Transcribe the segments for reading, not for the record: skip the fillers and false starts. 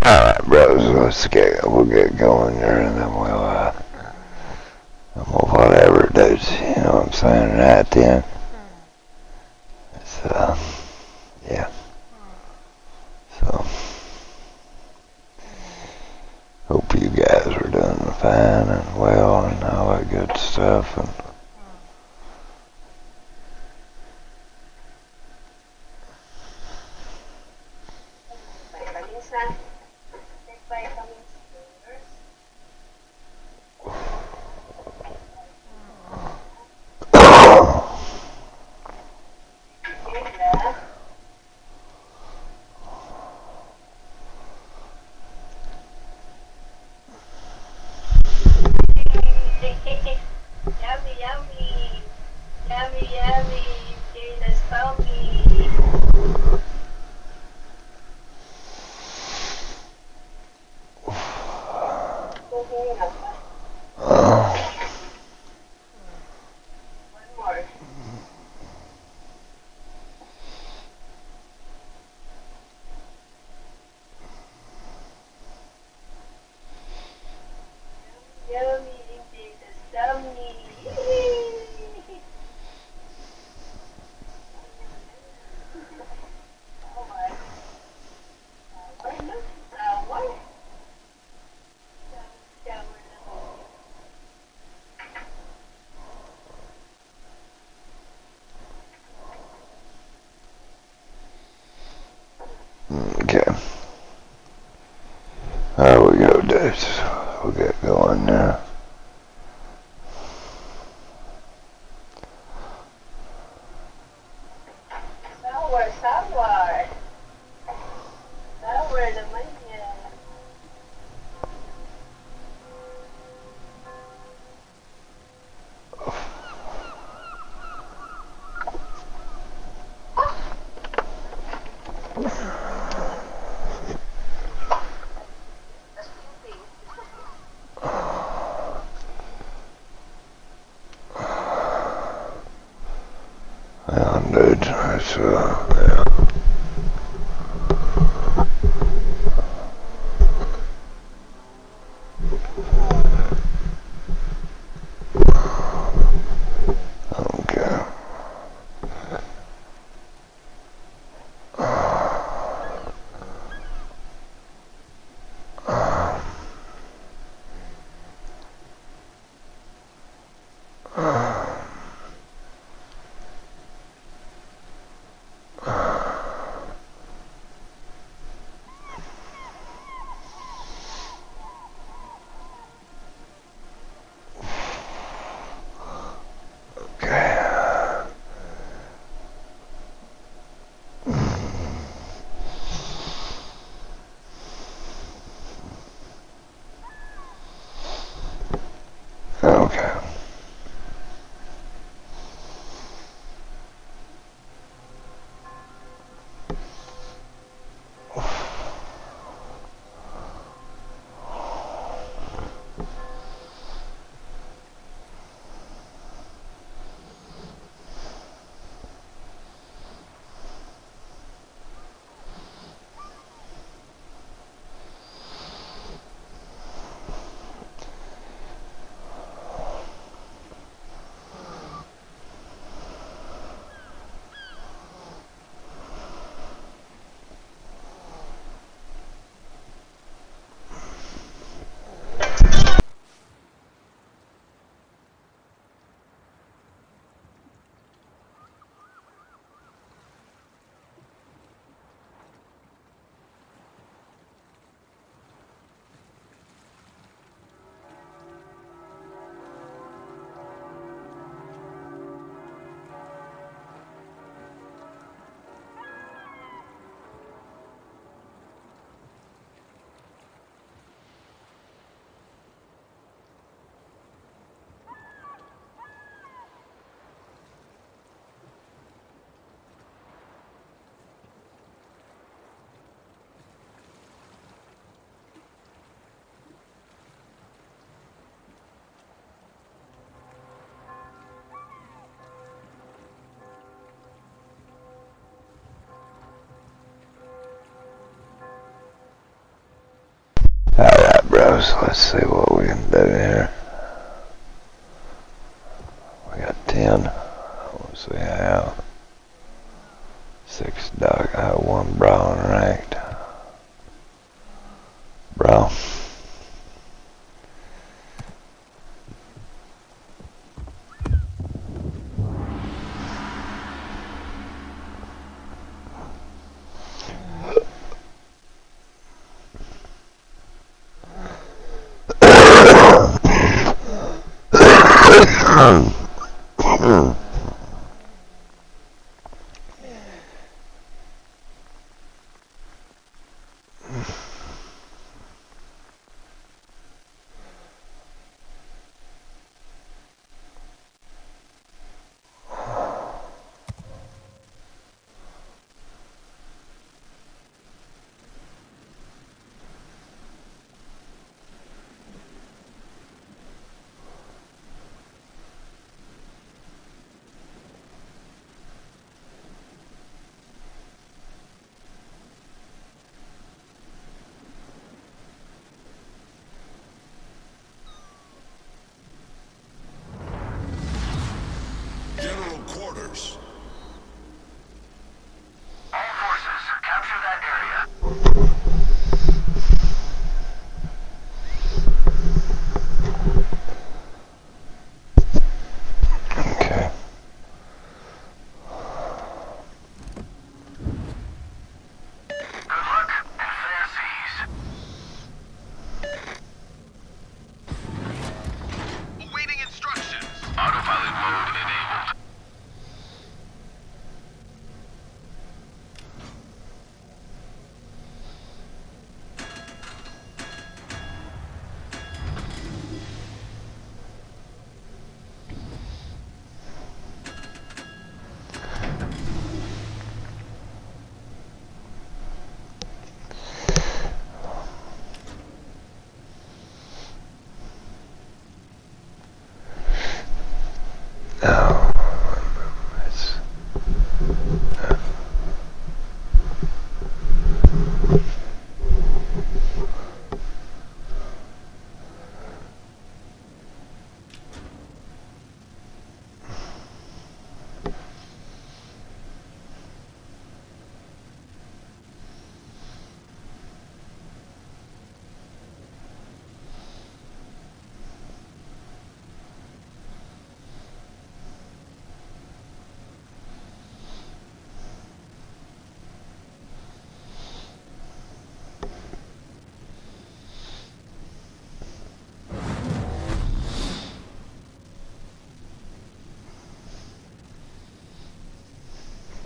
Alright, bros, we'll get going here, and then we'll whatever dudes, you know what I'm saying, right then. It's, yeah. So, hope you guys are doing fine and well and all that good stuff, and Yummy, yummy. Yummy, yummy. Potatoes tummy. One more. Yummy, potatoes tummy. okay. There we go, dudes. We'll get going now. Sour, sour. Sour naman yan. Yeah, dude, that's, yeah. Okay. torpedoes. Let's see what we can do here. We got 10. Let's see how. 6 dog. I have 1 brown ranked. Brown. General quarters. All forces, capture that area. Okay. Good luck and fair seas. Awaiting instructions. Autopilot mode enabled. Now, let's,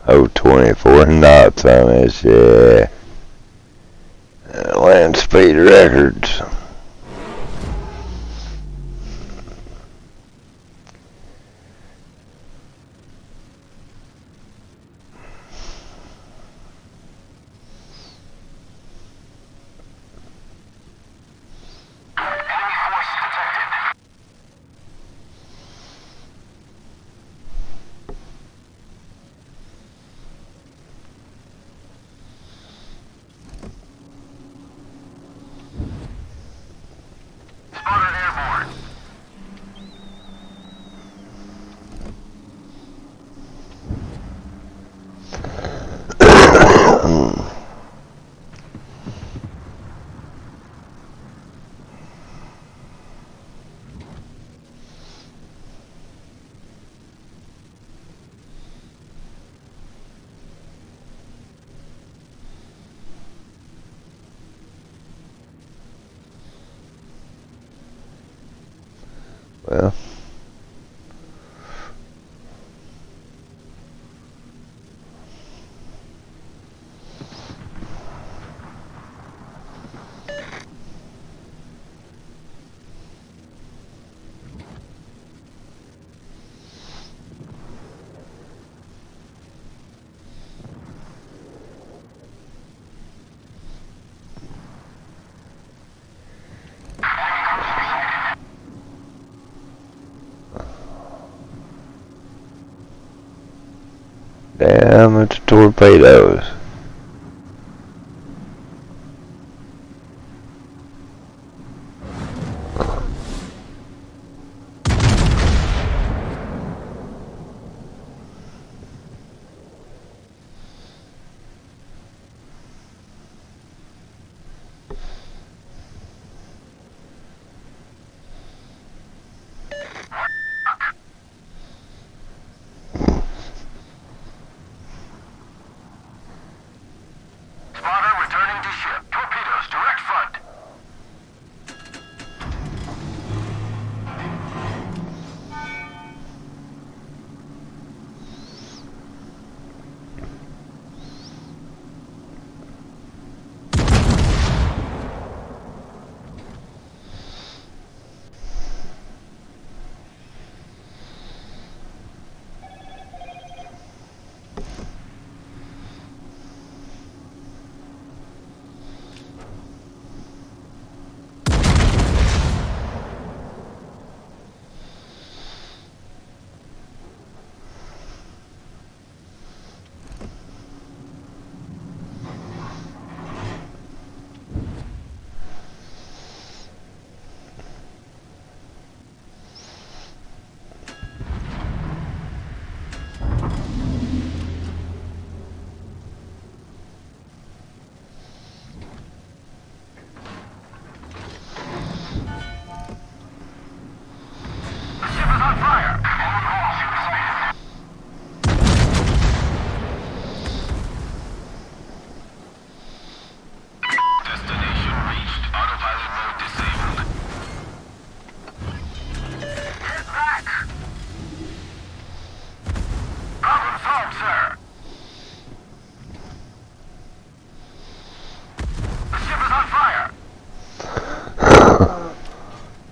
oh, 24 knots on this, yeah. Land speed records. Enemy force detected. Spotted airborne. Well, damn, it's torpedoes.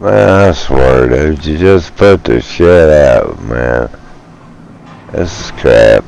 Man, I swear, dude, you just put the shit out, man. This is crap.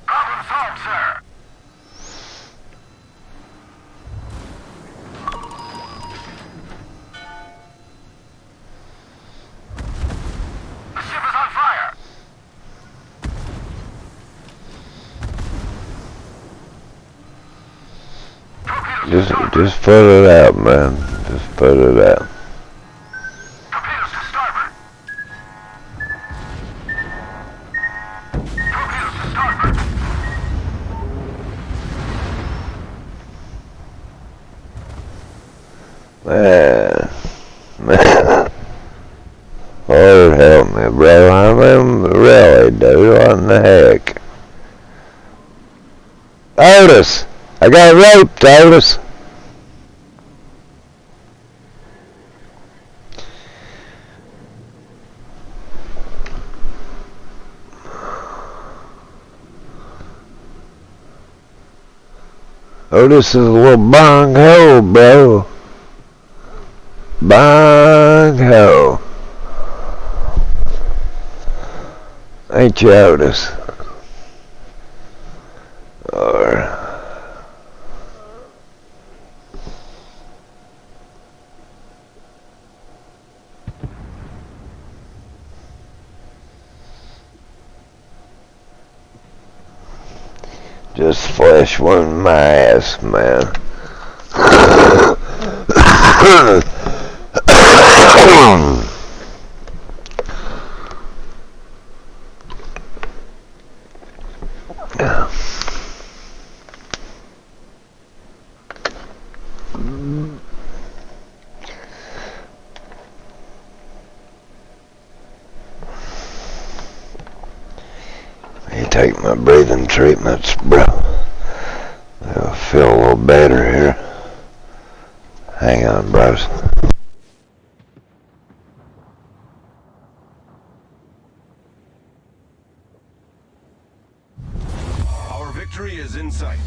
Problem solved, sir. The ship is on fire. Torpedoes to starboard. Just put it out, man. Just put it out. Torpedoes to starboard. Torpedoes to starboard. Man. Man. Lord help me, bro. I mean, really, dude. What in the heck? Otis! I got raped, Otis! Otis is a little bong ho, bro. Bong ho. Ain't you, Otis? Or just flesh one in my ass, man. You take my breathing treatments, bro. I'll feel a little better here. Hang on, bros. Our victory is in sight.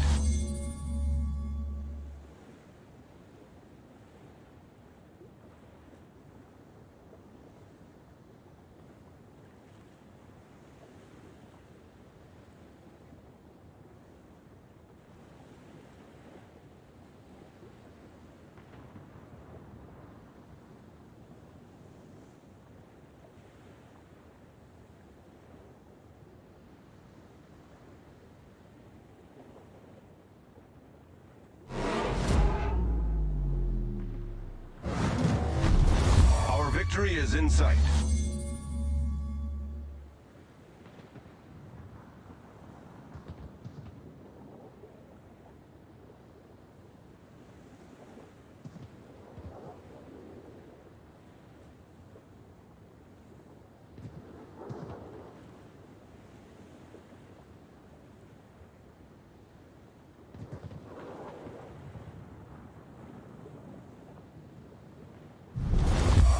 Our victory is in sight.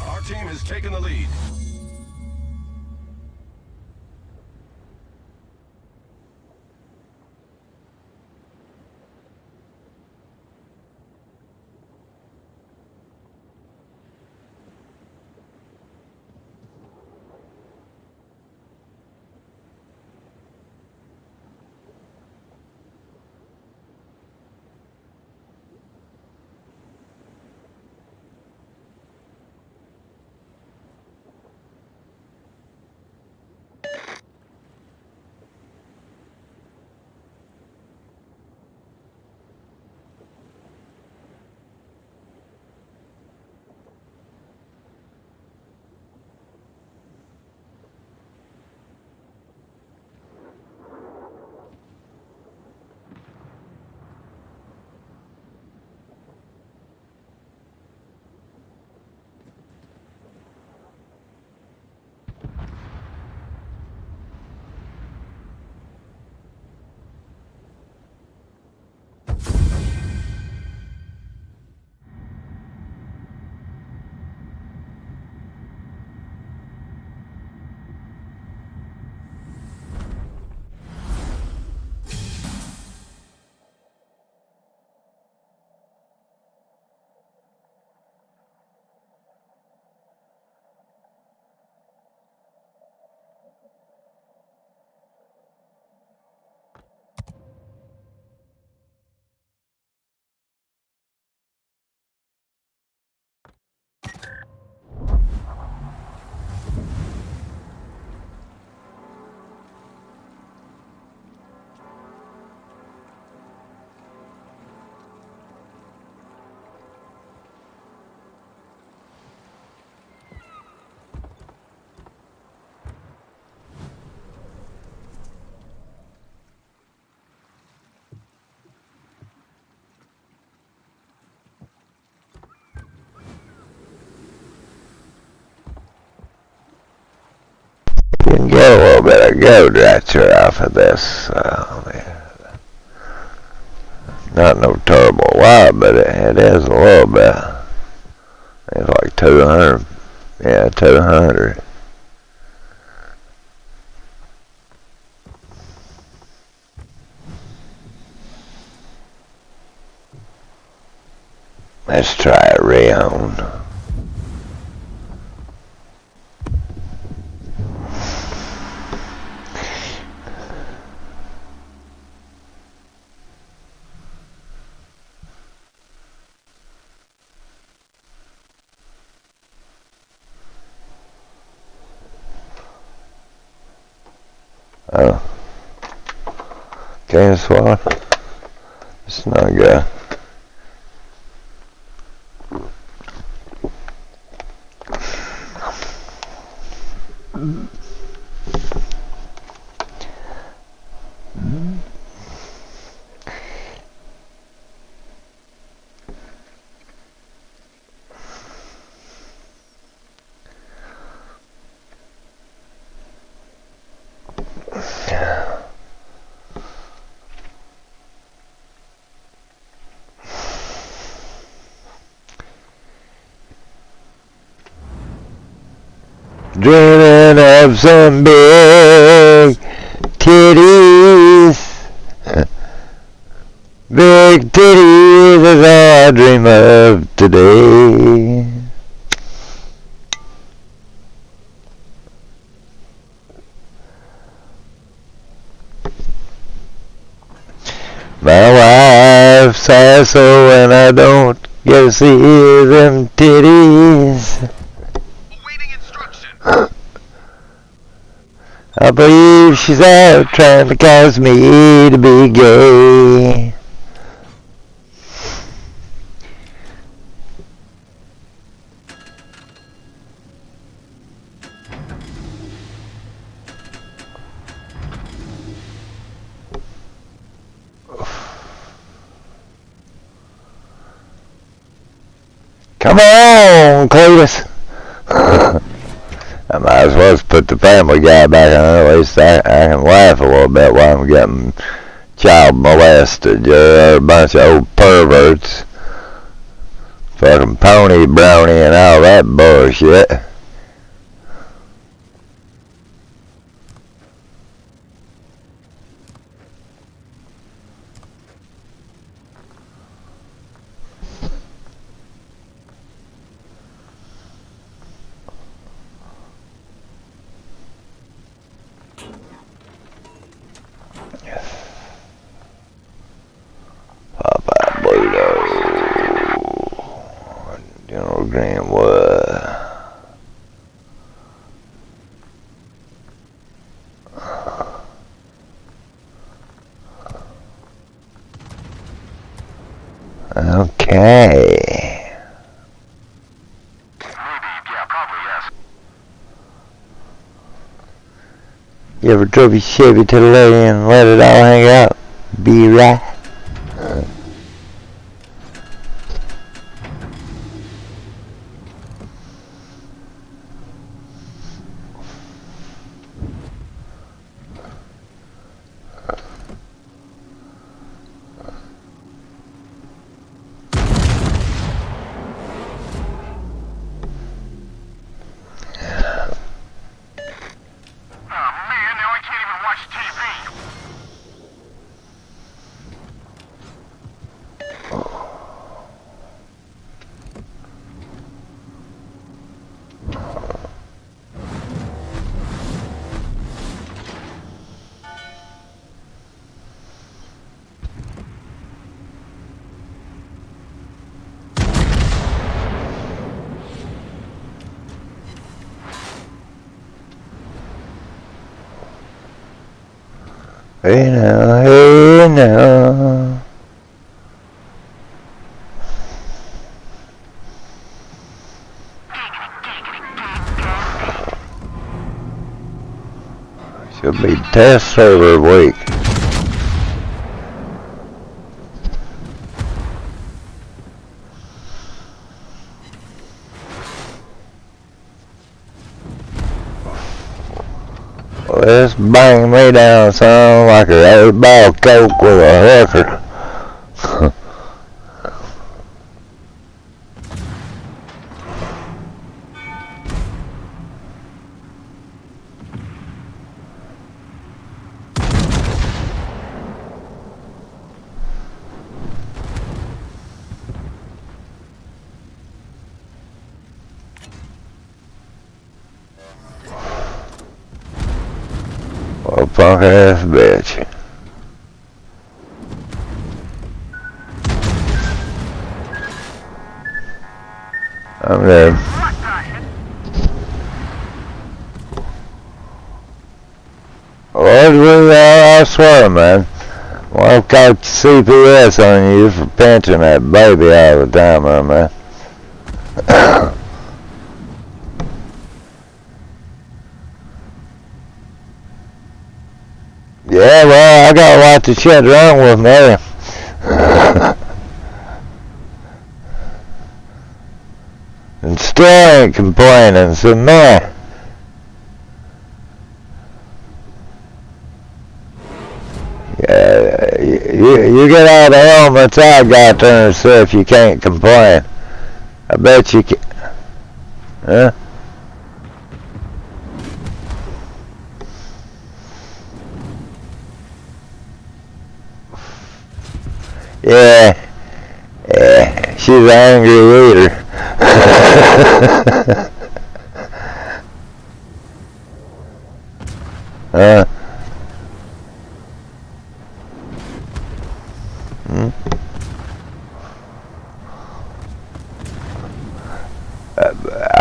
Our team has taken the lead. little bit of gold right there off of this. Not no terrible lot, but it is a little bit. It's like 200. Yeah, 200. Let's try a Rayon. Oh. Can't swallow. It's not good. Dreaming of some big titties. Big titties is all I dream of today. My wife says so when I don't get to see them titties. I believe she's out trying to cause me to be gay. Come on, Cletus. I might as well just put the Family Guy back on. At least I can laugh a little bit while I'm getting child molested. You're a bunch of old perverts. Fucking pony brownie and all that bullshit. Popeye Bluto. General Greenwood. Okay. Yeah, probably, yes. You ever drove your Chevy to the lady and let it all hang out? Be right. Hey now. Should be test server week. Just bang me down, son, like a 8-ball Coke with a hooker. What a punk ass bitch. I'm dead. I swear, man. Well, I've got CPS on you for pinching that baby all the time, man. Yeah, well, I got lots of shit wrong with me. And still ain't complaining, so nah. Yeah, you get all the helmets I got there and see if you can't complain. I bet you can. Huh? Yeah, she's an angry leader. I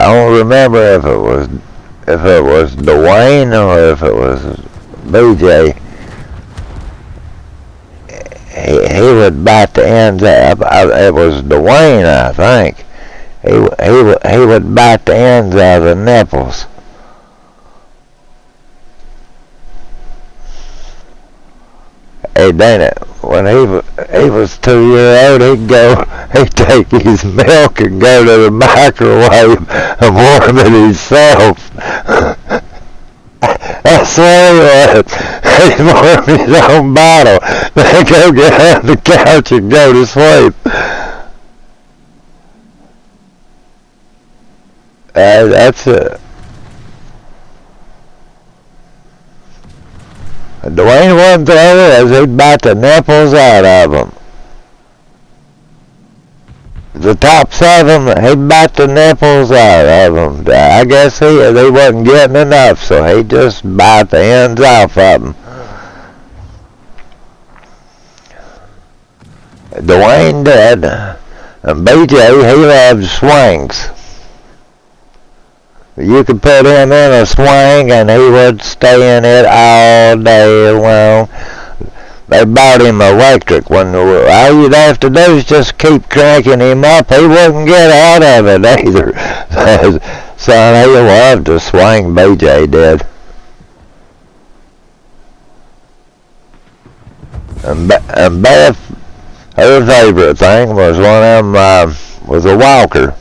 don't remember if it was Dwayne or if it was BJ. He would bite the ends up. It was Dwayne, I think. He would bite the ends out of the nipples. Hey, dang it. When he was 2 years old, he'd take his milk and go to the microwave and warm it himself. I swear he'd warm his own bottle, then go get on the couch and go to sleep. That's it. Dwayne wasn't there as he'd bite the nipples out of them. The tops of them, he'd bite the nipples out of them. I guess they wasn't getting enough, so he'd just bite the ends off of them. Dwayne did. And BJ, he loved swings. You could put him in a swing and he would stay in it all day long. They bought him electric one. All you'd have to do is just keep cranking him up. He wouldn't get out of it either. Son, he loved to swing, BJ did. And Beth, her favorite thing was one of them, was a walker.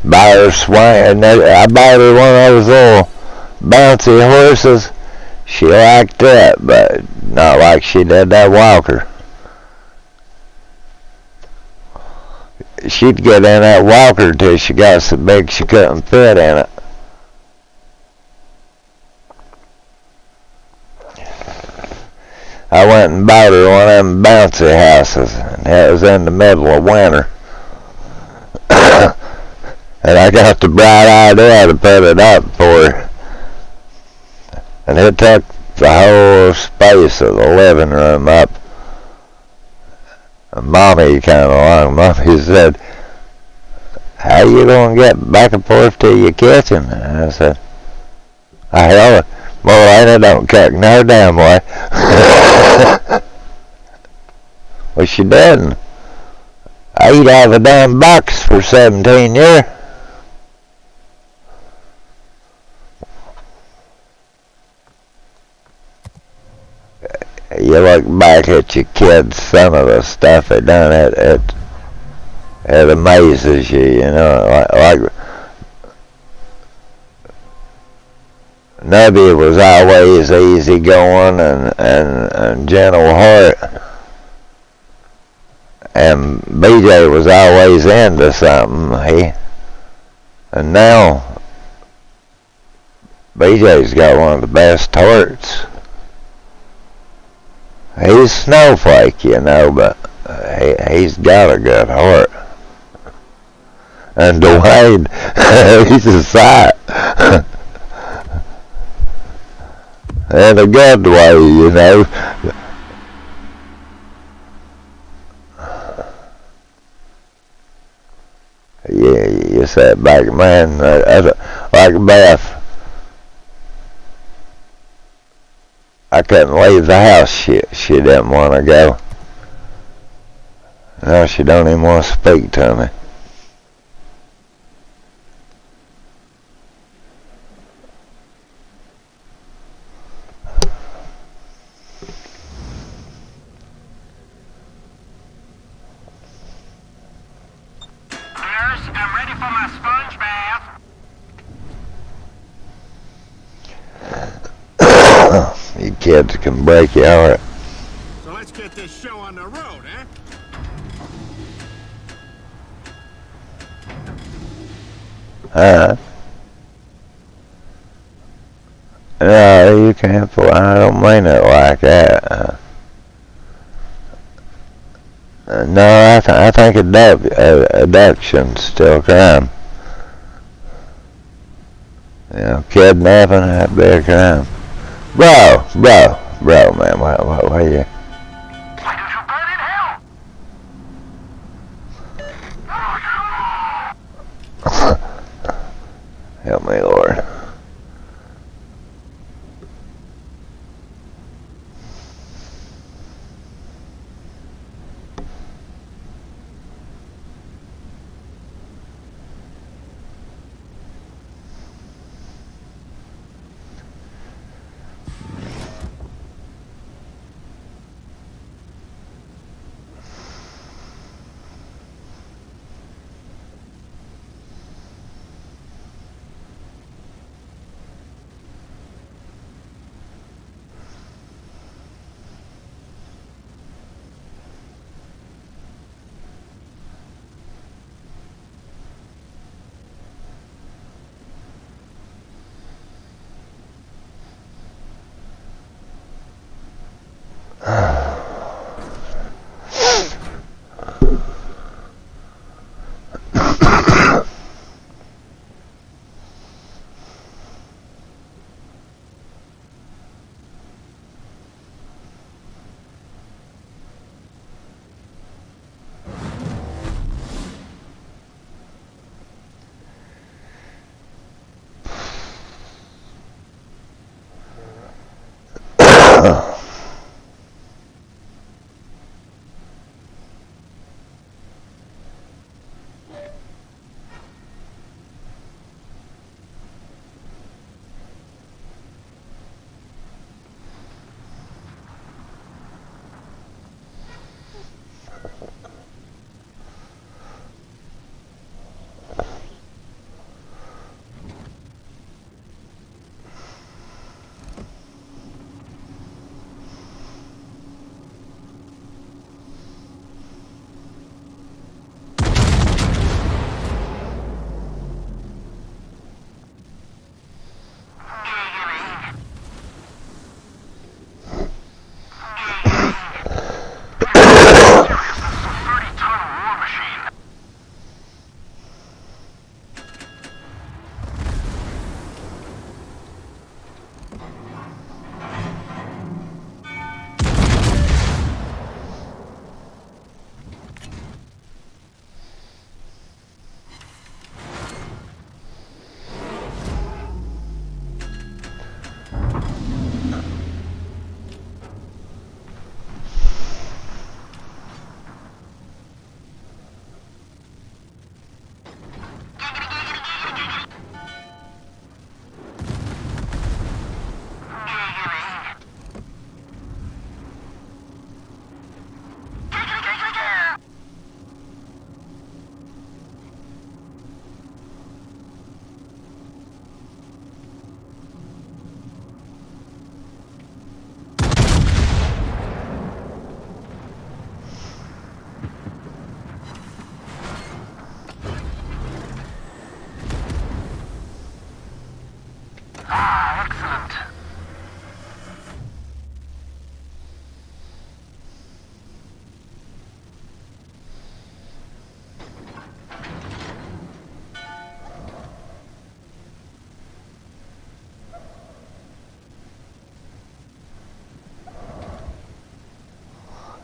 Buy her swing, I bought her one of those little bouncy horses. She liked that, but not like she did that walker. She'd get in that walker till she got so big she couldn't fit in it. I went and bought her one of them bouncy houses, and it was in the middle of winter. And I got the bright idea to put it up for her. And it took the whole space of the living room up. And Mommy came along. Mommy said, "How you going to get back and forth to your kitchen?" And I said, "Hell, Melania don't cook no damn way." Well, she didn't. I eat out of a damn box for 17 years. You look back at your kids, some of the stuff they done, it amazes you, you know. Nubby was always easy going and gentle heart. And BJ was always into something. And now BJ's got one of the best hearts. He's snowflake, you know, but he's got a good heart. And Dwayne, he's a sight. In a good way, you know. Yeah, you sat back, man, like Beth. I couldn't leave the house. She didn't want to go. Now she don't even want to speak to me. Nurse, I'm ready for my sponge bath. You kids can break your heart. So let's get this show on the road, eh? No, you can't fly. I don't mean it like that. No, I think abduction's still a crime. You know, kidnapping, that'd be a crime. Bro, man, what you? Why don't you burn in hell? Help me, Lord.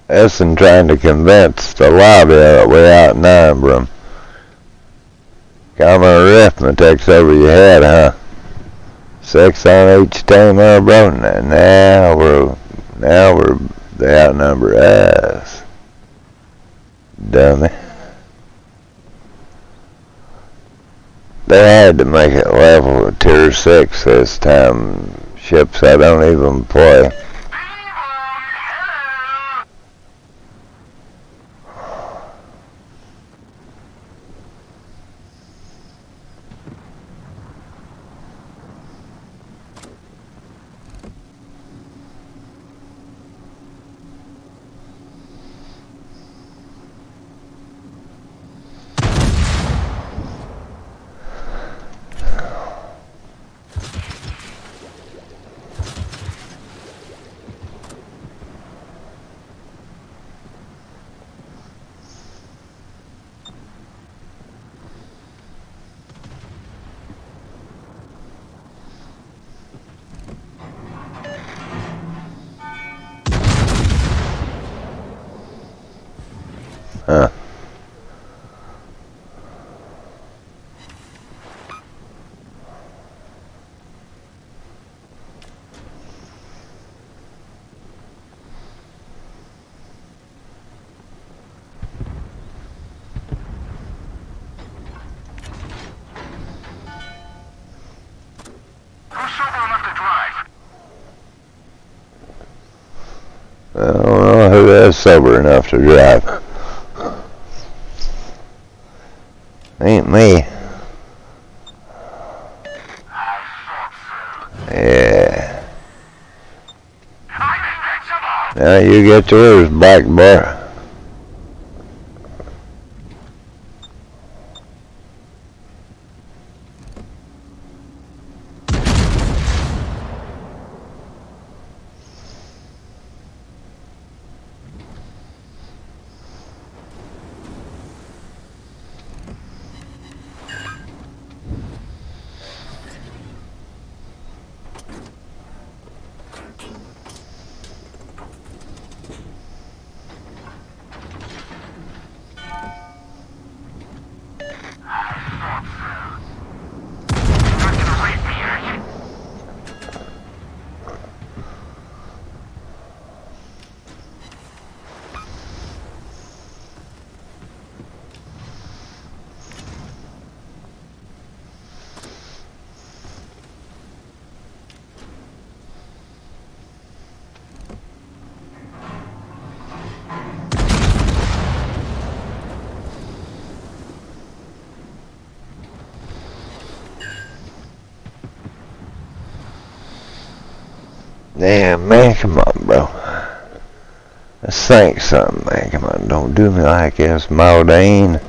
Us and trying to convince the lobby that we outnumber them. Common arithmetic's over your head, huh? 6 on each team, bro. Now they outnumber us. Dummy. They had to make it level with tier 6 this time. Ships I don't even play. Huh. Who's sober enough to drive? I don't know who is sober enough to drive. Ain't me. Yeah. Now you get yours, black boy. Damn, man, come on, bro. Let's think something, man. Come on, don't do me like this, Modine.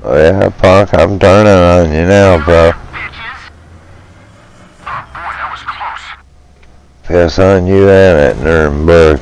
Oh yeah, punk, I'm turning on you now, bro. Piss on you and at Nuremberg.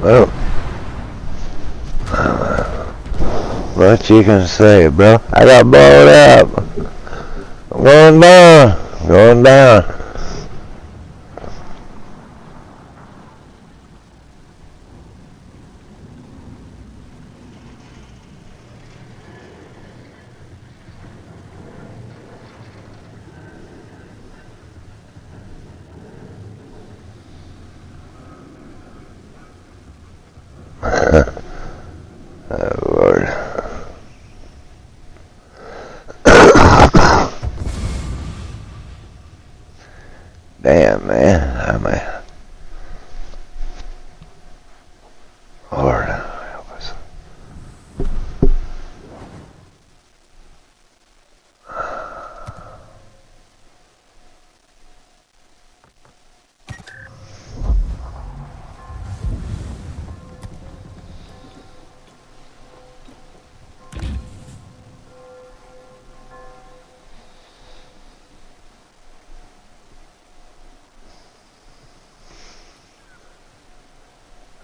Well, what you can say, bro? I got blown up. I'm going down. I'm going down. Oh, Lord. Damn, man. I mean, Lord, help us.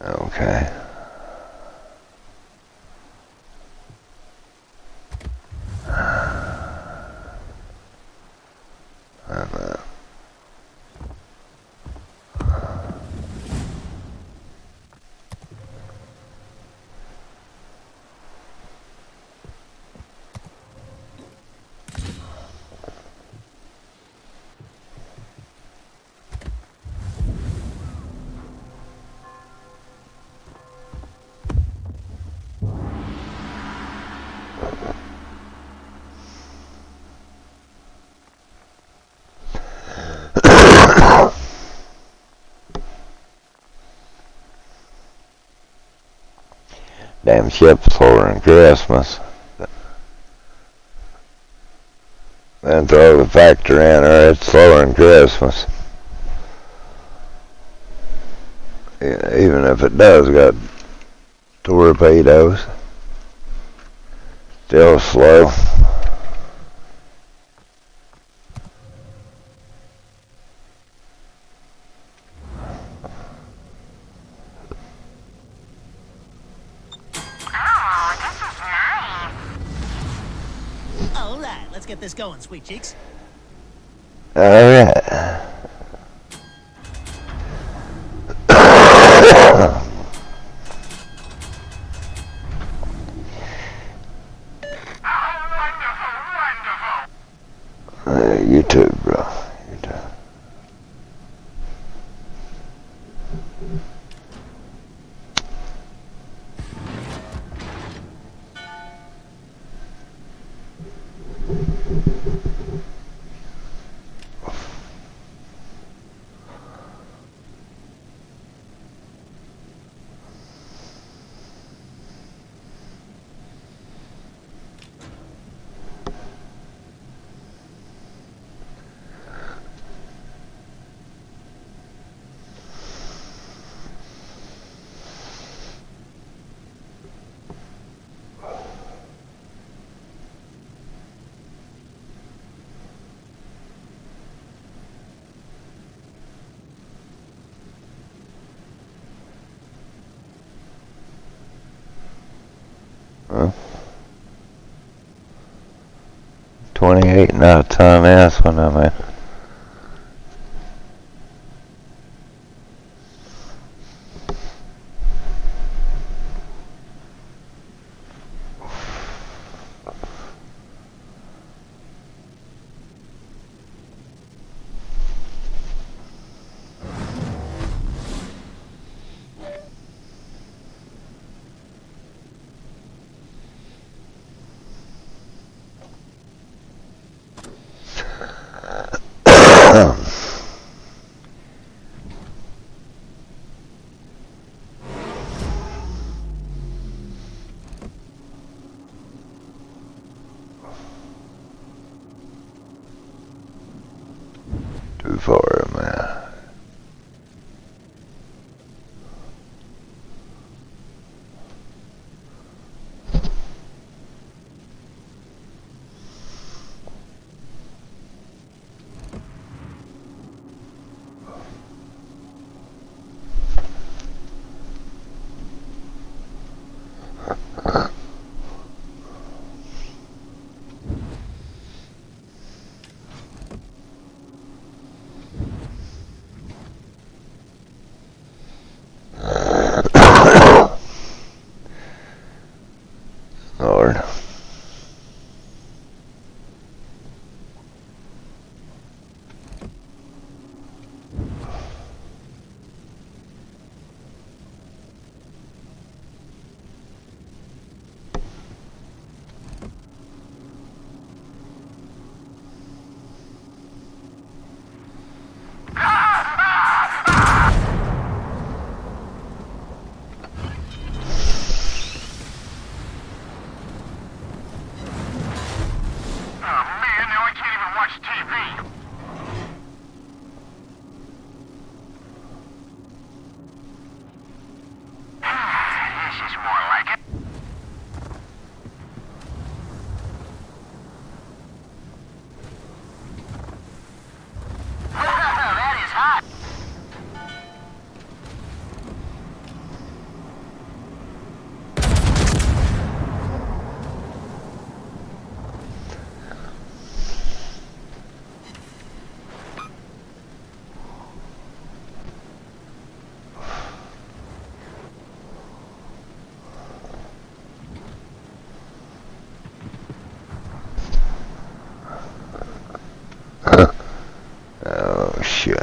Okay. Damn ship's slower than Christmas. Then throw the factor in, or it's slower than Christmas. Yeah, even if it does got torpedoes, still slow. Oh, this is nice. All right, let's get this going, sweet cheeks. Alright. You too, bro. You too. Huh? 28, not a ton ass one, I mean. shit.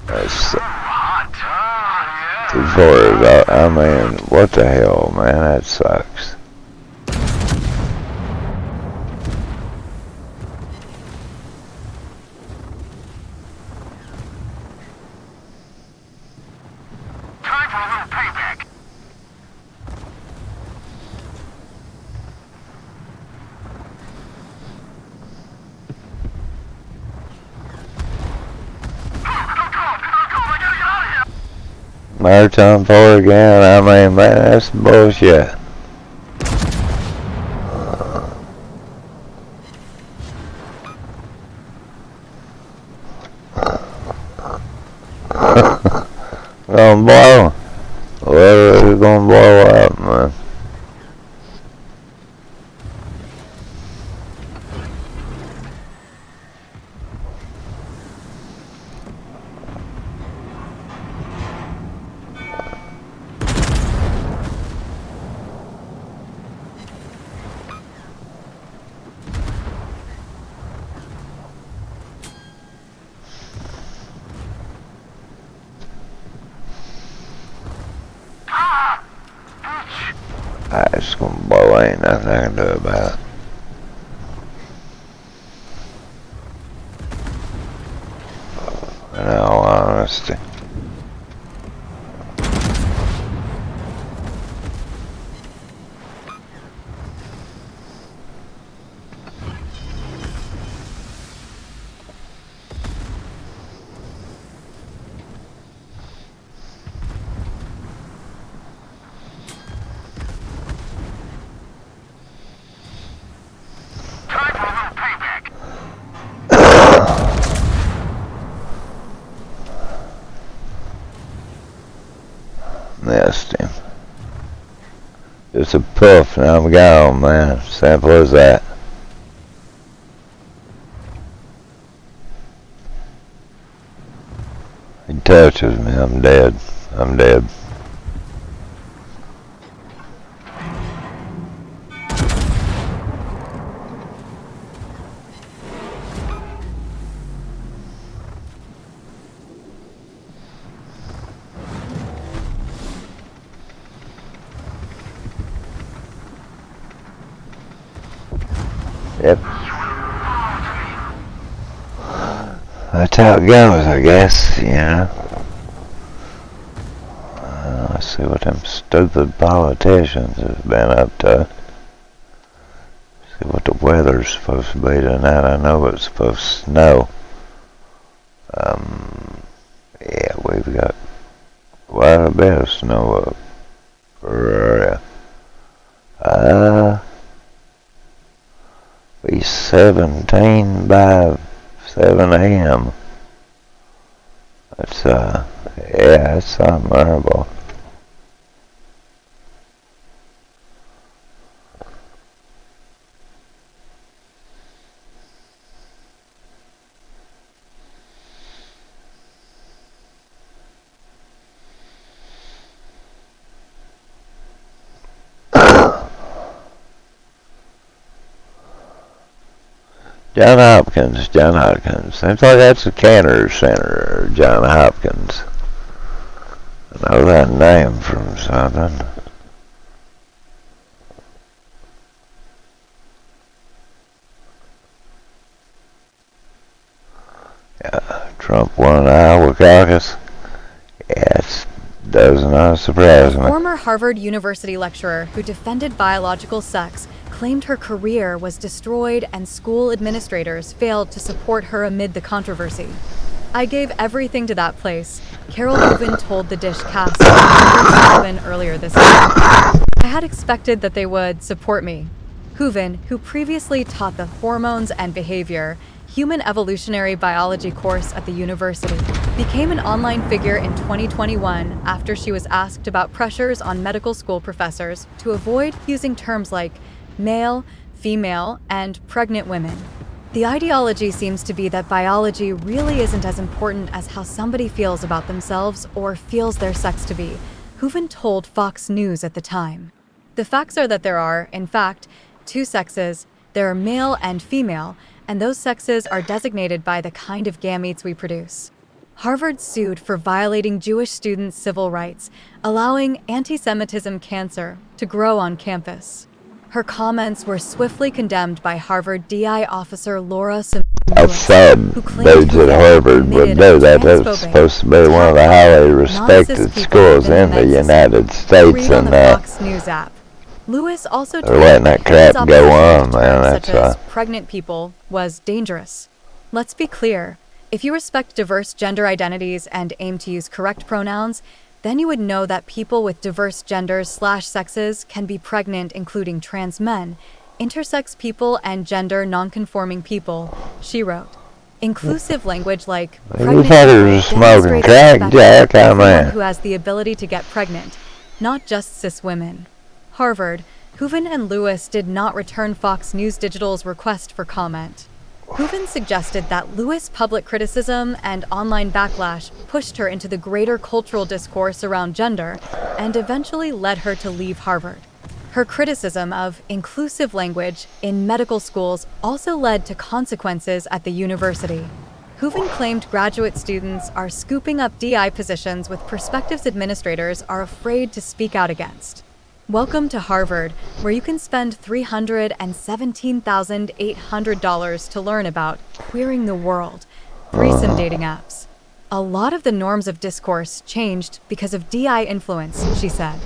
That's too far. I mean, what the hell, man? That sucks. Time for a little payback. Maritime for again. I mean, man, that's bullshit. Gonna blow. Well, it's gonna blow up, man. It's gonna blow. Ain't nothing I can do about it. In all honesty. Time for a little payback. Missed him. Just a puff and I'm gone, man. Simple as that. He touches me, I'm dead. I'm dead. Yep. That's how it goes, I guess, you know. Let's see what them stupid politicians have been up to. See what the weather's supposed to be tonight. I know it's supposed to snow. Yeah, we've got quite a bit of snow up. Be 17 by 7 a.m. That's, yeah, that's unbearable. John Hopkins. Seems like that's the Cantor Center, John Hopkins. I know that name from something. Yeah, Trump won the Iowa caucus. Yeah, it does not surprise A me. former Harvard University lecturer who defended biological sex claimed her career was destroyed and school administrators failed to support her amid the controversy. I gave everything to that place, Carol Hooven told the Dish cast on November 7 earlier this year. I had expected that they would support me. Hooven, who previously taught the Hormones and Behavior, Human Evolutionary Biology course at the university, became an online figure in 2021 after she was asked about pressures on medical school professors to avoid using terms like male, female, and pregnant women. The ideology seems to be that biology really isn't as important as how somebody feels about themselves or feels their sex to be, Hooven told Fox News at the time. The facts are that there are, in fact, two sexes. There are male and female, and those sexes are designated by the kind of gametes we produce. Harvard sued for violating Jewish students' civil rights, allowing anti-Semitism cancer to grow on campus. Her comments were swiftly condemned by Harvard DI officer Laura I Lewis, thought who claimed dudes at Harvard would do that. That's supposed to be one of the highly respected schools in the United States, Read on and the Fox News app. Lewis also they're letting that crap his go opposition on, to man. terms That's such as pregnant people was dangerous. Let's be clear. If you respect diverse gender identities and aim to use correct pronouns, then you would know that people with diverse genders/sexes can be pregnant, including trans men, intersex people, and gender nonconforming people, she wrote. Inclusive language like you pregnant fuckers people are smoking demonstrates crack, respect Jack. for I everyone mean, who has the ability to get pregnant, not just cis women. Harvard, Hooven and Lewis did not return Fox News Digital's request for comment. Hooven suggested that Lewis' public criticism and online backlash pushed her into the greater cultural discourse around gender and eventually led her to leave Harvard. Her criticism of inclusive language in medical schools also led to consequences at the university. Hooven claimed graduate students are scooping up DI positions with prospective administrators are afraid to speak out against. Welcome to Harvard, where you can spend $317,800 to learn about queering the world, threesome dating apps. A lot of the norms of discourse changed because of DI influence, she said.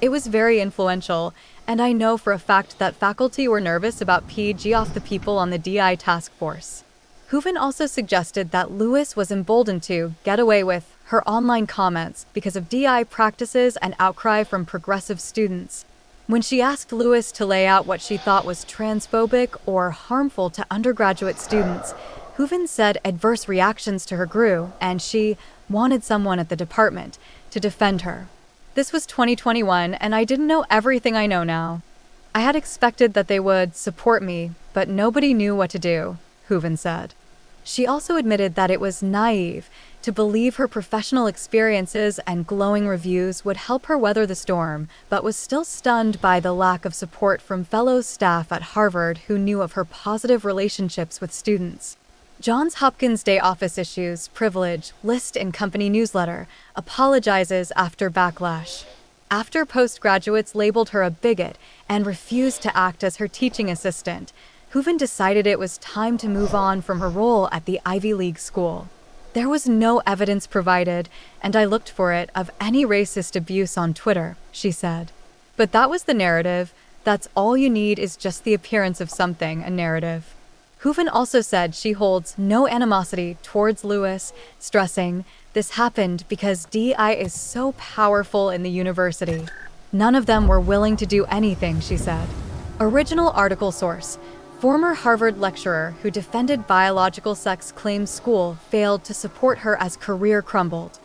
It was very influential, and I know for a fact that faculty were nervous about PG off the people on the DI task force. Hooven also suggested that Lewis was emboldened to get away with her online comments because of DI practices and outcry from progressive students. When she asked Lewis to lay out what she thought was transphobic or harmful to undergraduate students, Hooven said adverse reactions to her grew, and she wanted someone at the department to defend her. This was 2021, and I didn't know everything I know now. I had expected that they would support me, but nobody knew what to do, Hooven said. She also admitted that it was naive to believe her professional experiences and glowing reviews would help her weather the storm, but was still stunned by the lack of support from fellow staff at Harvard who knew of her positive relationships with students. Johns Hopkins Day Office Issues Privilege list in company newsletter apologizes after backlash. After postgraduates labeled her a bigot and refused to act as her teaching assistant, Hooven decided it was time to move on from her role at the Ivy League school. There was no evidence provided, and I looked for it, of any racist abuse on Twitter, she said. But that was the narrative. That's all you need is just the appearance of something, a narrative. Hooven also said she holds no animosity towards Lewis, stressing, this happened because DI is so powerful in the university. None of them were willing to do anything, she said. Original article source. Former Harvard lecturer who defended biological sex claims school failed to support her as career crumbled.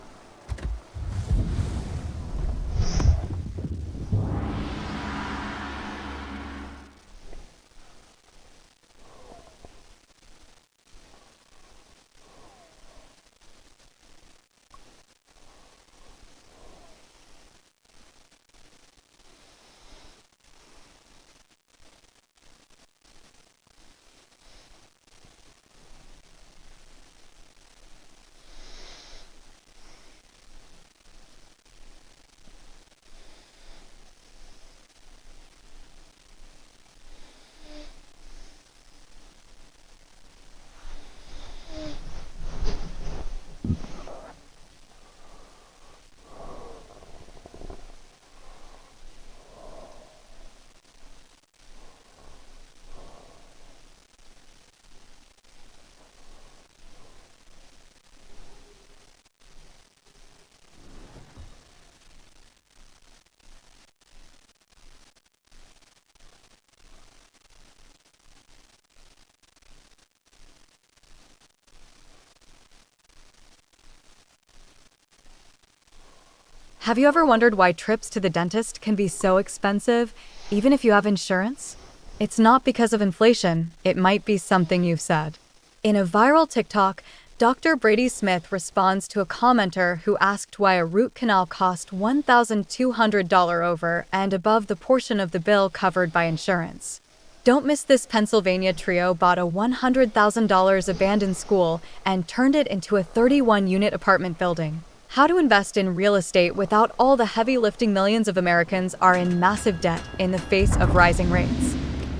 Have you ever wondered why trips to the dentist can be so expensive, even if you have insurance? It's not because of inflation, it might be something you've said. In a viral TikTok, Dr. Brady Smith responds to a commenter who asked why a root canal cost $1,200 over and above the portion of the bill covered by insurance. Don't miss this. Pennsylvania trio bought a $100,000 abandoned school and turned it into a 31-unit apartment building. How to invest in real estate without all the heavy lifting. Millions of Americans are in massive debt in the face of rising rates.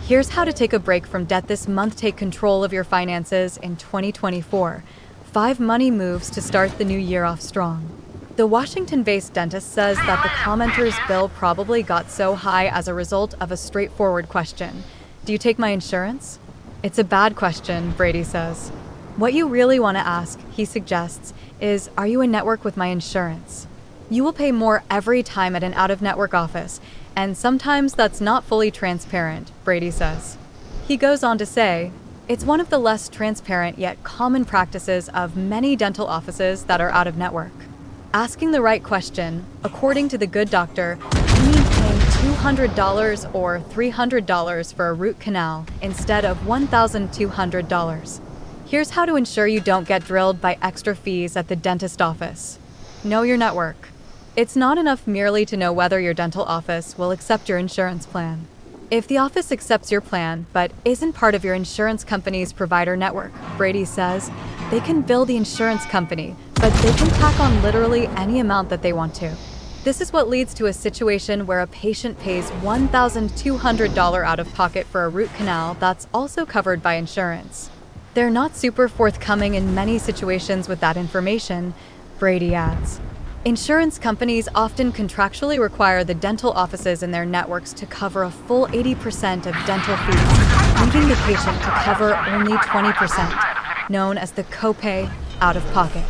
Here's how to take a break from debt this month. Take control of your finances in 2024. 5 money moves to start the new year off strong. The Washington-based dentist says that the commenter's bill probably got so high as a result of a straightforward question. Do you take my insurance? It's a bad question, Brady says. What you really want to ask, he suggests, is, are you in network with my insurance? You will pay more every time at an out-of-network office, and sometimes that's not fully transparent, Brady says. He goes on to say, it's one of the less transparent yet common practices of many dental offices that are out of network. Asking the right question, according to the good doctor, you mean paying $200 or $300 for a root canal instead of $1,200. Here's how to ensure you don't get drilled by extra fees at the dentist office. Know your network. It's not enough merely to know whether your dental office will accept your insurance plan. If the office accepts your plan but isn't part of your insurance company's provider network, Brady says, they can bill the insurance company, but they can tack on literally any amount that they want to. This is what leads to a situation where a patient pays $1,200 out of pocket for a root canal that's also covered by insurance. They're not super forthcoming in many situations with that information, Brady adds. Insurance companies often contractually require the dental offices in their networks to cover a full 80% of dental fees, leaving the patient to cover only 20%, known as the copay out of pocket.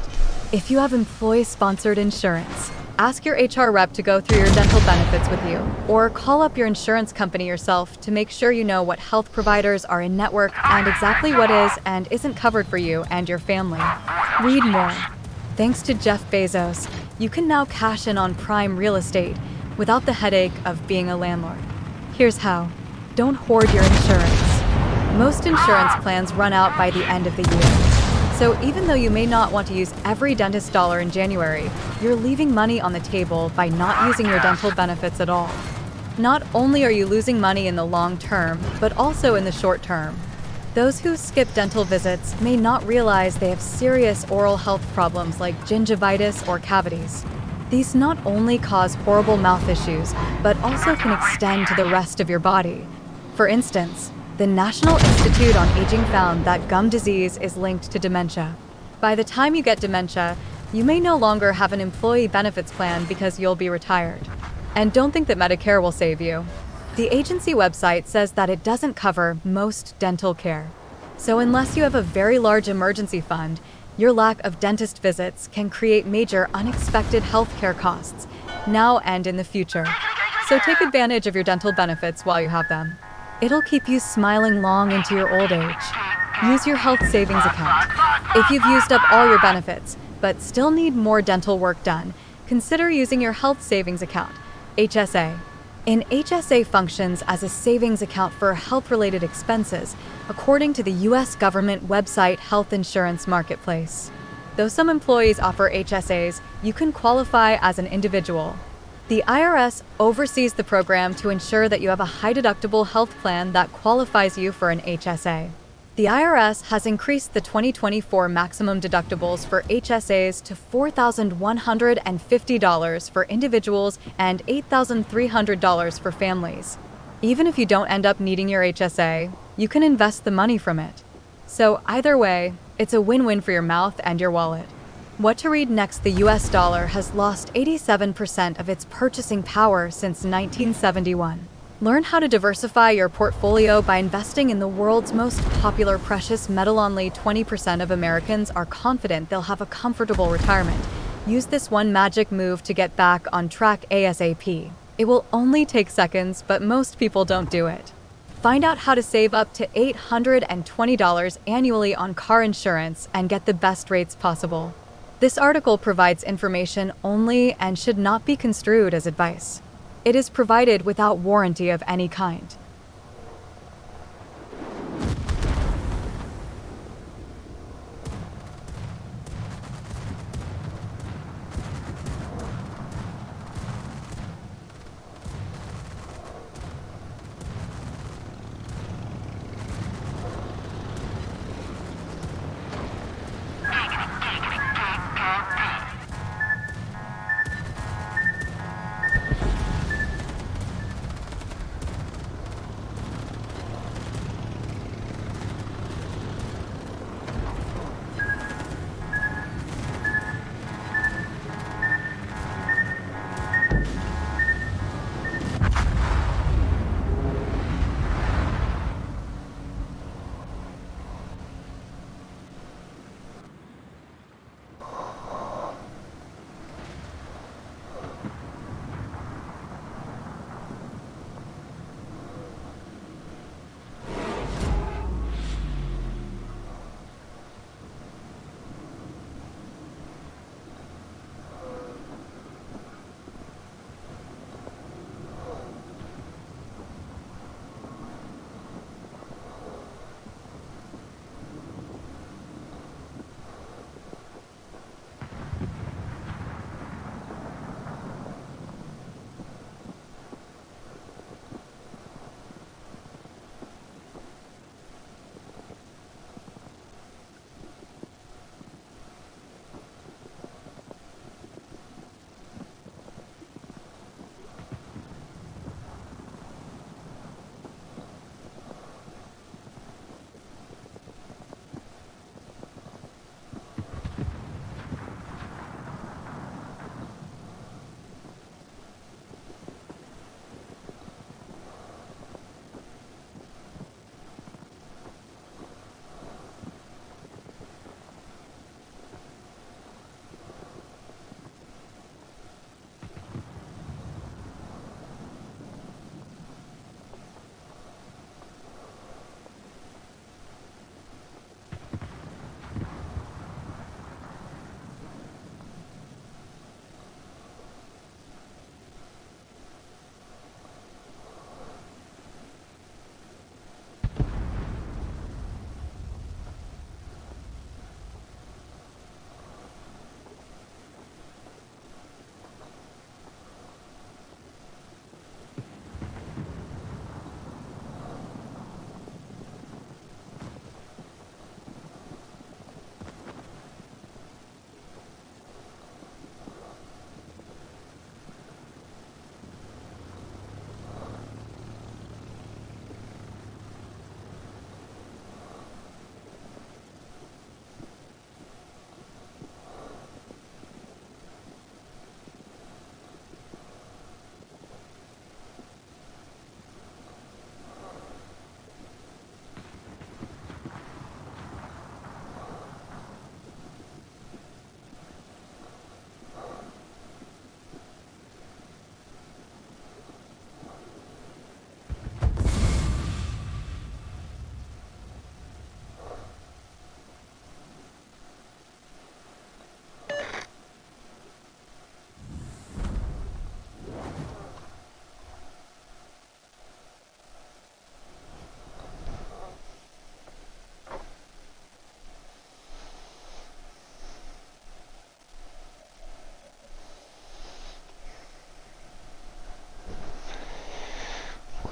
If you have employee-sponsored insurance, ask your HR rep to go through your dental benefits with you, or call up your insurance company yourself to make sure you know what health providers are in network and exactly what is and isn't covered for you and your family. Read more. Thanks to Jeff Bezos, you can now cash in on prime real estate without the headache of being a landlord. Here's how. Don't hoard your insurance. Most insurance plans run out by the end of the year. So even though you may not want to use every dentist dollar in January, you're leaving money on the table by not using your dental benefits at all. Not only are you losing money in the long term, but also in the short term. Those who skip dental visits may not realize they have serious oral health problems like gingivitis or cavities. These not only cause horrible mouth issues, but also can extend to the rest of your body. For instance, the National Institute on Aging found that gum disease is linked to dementia. By the time you get dementia, you may no longer have an employee benefits plan because you'll be retired. And don't think that Medicare will save you. The agency website says that it doesn't cover most dental care. So unless you have a very large emergency fund, your lack of dentist visits can create major unexpected healthcare costs, now and in the future. So take advantage of your dental benefits while you have them. It'll keep you smiling long into your old age. Use your health savings account. If you've used up all your benefits, but still need more dental work done, consider using your health savings account, HSA. An HSA functions as a savings account for health-related expenses, according to the U.S. government website Health Insurance Marketplace. Though some employees offer HSAs, you can qualify as an individual. The IRS oversees the program to ensure that you have a high-deductible health plan that qualifies you for an HSA. The IRS has increased the 2024 maximum deductibles for HSAs to $4,150 for individuals and $8,300 for families. Even if you don't end up needing your HSA, you can invest the money from it. So either way, it's a win-win for your mouth and your wallet. What to read next? The US dollar has lost 87% of its purchasing power since 1971. Learn how to diversify your portfolio by investing in the world's most popular precious metal. Only 20% of Americans are confident they'll have a comfortable retirement. Use this one magic move to get back on track ASAP. It will only take seconds, but most people don't do it. Find out how to save up to $820 annually on car insurance and get the best rates possible. This article provides information only and should not be construed as advice. It is provided without warranty of any kind.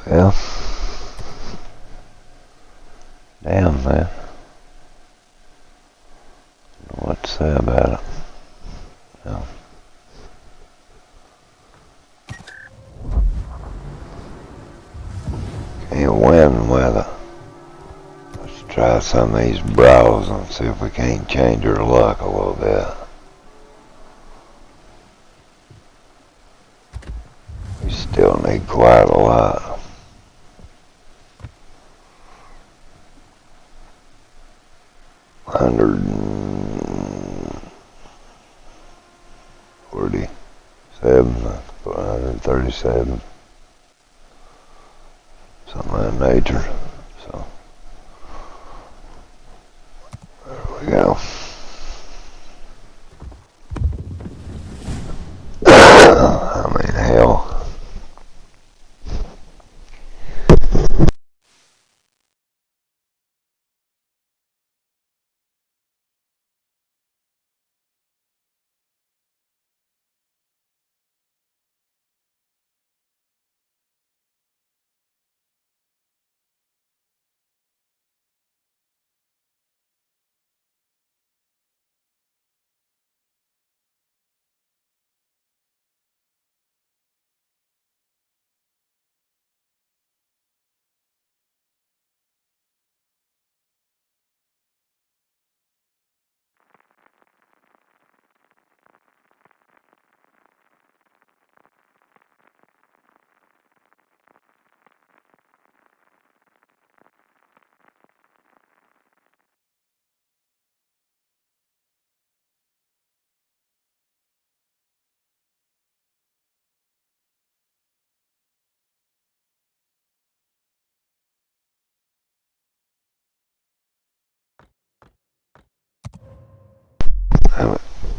Well, damn, man. Don't know what to say about it. No. Can't win with it. Let's try some of these bras and see if we can't change our luck a little bit. We still need quite a lot. $137, something of that nature. So there we go.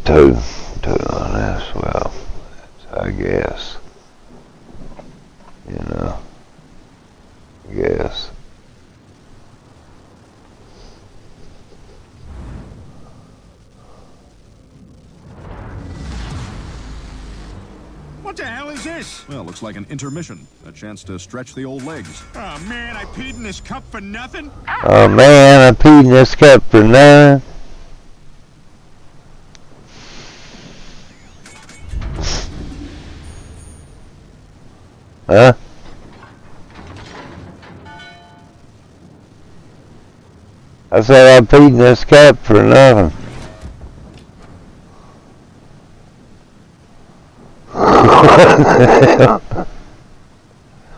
Two on this. Well, I guess. You know. I guess. What the hell is this? Well, looks like an intermission. A chance to stretch the old legs. Oh, man, I peed in this cup for nothing? Oh man, I peed in this cup for none. Huh? I said I peed in this cup for nothing.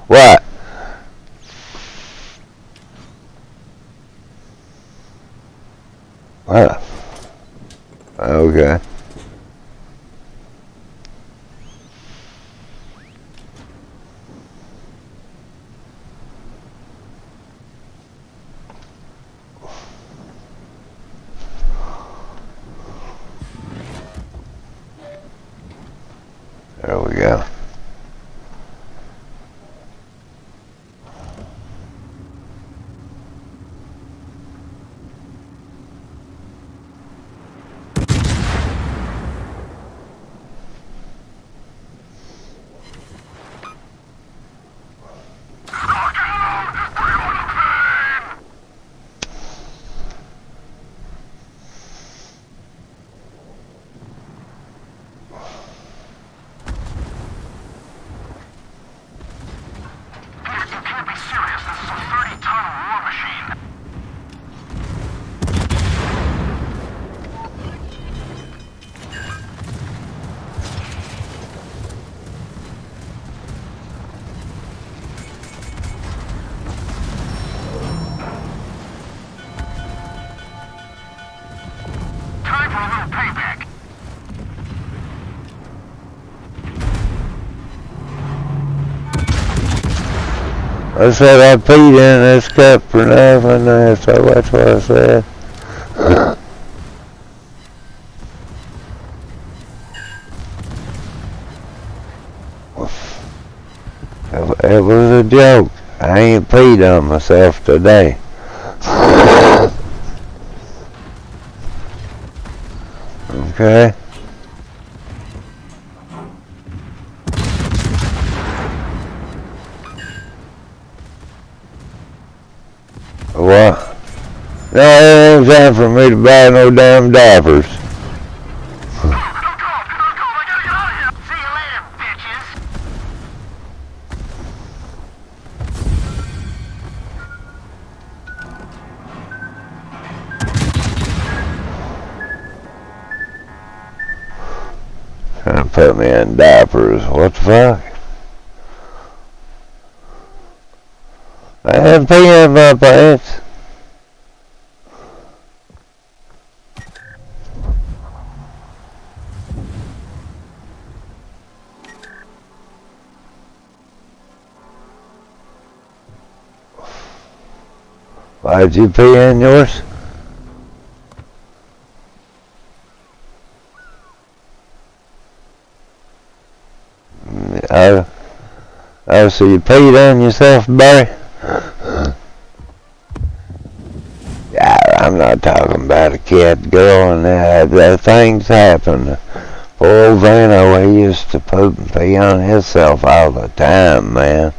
What? What? Okay. There we go. You can't be serious. This is a 30-ton war machine. Time for a little payback. I said I peed in this cup for nothing, so that's what I said. It was a joke. I ain't peed on myself today. Okay? What? No, it ain't time for me to buy no damn diapers. Don't go! I gotta get out of here! See you later, bitches! Trying to put me in diapers. What the fuck? I ain't peeing in my pants. Why'd you pee in yours? Oh, so you peed on yourself, Barry? Yeah, I'm not talking about a kid, girl, and that things happen. Poor old Vano, he used to poop and pee on himself all the time, man.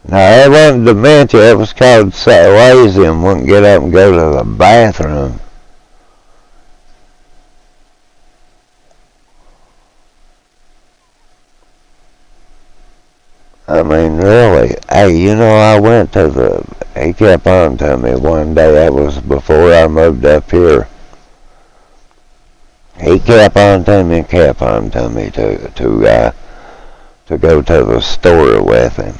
No, it wasn't dementia, it was called lazy and wouldn't get up and go to the bathroom. I mean, really. Hey, you know, I went to he kept on to me one day, that was before I moved up here. He kept on to me to go to the store with him.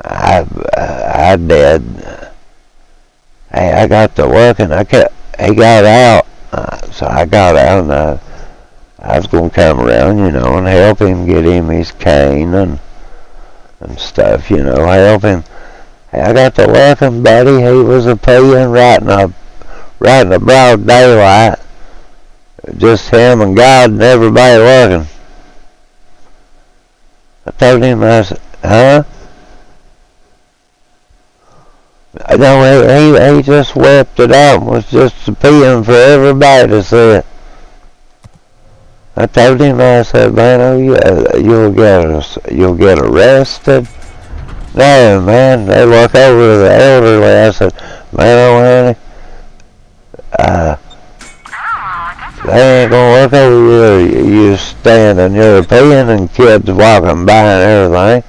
I did. Hey, I got to work and he got out, so I got out and I was going to come around, you know, and help him get him his cane and stuff, you know, help him. Hey, I got to work and buddy, he was a peeing right in a right in the broad daylight. Just him and God and everybody looking. I told him, I said, huh? No, he just wept it out and was just appealing for everybody to see it. I told him, I said, man, you'll get arrested. No, man, they look over the elderly. I said, man, oh, honey, they ain't gonna look over you standing, you're peeing and kids walking by and everything.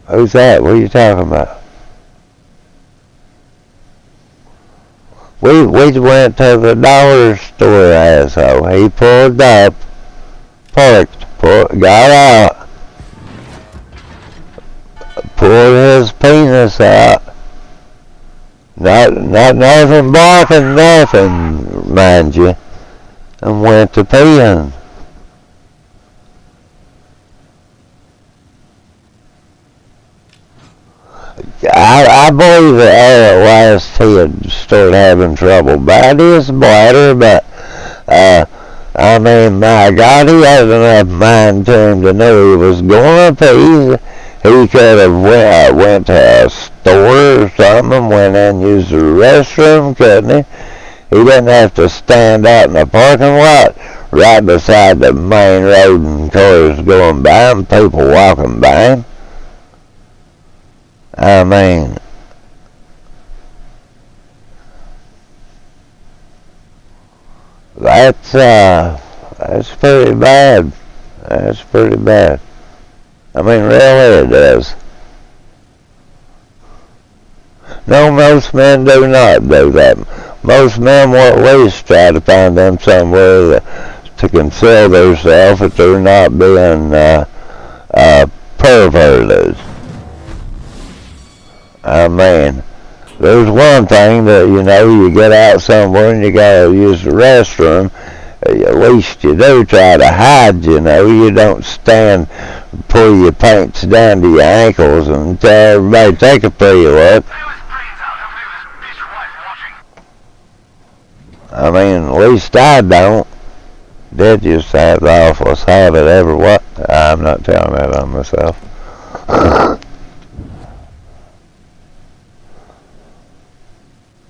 Who's that? What are you talking about? We went to the dollar store, asshole. He pulled up, parked, got out, pulled his penis out. Not nothing barking, nothing, mind you, and went to peeing. I believe that at last he had started having trouble by his bladder, but I mean, my God, he had enough mind to him to know he was going to pee. He could have went to a store or something and went in and used the restroom, couldn't he? He didn't have to stand out in the parking lot right beside the main road and cars going by and people walking by him. I mean, that's pretty bad. That's pretty bad. I mean, really it is. No, most men do not do that. Most men will at least try to find them somewhere to conceal themselves if they're not being perverted. I mean, there's one thing that, you get out somewhere and you gotta use the restroom. At least you do try to hide, you don't stand, pull your pants down to your ankles and tell everybody, take a pretty look. I mean, at least I don't. Did used to have the awfulest habit ever. What? I'm not telling that on myself.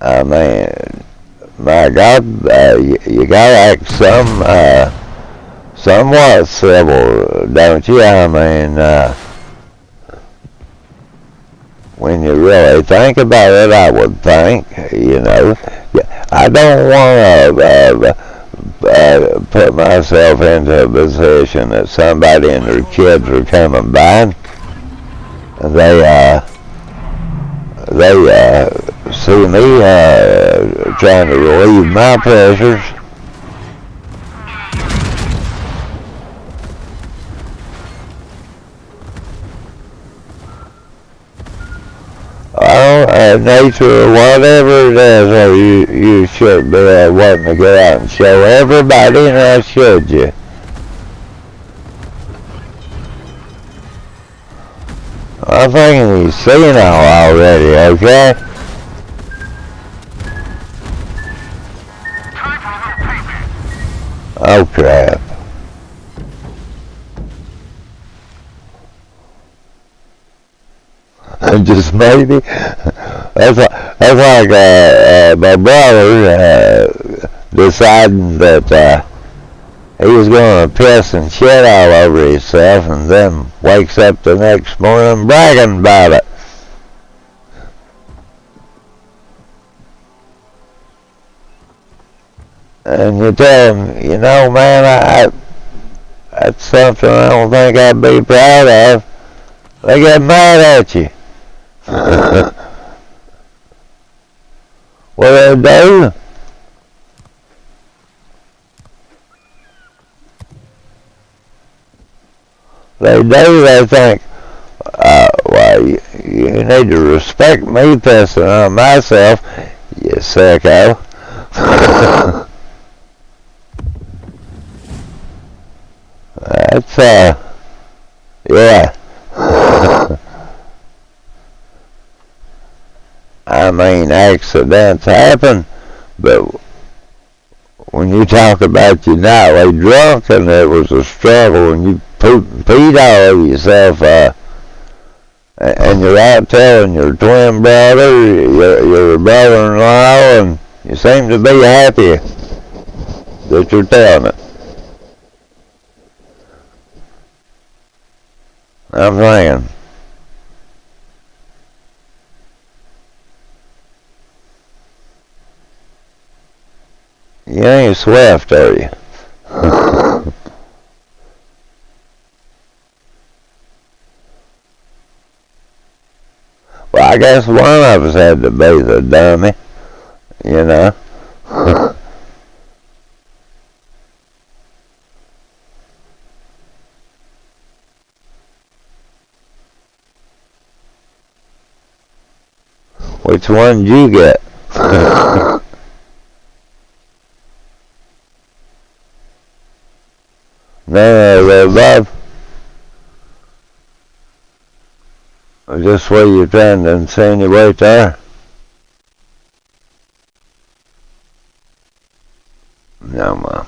I mean, my God, you gotta act somewhat civil, don't you? I mean, when you really think about it, I would think, I don't want to put myself into a position that somebody and their kids are coming by and they see me trying to relieve my pressures. Nature or whatever it is, or you should be wanting to go out and show everybody, now should you? I'm thinking he's senile already, okay? Oh crap. Just maybe. That's like my brother deciding that he was going to piss and shit all over himself and then wakes up the next morning bragging about it. And you tell him, man, that's something I don't think I'd be proud of. They get mad at you. What they do? They think, well, you need to respect me pissing on myself, you sicko. Yeah. I mean, accidents happen, but when you talk about you nightly drunk and it was a struggle and you peed all over yourself, and you're out telling your twin brother, your brother-in-law, and you seem to be happy that you're telling it. I'm saying, you ain't swift, are you? Well, I guess one of us had to be the dummy, you know. Which one did you get? None of the above. Is this what you're trying to insinuate there? No, Mom.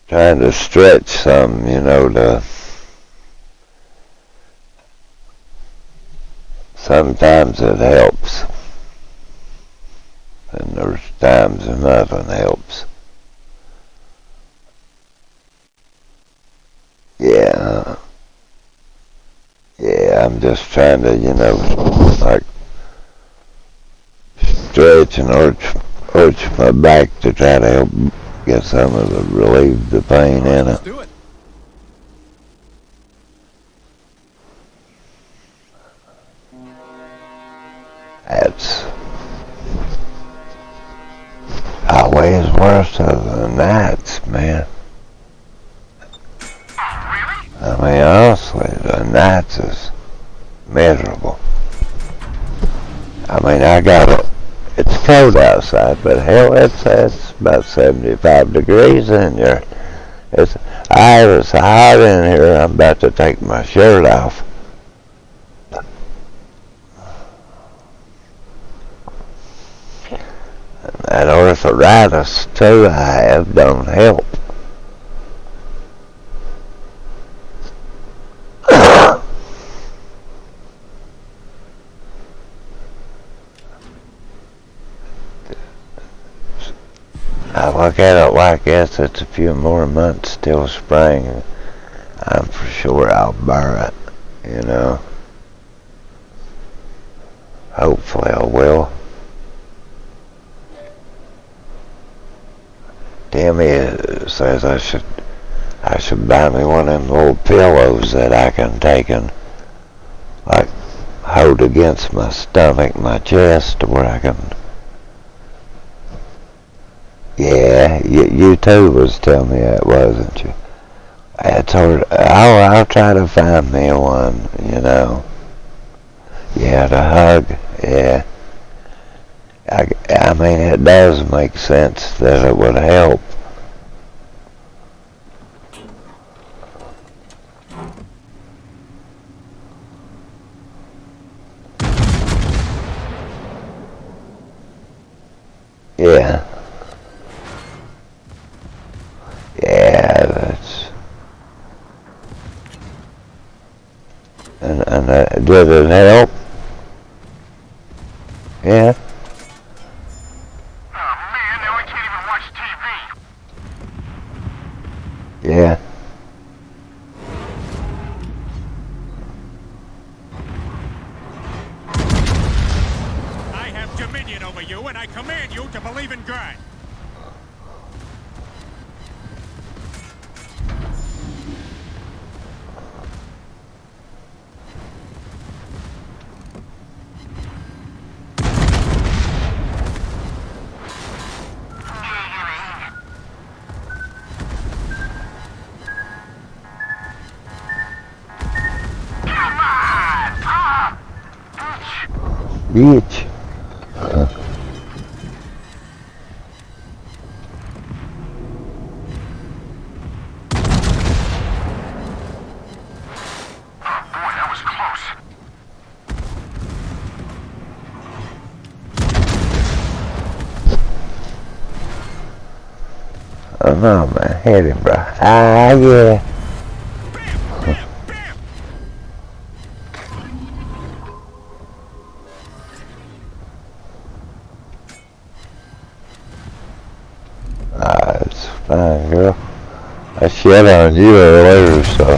Trying to stretch some, you know, sometimes it helps. And there's times when nothing helps. Yeah. Yeah, I'm just trying to, you know, like stretch and arch my back to try to help get some of the relieve the pain in it. Let's do it. That's always worse than the nights, man. I mean, honestly, the nights is miserable. I mean, it's cold outside, but hell, it's about 75 degrees in here. It's hot in here, I'm about to take my shirt off. And that arthritis, too, I have, don't help. I look at it like this, it's a few more months till spring. I'm for sure I'll bear it, you know. Hopefully I will. Timmy says I should buy me one of them little pillows that I can take and like hold against my stomach, my chest, where I can. Yeah, you too was telling me that, wasn't you? I told her, I'll try to find me one, you know. Yeah, to hug, yeah. I mean, it does make sense that it would help. Yeah. Yeah, that's... And did it help? Yeah. Oh man, now I can't even watch TV. Yeah. I have dominion over you, and I command you to believe in God. Bitch. Oh no, man. Hit him, bro. Ah, yeah. Bam! Bam! Bam! Ah, it's fine, girl. I shit on you earlier, so.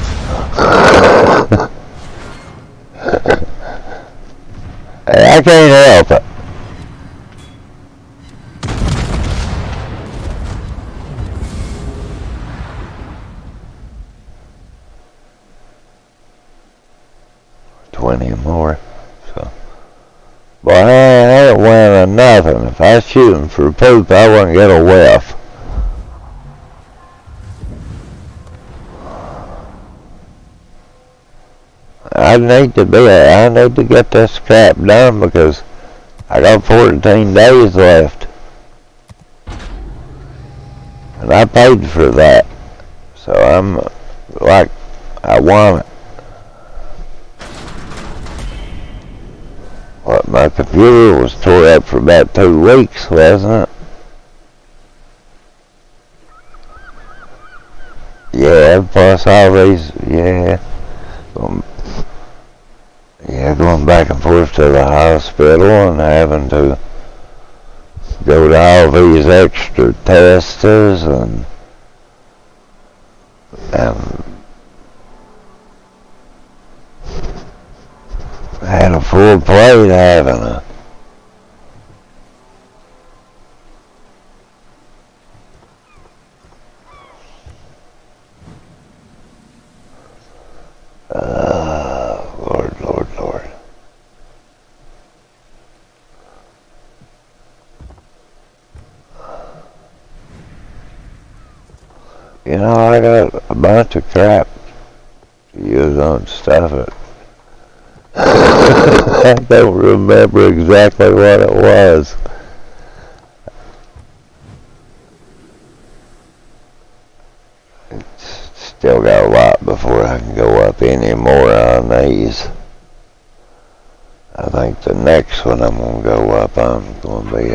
Hey, I can't help it. More, so. Boy, I ain't winning nothing. If I was shooting for poop, I wouldn't get a whiff. I need to get this crap done because I got 14 days left. And I paid for that. So I'm like, I want it. What, my computer was tore up for about 2 weeks, wasn't it? Yeah, plus all these, yeah. Going back and forth to the hospital and having to go to all these extra tests and had a full plate having a Lord. You know, I got a bunch of crap to use on stuff it. I don't remember exactly what it was. Still got a lot before I can go up any more on these. I think the next one I'm going to go up on is going to be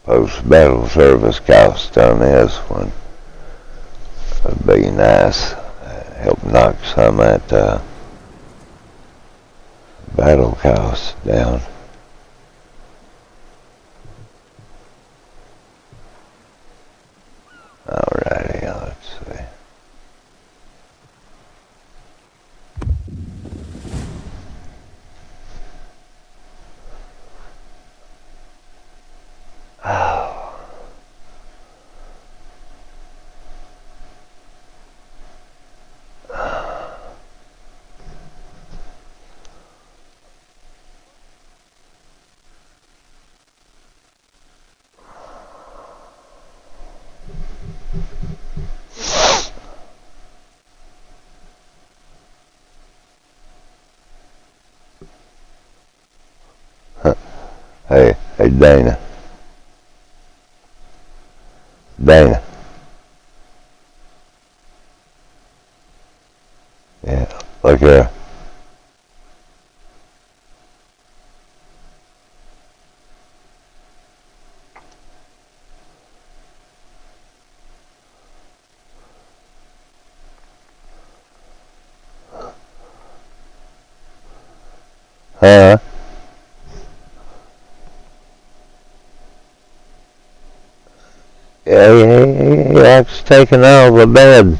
post-battle service cost on this one. It'd be nice. Help knock some of that battle cost down. Alrighty, let's see. Oh. Hey, Dana. Yeah, look here. Huh? Yeah, he likes taking out of the bed.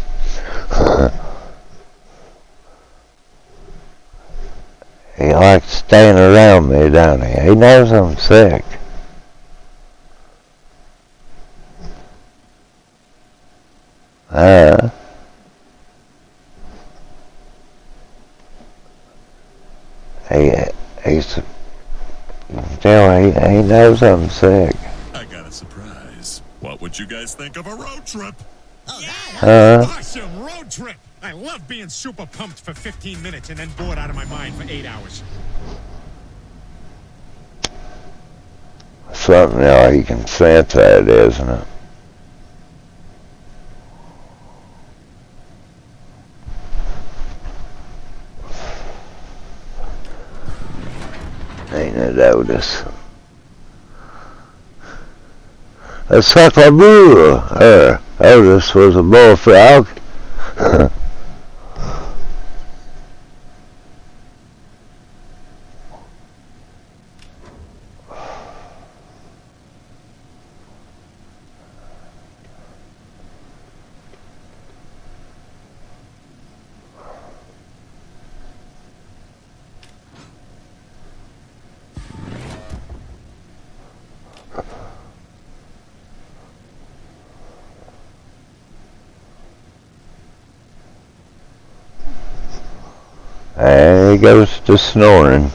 He likes staying around me, don't he? He knows I'm sick. He knows I'm sick. I got a surprise. What would you guys think of a road trip? Awesome road trip! I love being super pumped for 15 minutes and then bored out of my mind for 8 hours. Something you can sense that, isn't it? Ain't it, Otis? a suckaboo. This was a bullfrog. And he goes to snoring.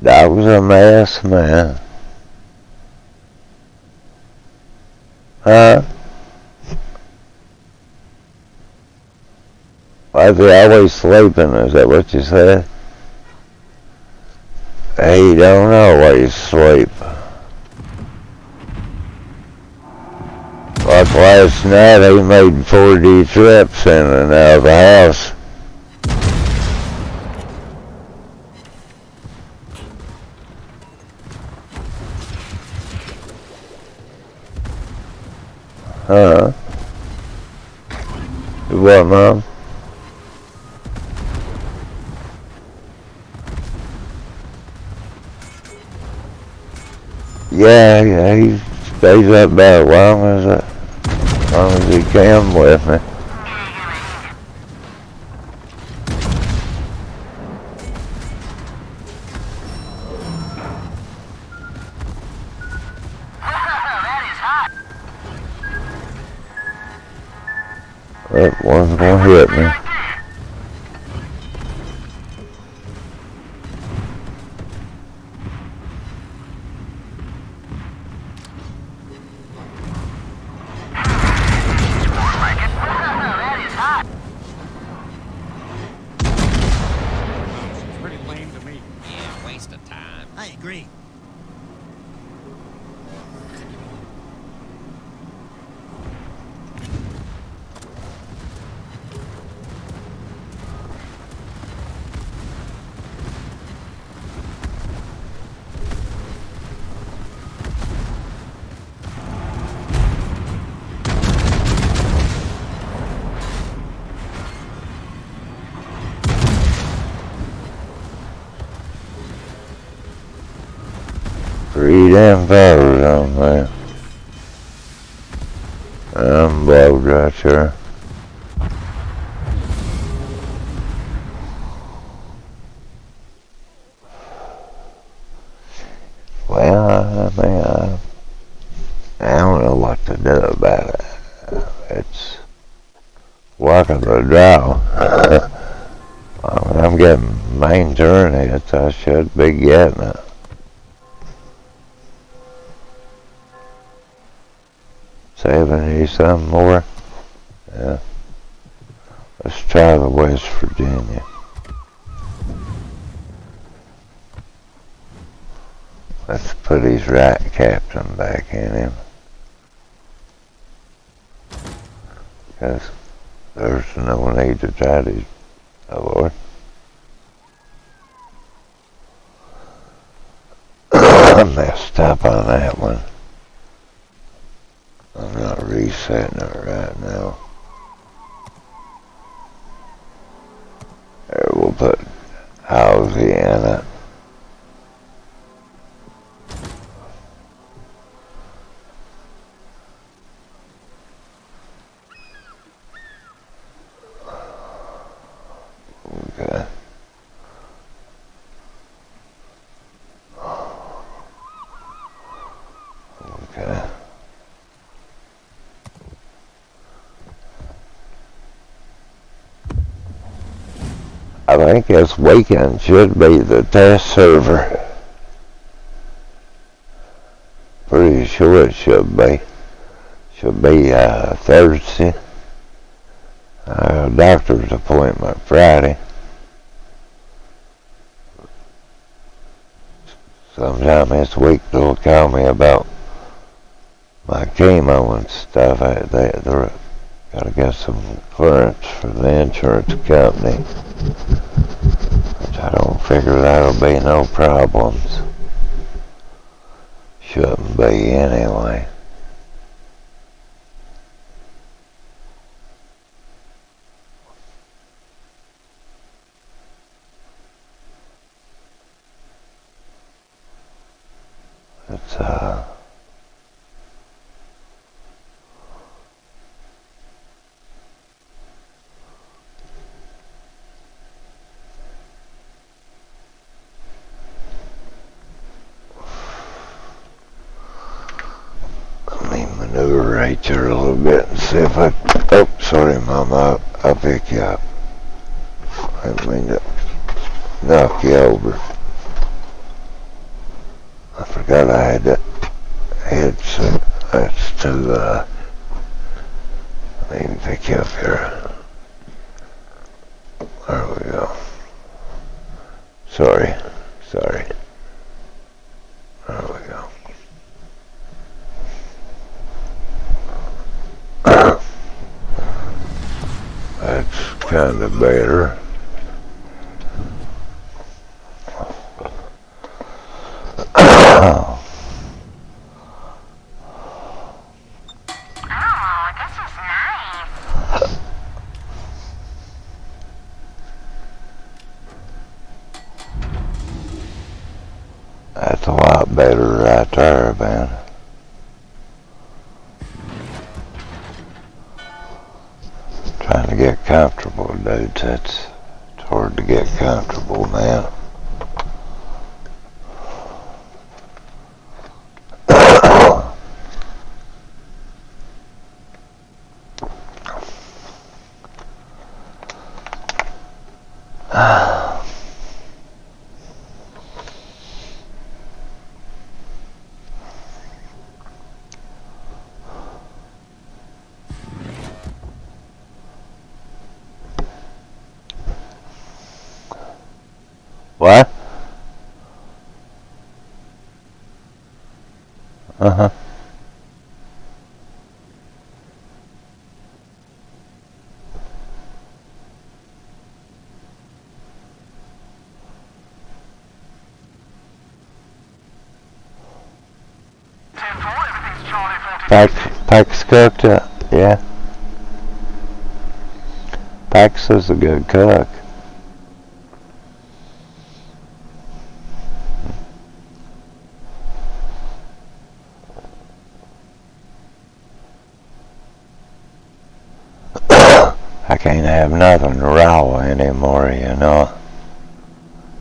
Dog's a mess, man. Huh? Why is he always sleeping? Is that what you said? He don't always sleep. Like last night, he made 40 trips in and out of the house. Huh? What, Mom? Yeah, he stays up there as long as he can with me. That one's gonna hit me. Pretty lame to me. Yeah, waste of time. I agree. Three damn fires on there. I'm blowed right here. Well, I mean, I don't know what to do about it. It's walking the draw. I'm getting main turn hits. I should be getting it. 70 some more. Yeah. Let's try the West Virginia. Let's put his right captain back in him. Because there's no need to try to avoid. I messed up on that one. I'm not resetting it right now. There, we'll put Halsey in it. Okay. Okay. I think this weekend should be the test server. Pretty sure it should be. Should be Thursday. Doctor's appointment Friday. Sometime this week they'll call me about my chemo and stuff. They're gotta get some clearance from the insurance company, which I don't figure that'll be no problems. Shouldn't be anyway. It's let me maneuver right there a little bit and see if I. Oh, sorry, Mama. I'll pick you up. I didn't mean to knock you over. I forgot I had that headset. That's to, let me pick you up here. There we go. Sorry. There we go. That's kind of better. That's a lot better right there, man. Trying to get comfortable, dudes. It's hard to get comfortable, man. What? Uh-huh. Pax cooked it, yeah. Pax is a good cook. I can't have nothing raw anymore, you know.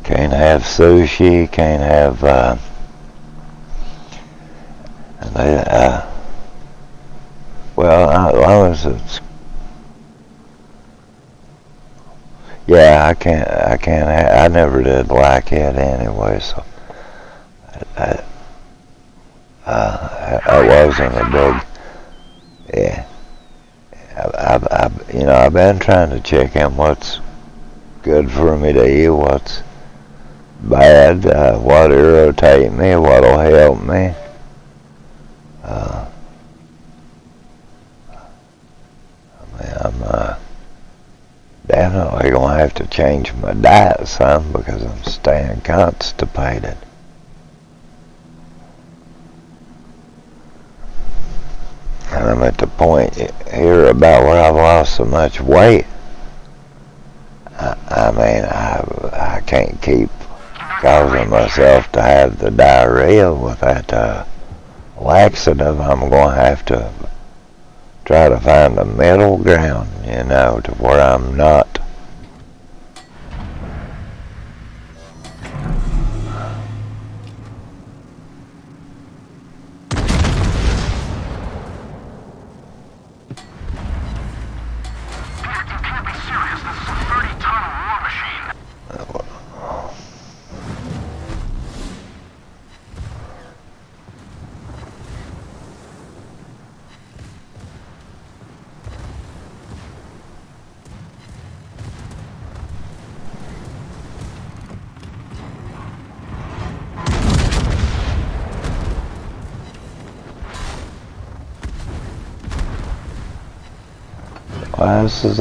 Can't have sushi, can't have, well, as long as it's, yeah, I never did like it anyway, so, I wasn't a big, yeah. I've been trying to check in what's good for me to eat, what's bad, what'll irritate me, what'll help me. I'm definitely gonna have to change my diet some because I'm staying constipated. And I'm at the point here about where I've lost so much weight. I can't keep causing myself to have the diarrhea with that laxative. I'm going to have to try to find a middle ground, you know, to where I'm not. Well, this is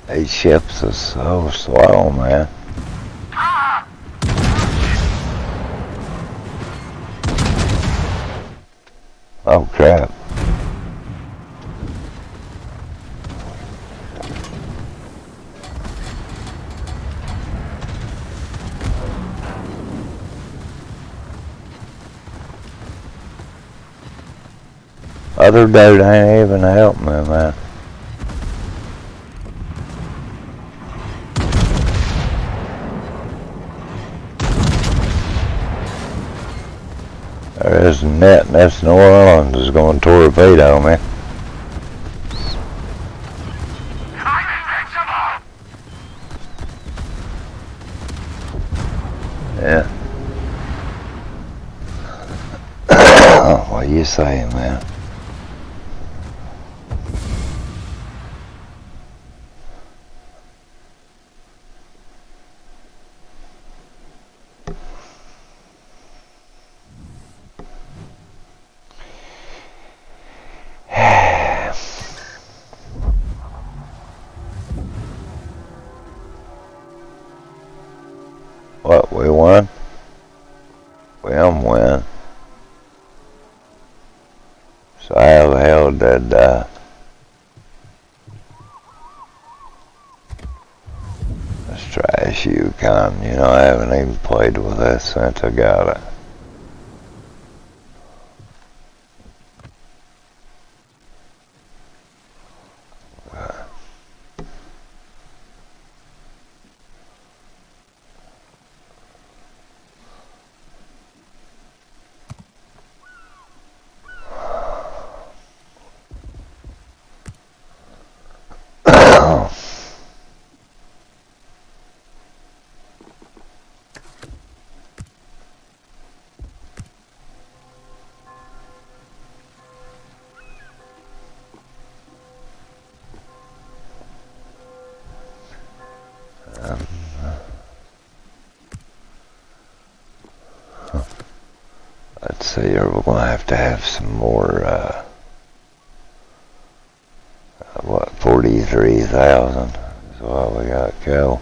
These ships are so slow, man. Oh crap. Other dude ain't even helping me, man. There is a net, and that's New Orleans is going to torpedo me. Yeah. What are you saying, man? What, we won? We win. So how the hell did, let's try Yukon. You know, I haven't even played with this since I got it. Let's see here, we're going to have some more, what, 43,000 is what we got go.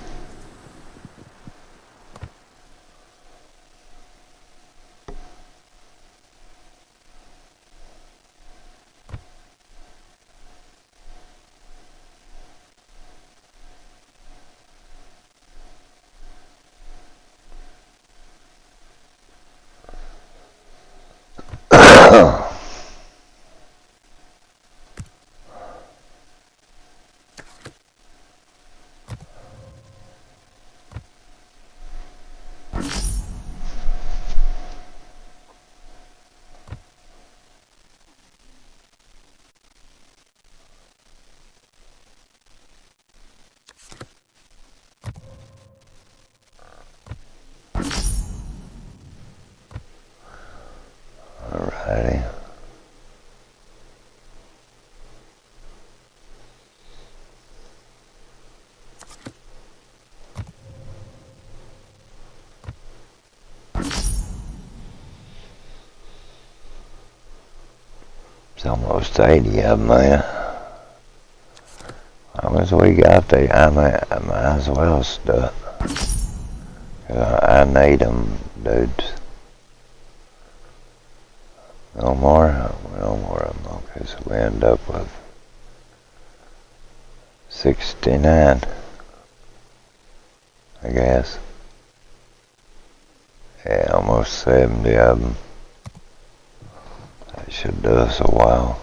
Alrighty. It's almost 80 of them there. As long as we got the, I might as well stuff. I need them, dudes. No more of them. Okay, so we end up with 69, I guess. Yeah, almost 70 of them. That should do us a while.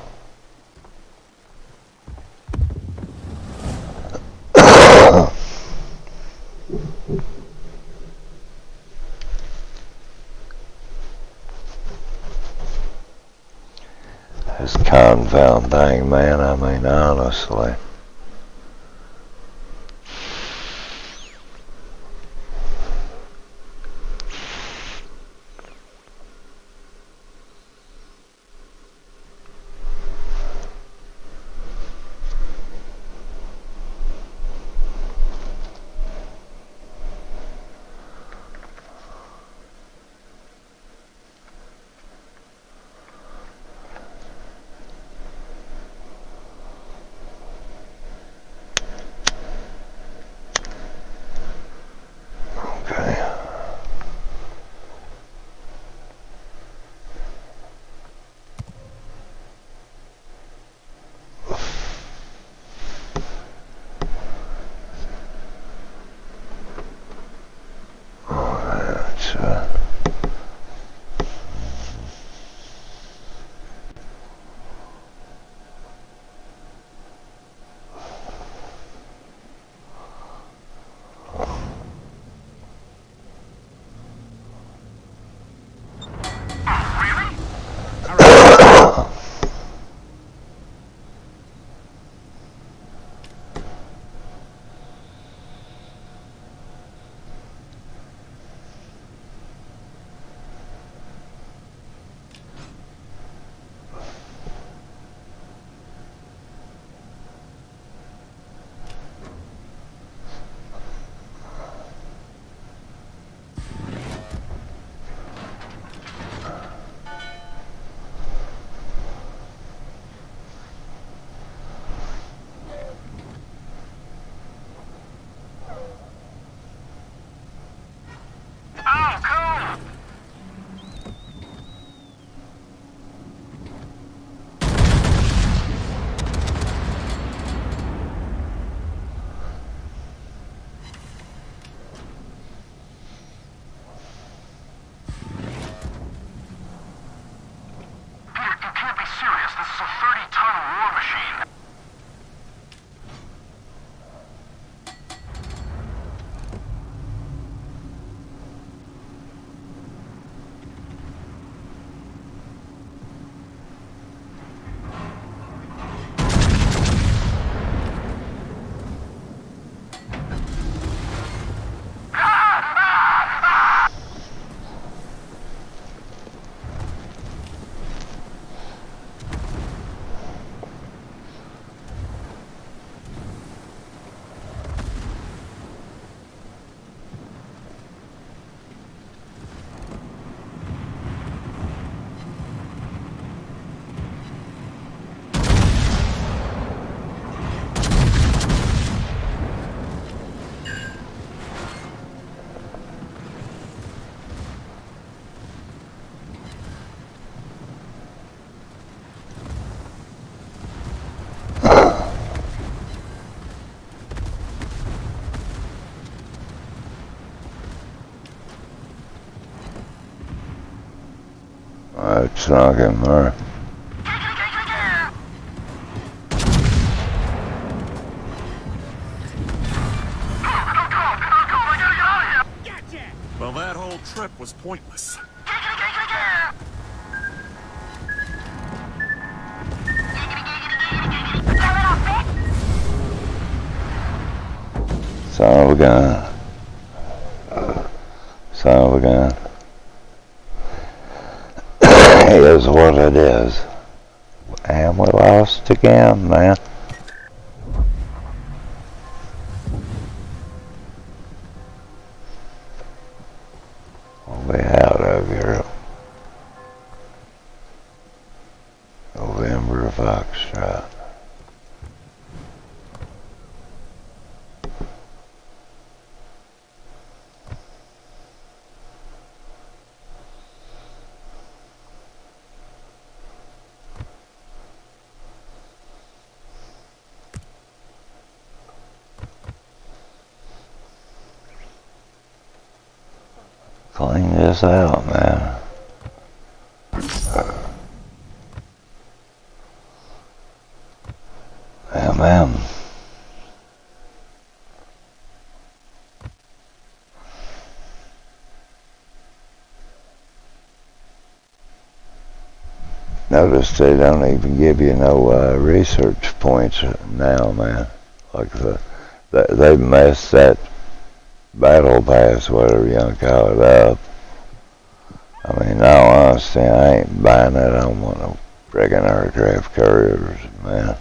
This confound thing, man, I mean, honestly. 30-ton war machine. I sunk him there. Well, that whole trip was pointless. Son of a gun. Son of a gun. It is what it is. And we lost again, man. We'll be out of here. November Foxtrot. Clean this out, man. Yeah, man. Notice they don't even give you no research points now, man. Like they messed that battle pass, whatever you want to call it, up. I mean, in all honesty, I ain't buying it. I don't want no friggin' aircraft carriers, man.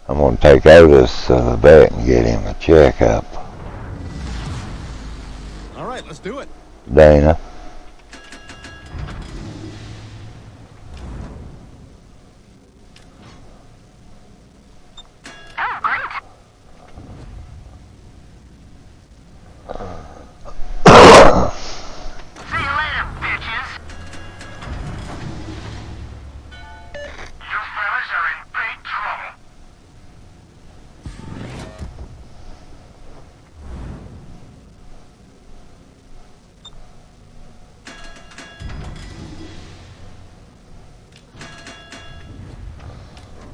I'm going to take Otis to the vet and get him a checkup. All right, let's do it. Dana.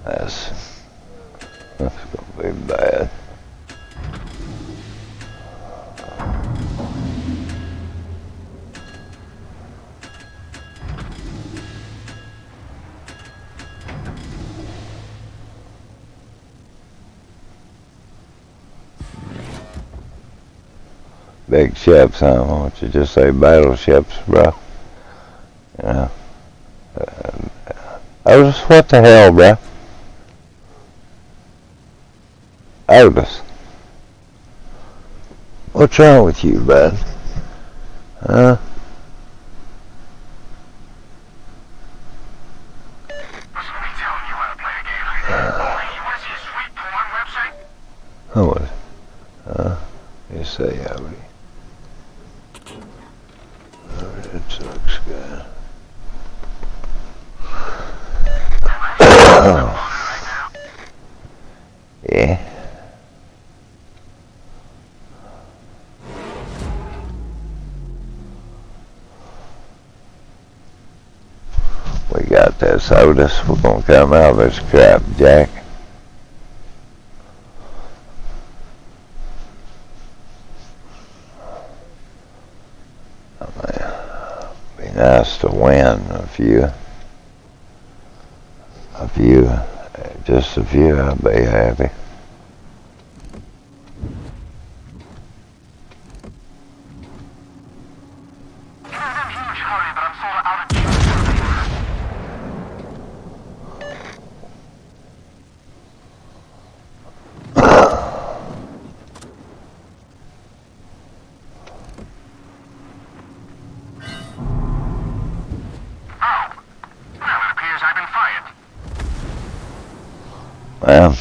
That's gonna be bad. big ships, huh? Why don't you just say battleships, bro? You know. Otis, what the hell, bro? Otis. What's wrong with you, bud? Huh? Who was it? You say, Abby. Oh, that looks good. Yeah. We got this, Otis. We're gonna come out of this crap, Jack. Be nice to win just a few, I'll be happy. Well,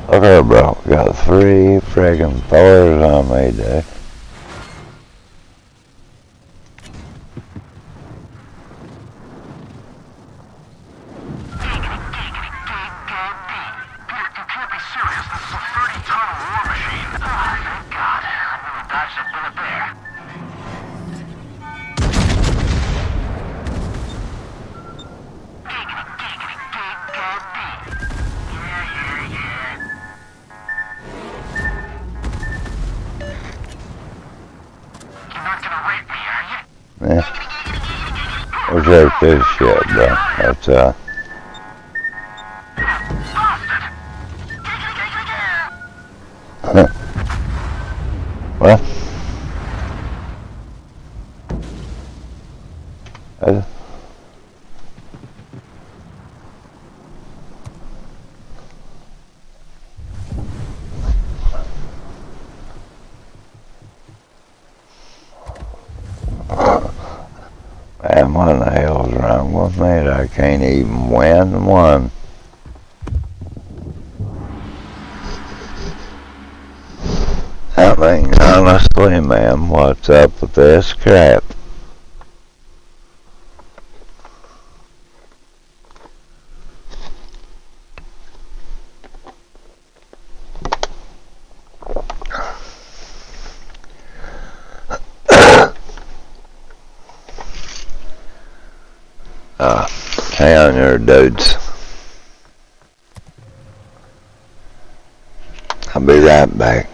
okay, bro. We got 3 friggin' Thors on me, dude. Yeah. We'll take this shit, bro. That's, what? Man, what the hell's wrong with me? I can't even win one. I mean, honestly, man, what's up with this crap? Hang on there, dudes. I'll be right back.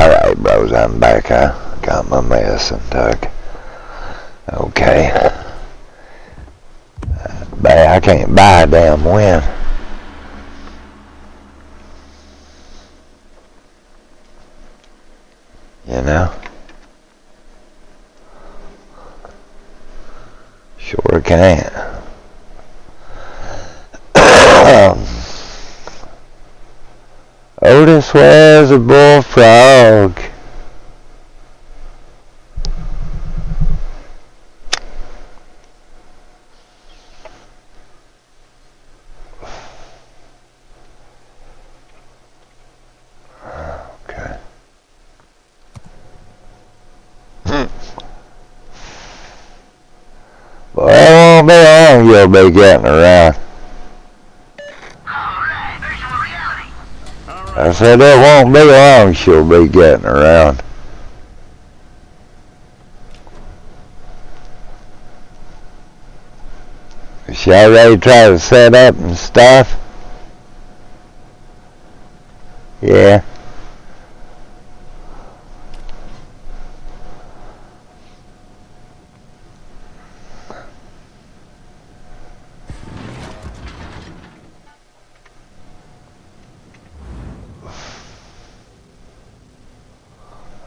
Alright, bros, I'm back. I got my medicine took. Okay. But I can't buy a damn win. You know? Sure can't. Otis was a bullfrog. Okay. Well, it won't be long you'll be getting around. I said it won't be long she'll be getting around. She already tried to set up and stuff? Yeah.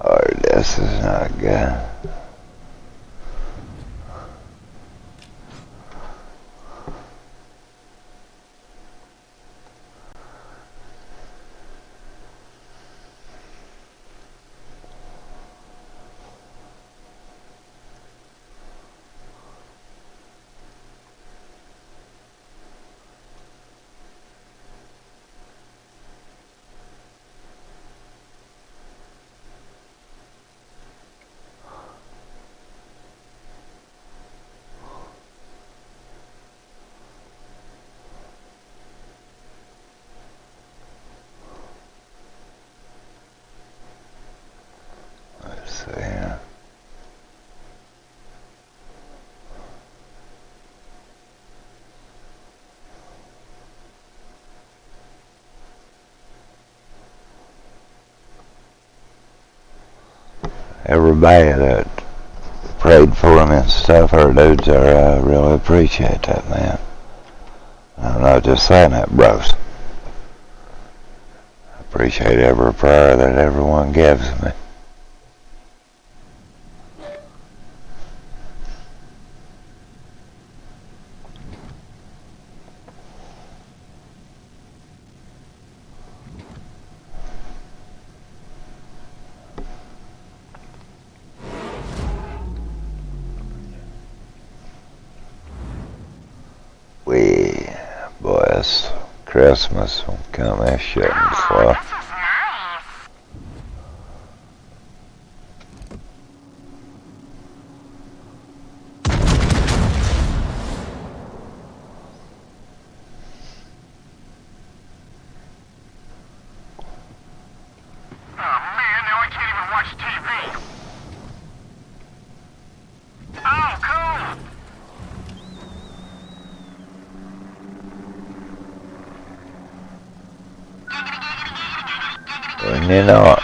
Oh, this is not good. Let's see here. Everybody that prayed for me and stuff, our dudes, I really appreciate that, man. I'm not just saying that, bros. I appreciate every prayer that everyone gives me. Boy, this Christmas will come this shit and slow. And you know it.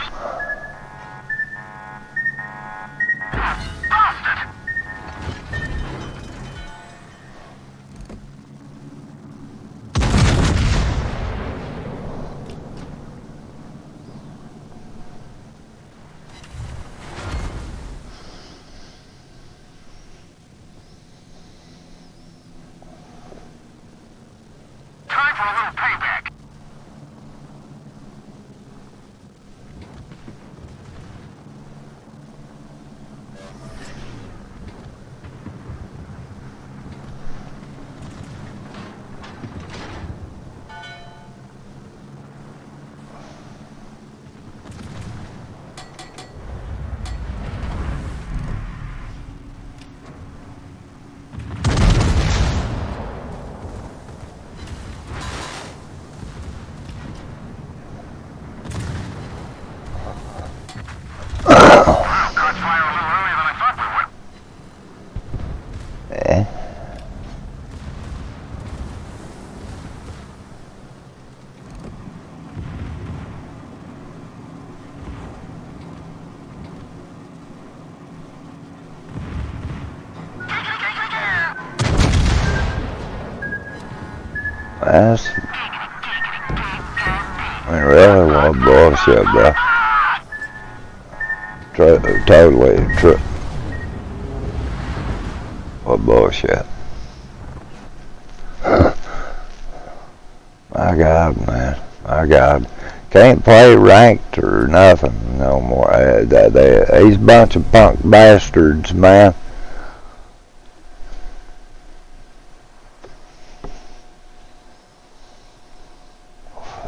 I mean, really, what bullshit, bro. Totally true. What bullshit. My God, man. My God. Can't play ranked or nothing no more. These bunch of punk bastards, man.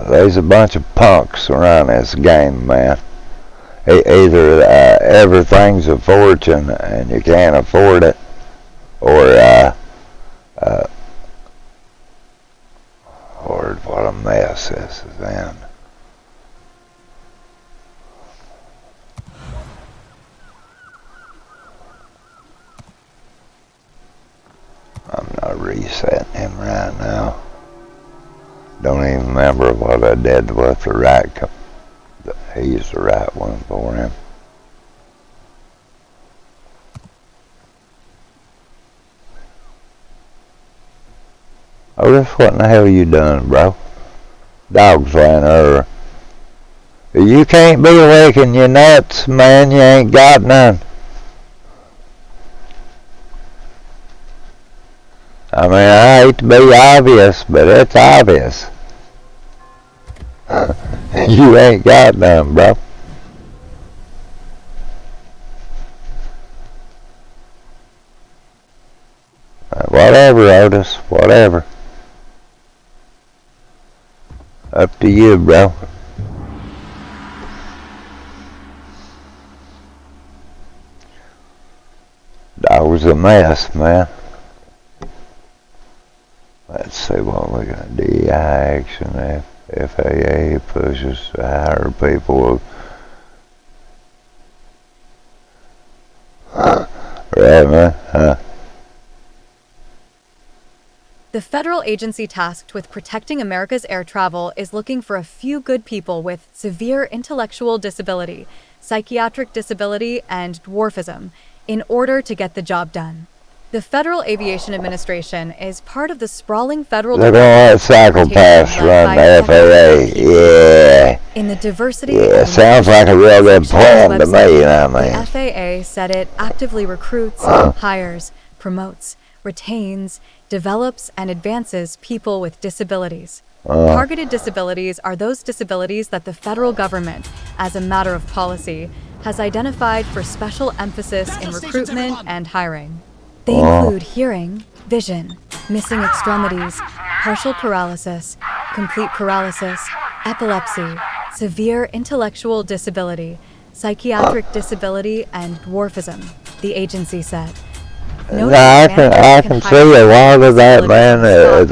There's a bunch of punks around this game, man. Either everything's a fortune and you can't afford it, or Lord, what a mess this is in. I'm not resetting him right now. Don't even remember what I did with the right. He's the right one for him. Otis, what in the hell you doing, bro? Dog's laying over. You can't be licking your nuts, man. You ain't got none. I mean, I hate to be obvious, but it's obvious. You ain't got none, bro. Whatever, Otis. Whatever. Up to you, bro. That was a mess, man. Let's see what we got. DI action. FAA pushes to hire people. Right, man. Huh? The federal agency tasked with protecting America's air travel is looking for a few good people with severe intellectual disability, psychiatric disability, and dwarfism in order to get the job done. The Federal Aviation Administration is part of the sprawling federal... They're going to let psychopaths run the FAA. Yeah. In the diversity... Yeah, sounds like a real good plan to me, you know what I mean? The FAA said it actively recruits, hires, promotes, retains, develops, and advances people with disabilities. Targeted disabilities are those disabilities that the federal government, as a matter of policy, has identified for special emphasis in recruitment and hiring. They include hearing, vision, missing extremities, partial paralysis, complete paralysis, epilepsy, severe intellectual disability, psychiatric disability, and dwarfism, the agency said. No, I can see a lot of that, man, that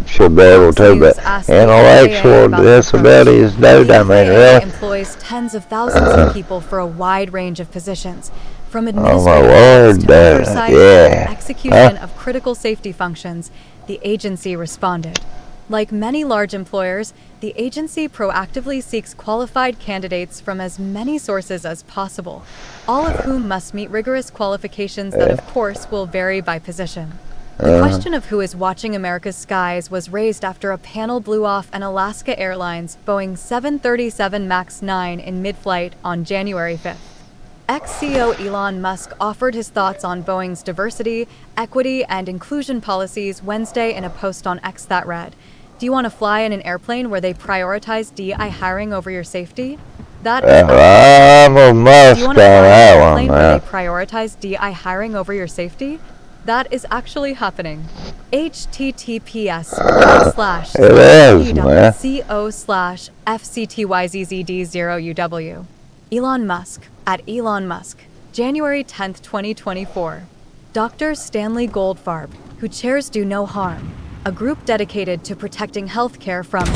should be able to, but intellectual disabilities, dude, I mean, really? Employs tens of thousands of people for a wide range of positions, from administrative to oversight and execution of critical safety functions. The agency responded. Like many large employers, the agency proactively seeks qualified candidates from as many sources as possible, all of whom must meet rigorous qualifications that, of course, will vary by position. The question of who is watching America's skies was raised after a panel blew off an Alaska Airlines Boeing 737 MAX 9 in mid-flight on January 5th. Ex-CEO Elon Musk offered his thoughts on Boeing's diversity, equity, and inclusion policies Wednesday in a post on X that read, "Do you want to fly in an airplane where they prioritize DI hiring over your safety? That is I'm a Musk on that one, man. They prioritize DI hiring over your safety? That is actually happening. https://co/FCTYZZD0UW. Elon Musk, at Elon Musk, January 10, 2024. Dr. Stanley Goldfarb, who chairs Do No Harm, a group dedicated to protecting healthcare from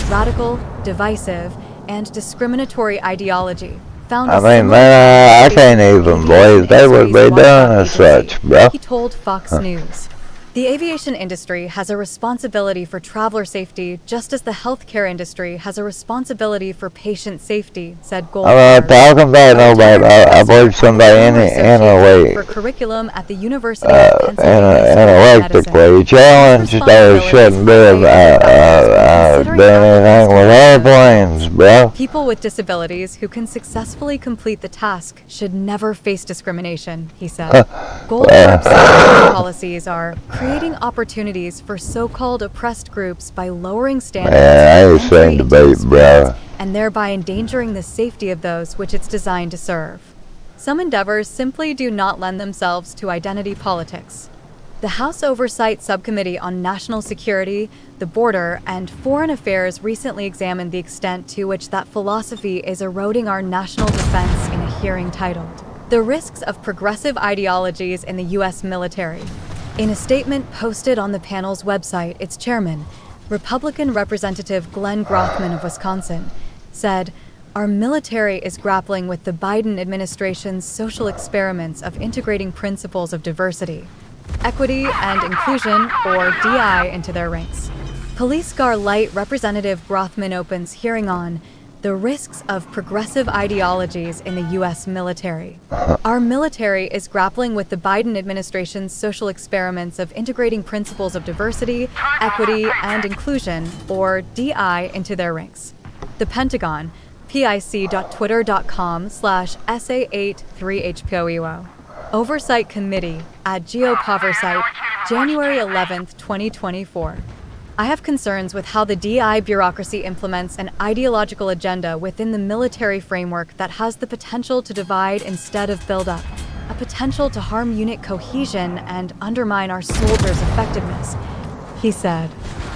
radical, divisive, and discriminatory ideology, found I mean, man, I can't even believe they would be done as such, bro. He told Fox News. The aviation industry has a responsibility for traveler safety, just as the healthcare industry has a responsibility for patient safety, said I'm not Goldfarb. talking about nobody. I believe somebody in a way, For curriculum at the University of in Pennsylvania School an of electric Medicine. way challenged there shouldn't be doing anything with airplanes, bro. People with disabilities who can successfully complete the task should never face discrimination, he said. Goldfarb's security policies are creating opportunities for so-called oppressed groups by lowering standards Man, I ain't for saying entry debate, into bro. schools, and thereby endangering the safety of those which it's designed to serve. Some endeavors simply do not lend themselves to identity politics. The House Oversight Subcommittee on National Security, the Border, and Foreign Affairs recently examined the extent to which that philosophy is eroding our national defense in a hearing titled, "The Risks of Progressive Ideologies in the U.S. Military." In a statement posted on the panel's website, its chairman, Republican Representative Glenn Grothman of Wisconsin, said, "Our military is grappling with the Biden administration's social experiments of integrating principles of diversity, equity, and inclusion, or DI, into their ranks." Police Gar Light Representative Grothman opens hearing on the risks of progressive ideologies in the U.S. military. Our military is grappling with the Biden administration's social experiments of integrating principles of diversity, equity, and inclusion, or DI, into their ranks. The Pentagon, pic.twitter.com/SA83HPOEO. Oversight Committee at GeoPoversight, January 11th, 2024. I have concerns with how the DI bureaucracy implements an ideological agenda within the military framework that has the potential to divide instead of build up, a potential to harm unit cohesion and undermine our soldiers' effectiveness, he said.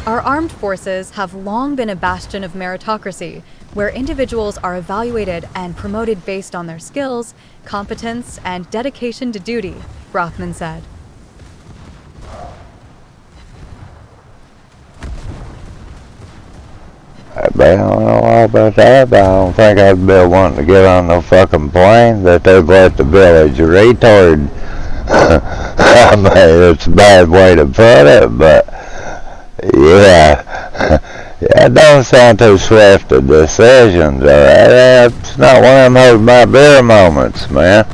Our armed forces have long been a bastion of meritocracy, where individuals are evaluated and promoted based on their skills, competence, and dedication to duty, Rothman said. I don't know all about that, but I don't think I'd be wanting to get on no fucking plane that they've let the village retard. I mean, it's a bad way to put it, but yeah. Yeah, it don't sound too swift of decisions, alright? It's not one of them hold my beer moments, man.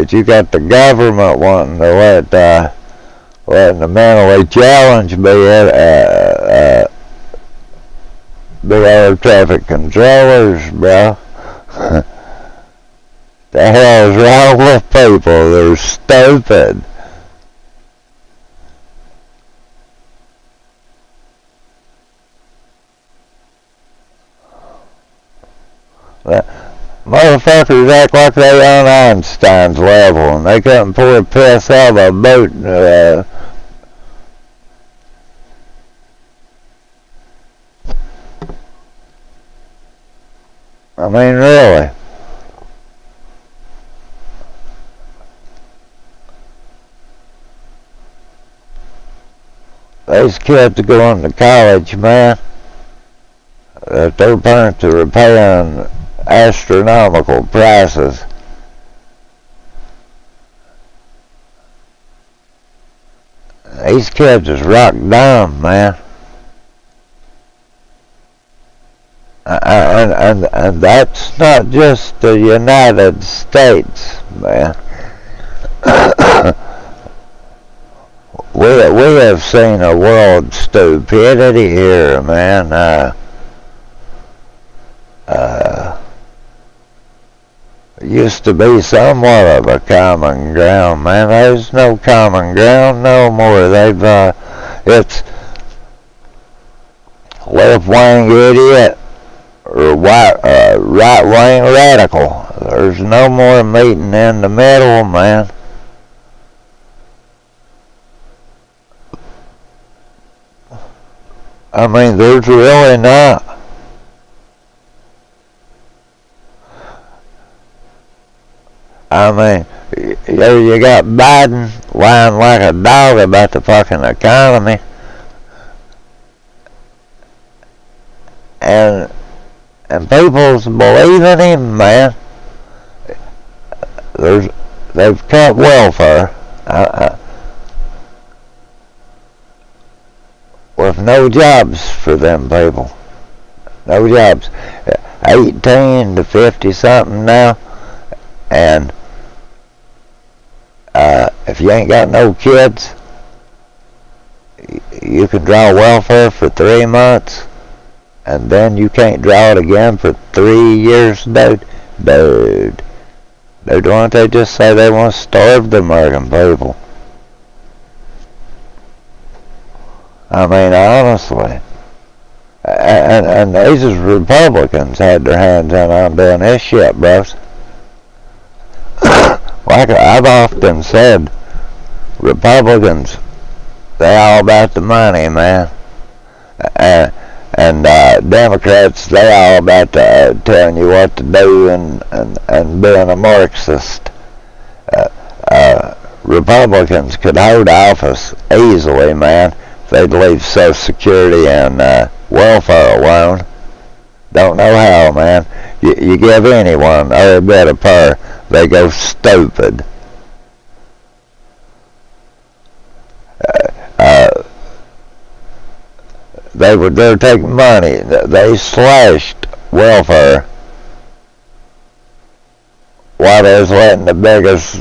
You got the government wanting to letting the mentally challenged be air traffic controllers, bro. The hell's wrong with people? They're stupid. Motherfuckers act like they on Einstein's level and they couldn't pour a piss out of a boat. I mean, really. These kids are going to college, man. Their parents are paying astronomical prices. These kids is rock dumb, man. And that's not just the United States, man. we have seen a world stupidity here, man. Used to be somewhat of a common ground, man. There's no common ground no more. It's left-wing idiot or right-wing radical. There's no more meeting in the middle, man. I mean, there's really not. I mean, you got Biden lying like a dog about the fucking economy. And people's believing him, man. they've cut welfare with no jobs for them people. No jobs. 18 to 50 something now, and if you ain't got no kids, you can draw welfare for 3 months, and then you can't draw it again for 3 years, dude. Why don't they just say they want to starve the American people? I mean, honestly. And these is Republicans had their hands in on doing this shit, bros. Like I've often said, Republicans, they all about the money, man. And Democrats, they all about telling you what to do and being a Marxist. Republicans could hold office easily, man, if they'd leave Social Security and welfare alone. Don't know how, man. You give anyone a bit of power, they go stupid. They're taking money. They slashed welfare while they was letting the biggest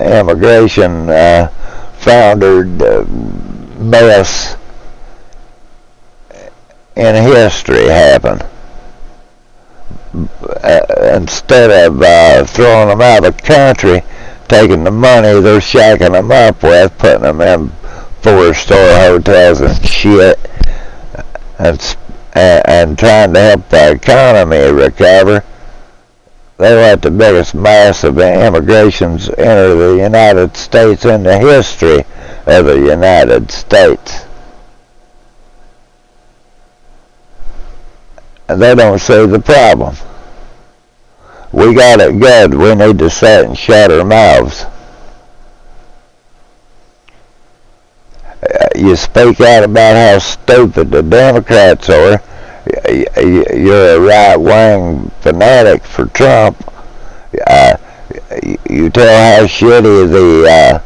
immigration foundered mess in history happen. Instead of throwing them out of the country, taking the money they're shacking them up with, putting them in 4-star hotels and shit, and trying to help the economy recover, they let the biggest mass of immigrations enter the United States in the history of the United States. And they don't see the problem. We got it good. We need to sit and shut our mouths. You speak out about how stupid the Democrats are. You're a right-wing fanatic for Trump. You tell how shitty the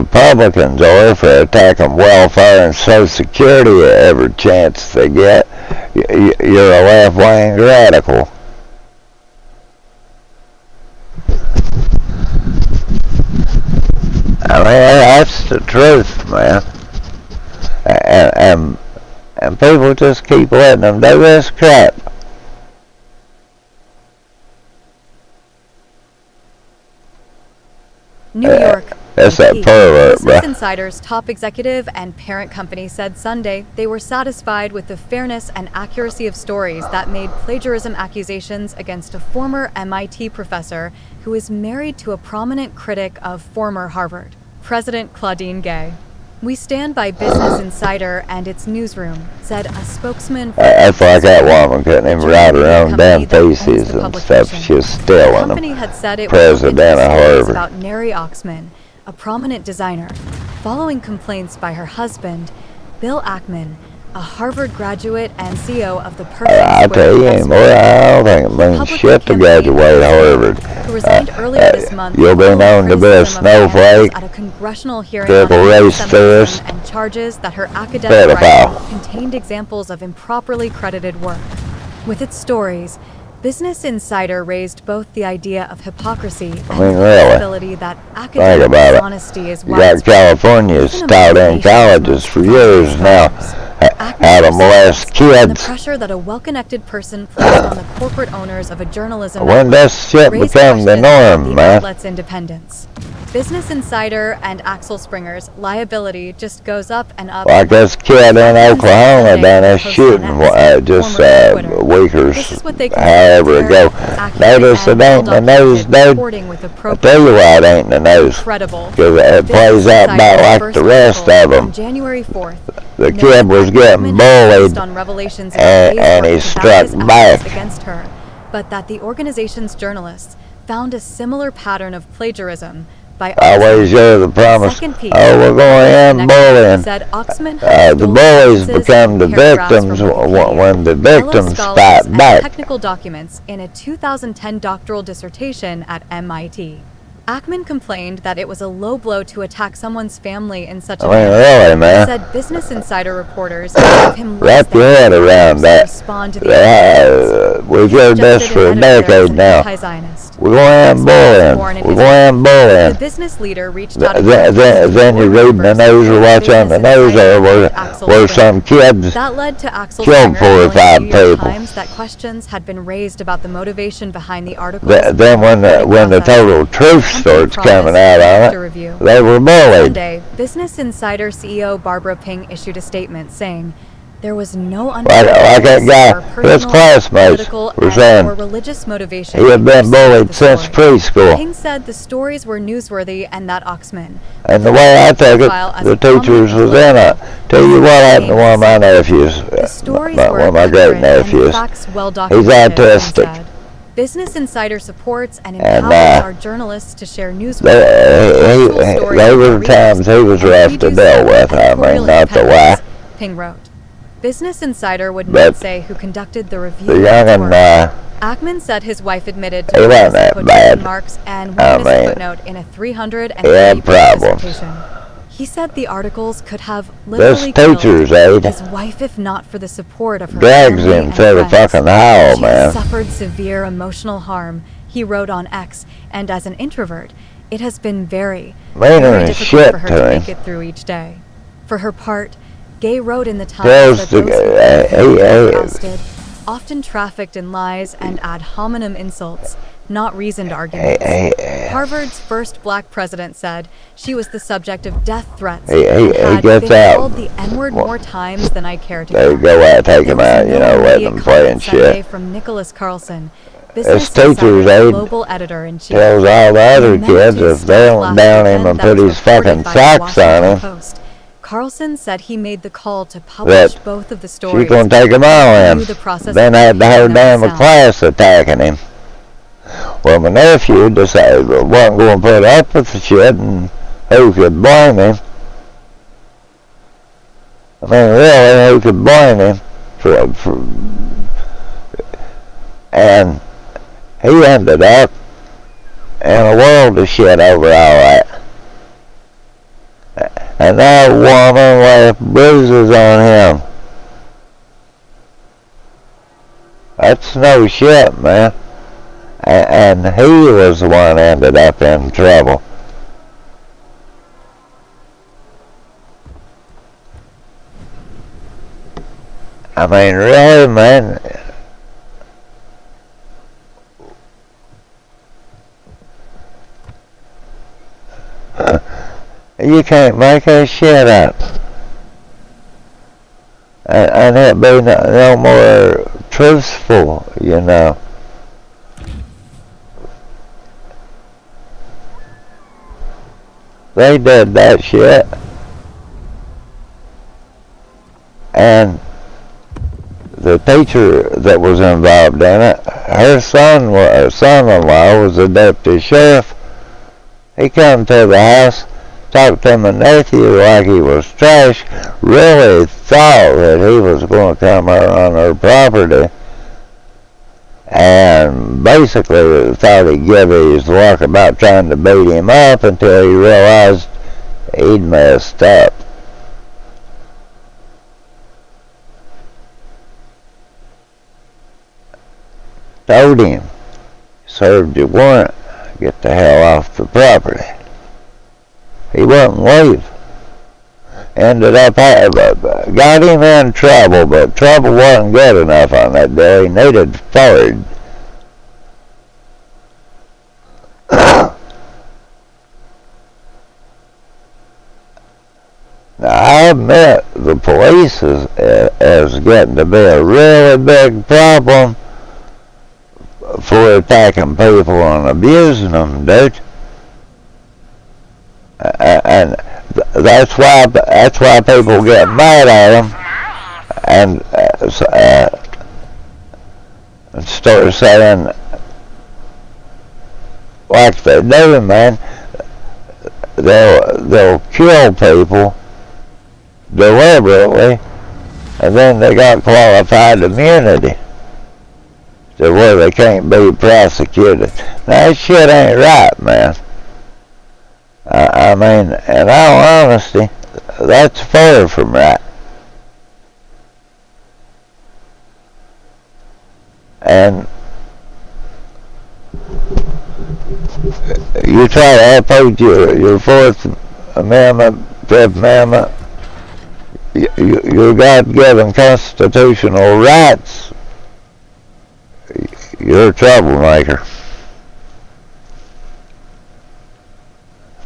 Republicans are for attacking welfare and Social Security every chance they get. You're a left-wing radical. I mean, that's the truth, man. And people just keep letting them do this crap. New York. That's that pervert, bro. Business Insider's top executive and parent company said Sunday they were satisfied with the fairness and accuracy of stories that made plagiarism accusations against a former MIT professor who is married to a prominent critic of former Harvard, President Claudine Gay. We stand by Business Insider and its newsroom, said a spokesman for that's like that woman couldn't even write her own damn theses and stuff. She's stealing them. The company had said it President of Harvard. about Neri Oxman, a prominent designer, following complaints by her husband, Bill Ackman, a Harvard graduate and CEO of the I'll tell you anymore, I don't think it means shit to graduate Harvard. Who resigned earlier this month. You'll be known to be a snowflake, at a congressional hearing critical race theorist, and charges that her academic writing contained examples of improperly credited work. With its stories, Business Insider raised both the idea of hypocrisy and the possibility that academic honesty is widespread. You got Californians taught in colleges for years now how to molest kids. The pressure that a well-connected person placed on the corporate owners of a journalism when does shit become the norm, man? Outlet's independence. Business Insider and Axel Springer's liability just goes up and up. Like this kid in Oklahoma down there shooting just weekers, however it go. Notice it ain't in the news, dude. I tell you why it ain't in the news. Because it plays out about like the rest of them. January 4th, the kid was getting bullied and he struck back. Against her, but that the organization's journalists found a similar pattern of plagiarism by always hear the promise, Second peek. oh, we're going to end bullying. Said Oxman had The stolen bullies evidences become and the paragraphs victims from Wikipedia. when the Fellow victims scholars fight and back. technical documents in a 2010 doctoral dissertation at MIT. Ackman complained that it was a low blow to attack someone's family in such a I mean, manner. really, He man. said Business Insider reporters gave him less Wrap than your head 2 around hours to that. respond to the allegations. We've He heard this suggested for a an editor there was decade an now. anti-Zionist. We're going to end Ackman was bullying. born in We're his going to end The bullying. business leader reached out Then you're reading the news or watching on the news where some kids that led to Axel killed Springer 45 telling the New York people. Times that questions had been raised about the motivation behind the articles. Then when the total truth starts coming out on it, they were bullied. Monday, Business Insider CEO Barbara Ping issued a statement saying there was no Like that guy, his classmates were saying or religious motivation. he had been bullied since preschool. Ping said the stories were newsworthy and that Oxman. And the way I took it, the teachers was in it. Tell you what happened to one of my nephews, one of my great nephews. He's autistic. Business Insider supports and And, empowers our journalists to share news. There were times he was rough to deal with. I mean, not to lie. Ping wrote. Business Insider would But not say who conducted the review. The young'un, Ackman said his wife admitted to he wasn't that quotation bad. marks and I witnessed a mean, footnote in a 330 he had page problems. dissertation. He said the articles could have This literally teacher's killed aide his wife if not for the support of her drags family him and to the friends. fucking hell, She man. suffered severe emotional harm, he wrote on X, and as an introvert, it has been very Meaner as difficult shit for her to to him. make it through each day. For her part, Gay wrote in the Times Tells that the those who guy, ousted, often trafficked in lies and ad hominem insults, not reasoned arguments. Harvard's first black president said she was the subject of death threats and had gets been out. called the N-word more times than I care to They count. go out, take There him was out, you no know, let immediate them play and comment Sunday shit. from Nicholas Carlson, This Business teacher's Insider's aide global editor-in-chief. tells all the other He meant kids to if they don't last down him weekend, and that put was his fucking reported by the socks on Washington him, Post. Carlson said he made the call to publish that both of the stories. she's going to take him on Knew him. the process Then of had the whole making damn them sound. class attacking him. Well, my nephew decided he wasn't going to put up with the shit, and who could blame him? I mean, really, who could blame him? And he ended up in a world of shit over all that. And that woman left bruises on him. That's no shit, man. And he was the one that ended up in trouble. I mean, really, man. You can't make that shit up. And it be no more truthful, you know. They did that shit. And the teacher that was involved in it, her son-in-law was a deputy sheriff. He come to the house, talked to my nephew like he was trash, really thought that he was going to come on her property, and basically thought he'd give his luck about trying to beat him up until he realized he'd messed up. Told him, served your warrant, get the hell off the property. He wouldn't leave. Ended up, got him in trouble, but trouble wasn't good enough on that day. He needed forward. Now, I admit the police is getting to be a really big problem for attacking people and abusing them, dude. And that's why people get mad at them and start saying like they do, man. they'll kill people deliberately, and then they got qualified immunity to where they can't be prosecuted. Now, that shit ain't right, man. I mean, in all honesty, that's far from right. And you try to uphold your Fourth Amendment, Fifth Amendment, your God-given constitutional rights, you're a troublemaker.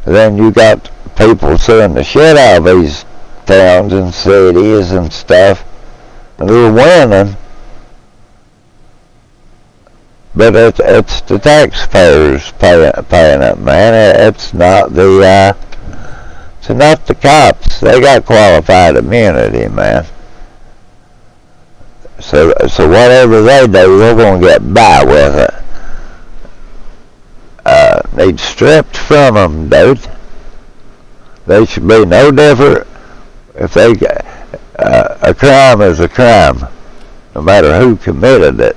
Then you got people suing the shit out of these towns and cities and stuff, and they're winning. But it's the taxpayers paying it, man. It's not the cops. They got qualified immunity, man. So whatever they do, they're gonna get by with it. They'd stripped from them, dude. They should be no different. If they a crime is a crime, no matter who committed it.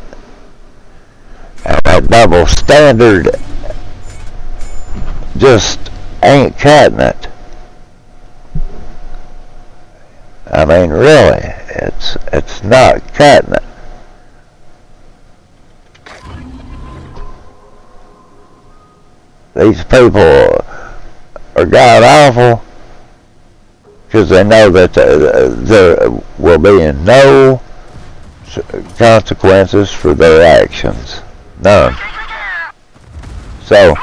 And that double standard just ain't cutting it. I mean, really, it's not cutting it. These people are god awful because they know that there will be no consequences for their actions. None. So,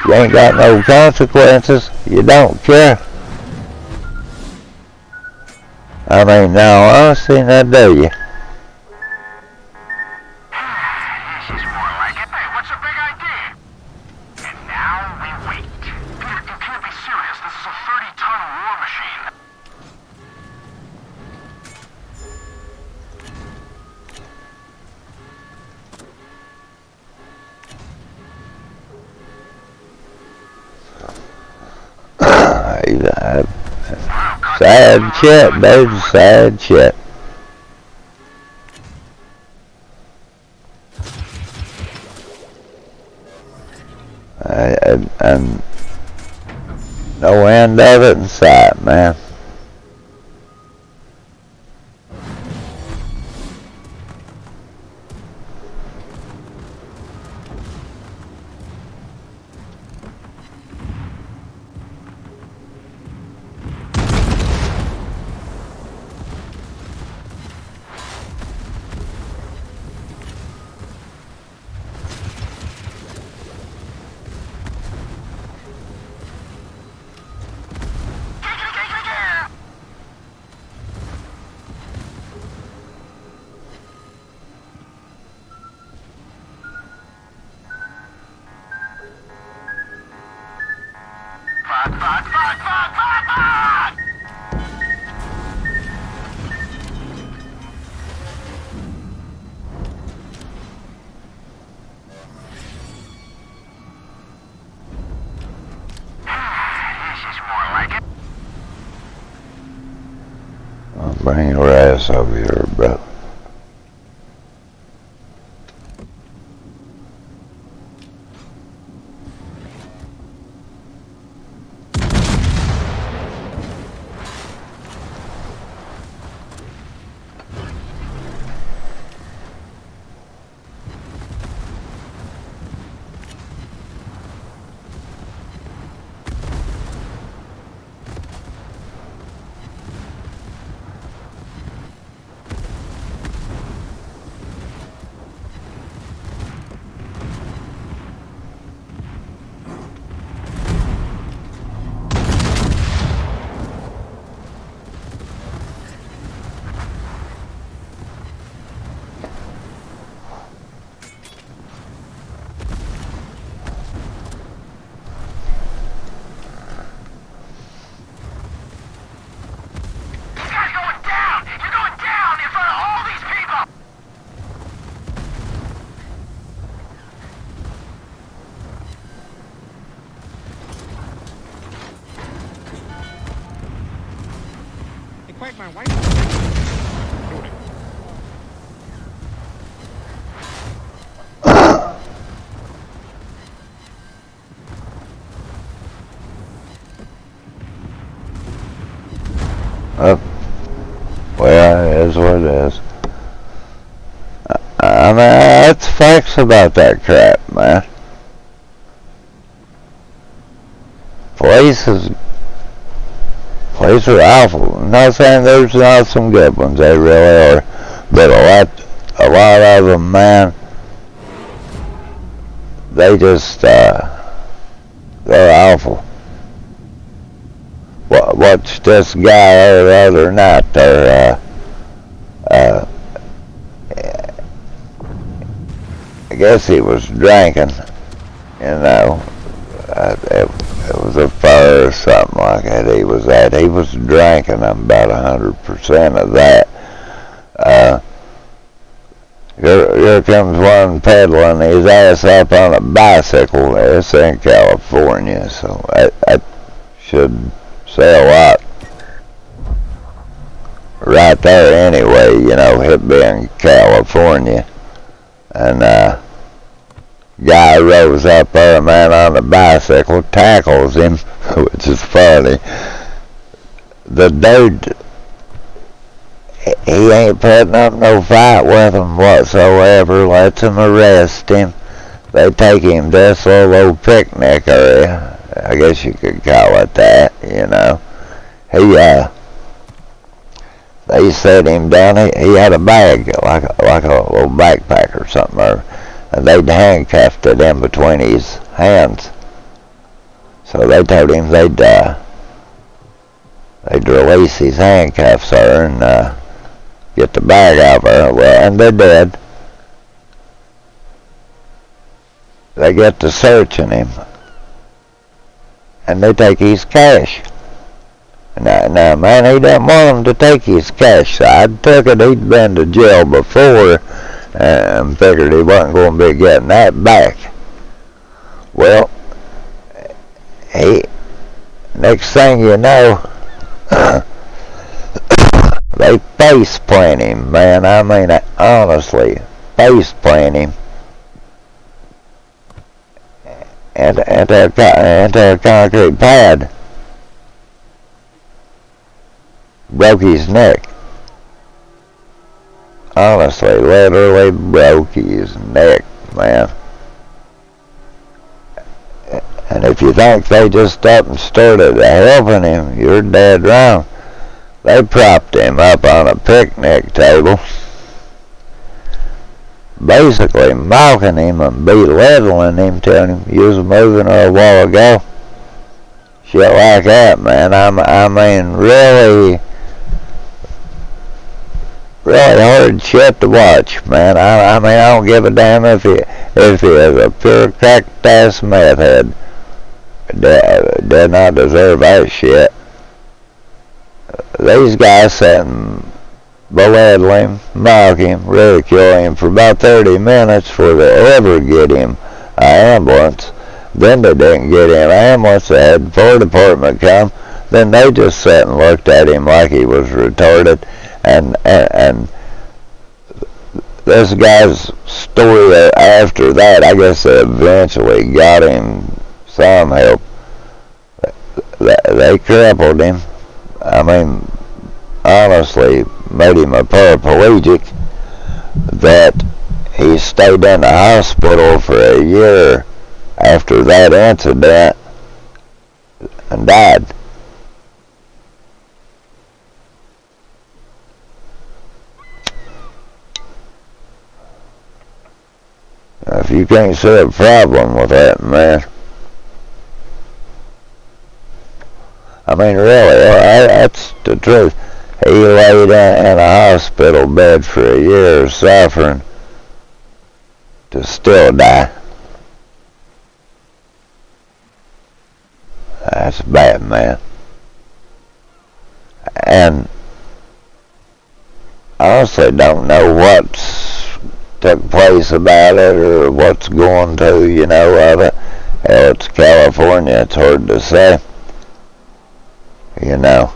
you ain't got no consequences, you don't care. I mean, now, honestly, now do you? This is more like it. Hey, what's the big idea? And now we wait. Peter, you can't be serious. This is a 30-ton war machine. Sad shit, dude. Sad shit. And no end of it in sight, man. I'll bring your ass over here, bro. wake my wife. Do it. Well, it is what it is. I mean, that's facts about that crap, man. Police are awful. I'm not saying there's not some good ones, they really are. But a lot of them, man, they just, they're awful. Watch this guy the other night there, I guess he was drinking, you know. It was a fire or something like that he was at. He was drinking. I'm about 100% of that. Here comes one peddling his ass up on a bicycle. It's in California, so that should say a lot right there anyway, you know, it being California. And guy rose up there, man, on the bicycle, tackles him, which is funny. The dude, he ain't putting up no fight with him whatsoever, lets him arrest him. They take him to this little old picnic area, I guess you could call it that, you know. They set him down, he had a bag, like a little backpack or something there. And they'd handcuffed it in between his hands. So they told him they'd release his handcuffs there and get the bag out there. Well, and they did. They get to searching him. And they take his cash. Now, man, he didn't want them to take his cash. So I took it, he'd been to jail before. And figured he wasn't going to be getting that back. Well, next thing you know, they face plant him, man. I mean, honestly, face plant him into a concrete pad. Broke his neck. Honestly, literally broke his neck, man. And if you think they just up and started helping him, you're dead wrong. They propped him up on a picnic table, basically mocking him and belittling him, telling him he was moving a while ago. Shit like that, man. I mean, really hard shit to watch, man. I mean, I don't give a damn if he is a pure cracked ass meth head. Did not deserve that shit. These guys sat and belittle him, mock him, ridicule him for about 30 minutes before they ever get him an ambulance. Then they didn't get him an ambulance. They had the fire department come. Then they just sat and looked at him like he was retarded. And this guy's story after that, I guess they eventually got him some help. They crippled him. I mean, honestly, made him a paraplegic that he stayed in the hospital for a year after that incident and died. If you can't see a problem with that, man. I mean, really, that's the truth. He laid in a hospital bed for a year suffering to still die. That's bad, man. And I honestly don't know what's took place about it or what's going to, you know, of it. Hell, it's California, it's hard to say. You know,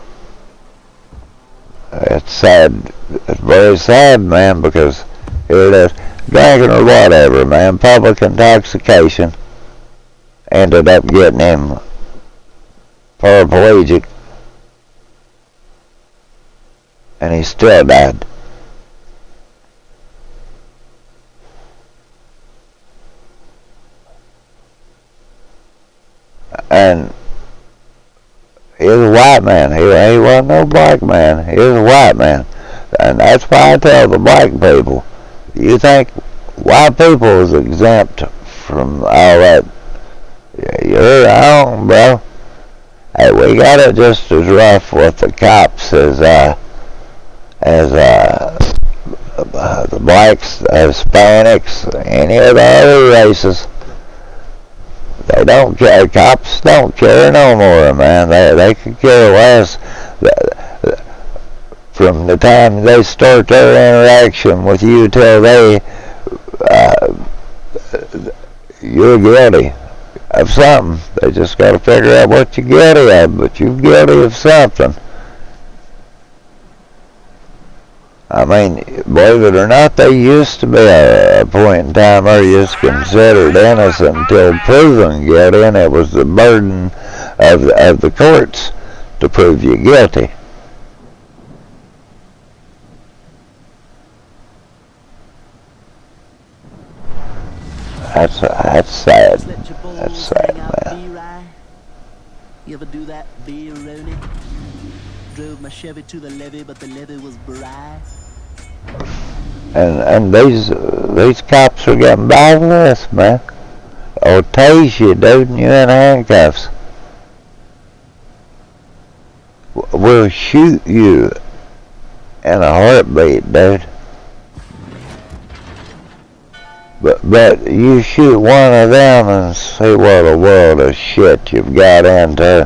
It's sad. It's very sad, man, because here it is. Drinking or whatever, man. Public intoxication. Ended up getting him paraplegic. And he still died. And he was a white man. He wasn't no black man. He was a white man. And that's why I tell the black people, you think white people is exempt from all that? You're wrong, bro. Hey, we got it just as rough with the cops as the blacks, Hispanics, any of the other races. They don't care. Cops don't care no more, man. They could care less. From the time they start their interaction with you till you're guilty of something. They just got to figure out what you're guilty of, but you're guilty of something. I mean, believe it or not, they used to be a point in time where you was considered innocent until proven guilty, and it was the burden of the courts to prove you guilty. That's sad. That's sad, man. You ever do that, B-Rooney? Drove my Chevy to the levee, but the levee was dry. And these cops are getting by with this, man. Or tase you, dude, and you're in handcuffs. We'll shoot you in a heartbeat, dude. But you shoot one of them and see what a world of shit you've got into.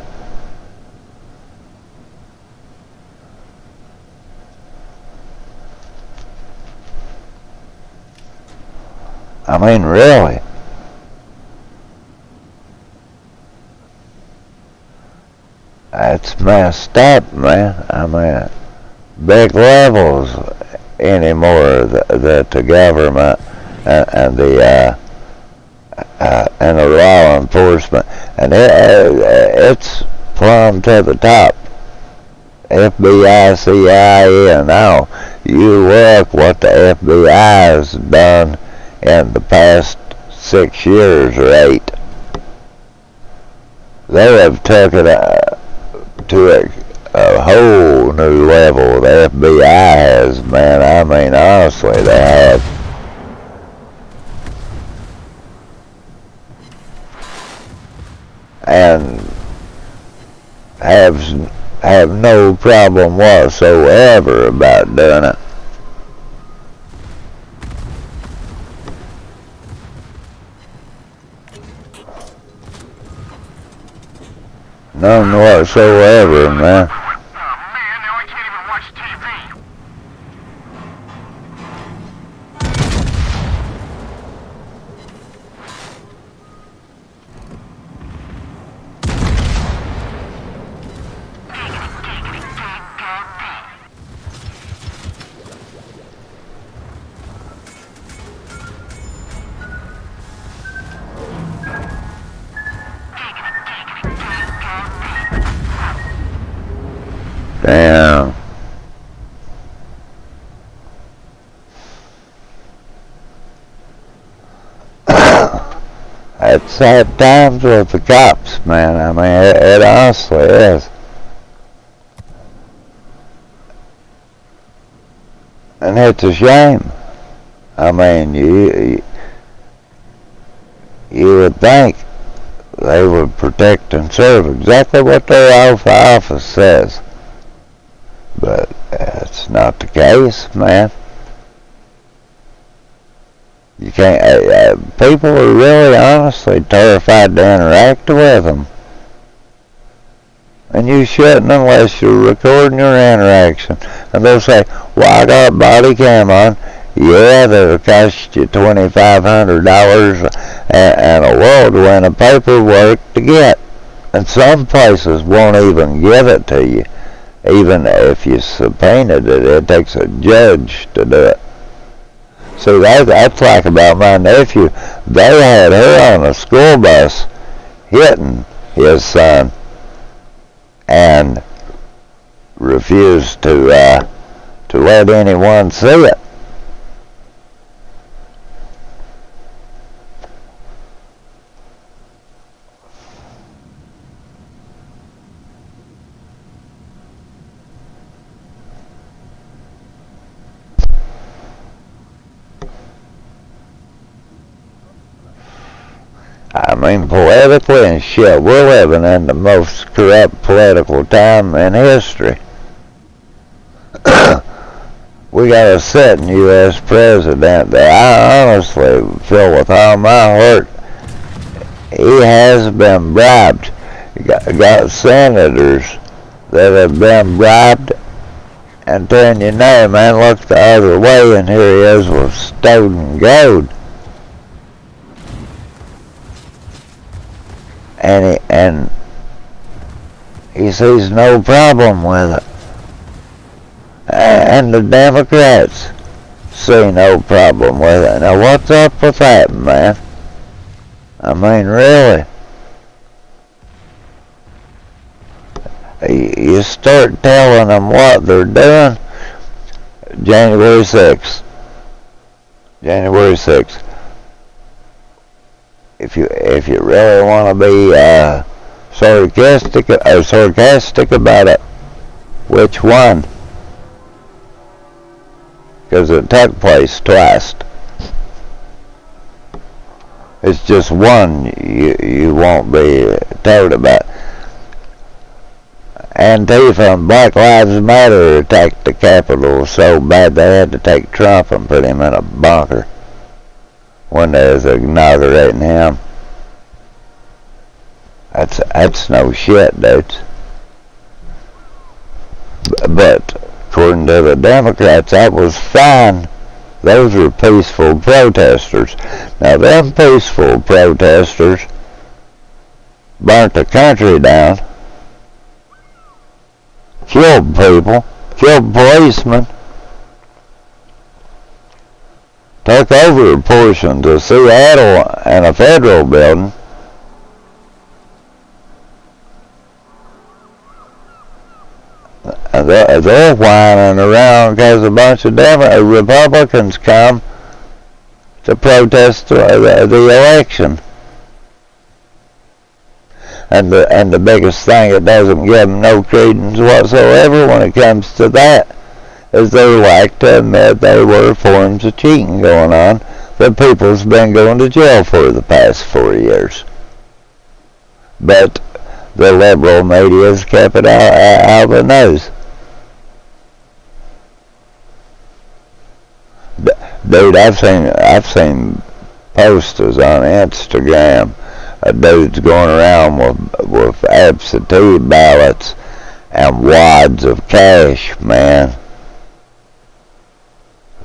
I mean, really. That's messed up, man. I mean, big levels anymore that the government and the law enforcement, and it's plumb to the top. FBI, CIA, and now you look what the FBI has done in the past 6 years or 8. They have taken it to a whole new level. The FBI has, man. I mean, honestly, they have. And have no problem whatsoever about doing it. None whatsoever, man. Man, now I can't even watch TV. Damn. It's sad times with the cops, man. I mean, it honestly is. And it's a shame. I mean, you would think they would protect and serve exactly what their oath of office says. But that's not the case, man. You can't, people are really honestly terrified to interact with them. And you shouldn't unless you're recording your interaction. And they'll say, well, I got body cam on. Yeah, that'll cost you $2,500 and a whirlwind of paperwork to get. And some places won't even give it to you. Even if you subpoenaed it, it takes a judge to do it. See, that's like about my nephew. They had her on a school bus hitting his son and refused to let anyone see it. I mean, politically and shit, we're living in the most corrupt political time in history. We got a sitting U.S. president that I honestly feel with all my heart he has been bribed. You got senators that have been bribed, and then you know, man, look the other way, and here he is with stolen gold. And he sees no problem with it. And the Democrats see no problem with it. Now what's up with that, man? I mean, really? You start telling them what they're doing. January 6th. January 6th. If you really want to be sarcastic about it, which one? Because it took place twice. It's just one you won't be told about. Antifa and Black Lives Matter attacked the Capitol so bad they had to take Trump and put him in a bunker when they was inaugurating him. That's no shit, dudes. But according to the Democrats, that was fine. Those were peaceful protesters. Now them peaceful protesters burnt the country down, killed people, killed policemen, took over portions of Seattle and a federal building. They're whining around because a bunch of Republicans come to protest the election. And the biggest thing that doesn't give them no credence whatsoever when it comes to that is they like to admit there were forms of cheating going on that people's been going to jail for the past 4 years. But the liberal media's kept it out of the nose. Dude, I've seen posters on Instagram of dudes going around with absentee ballots and wads of cash, man.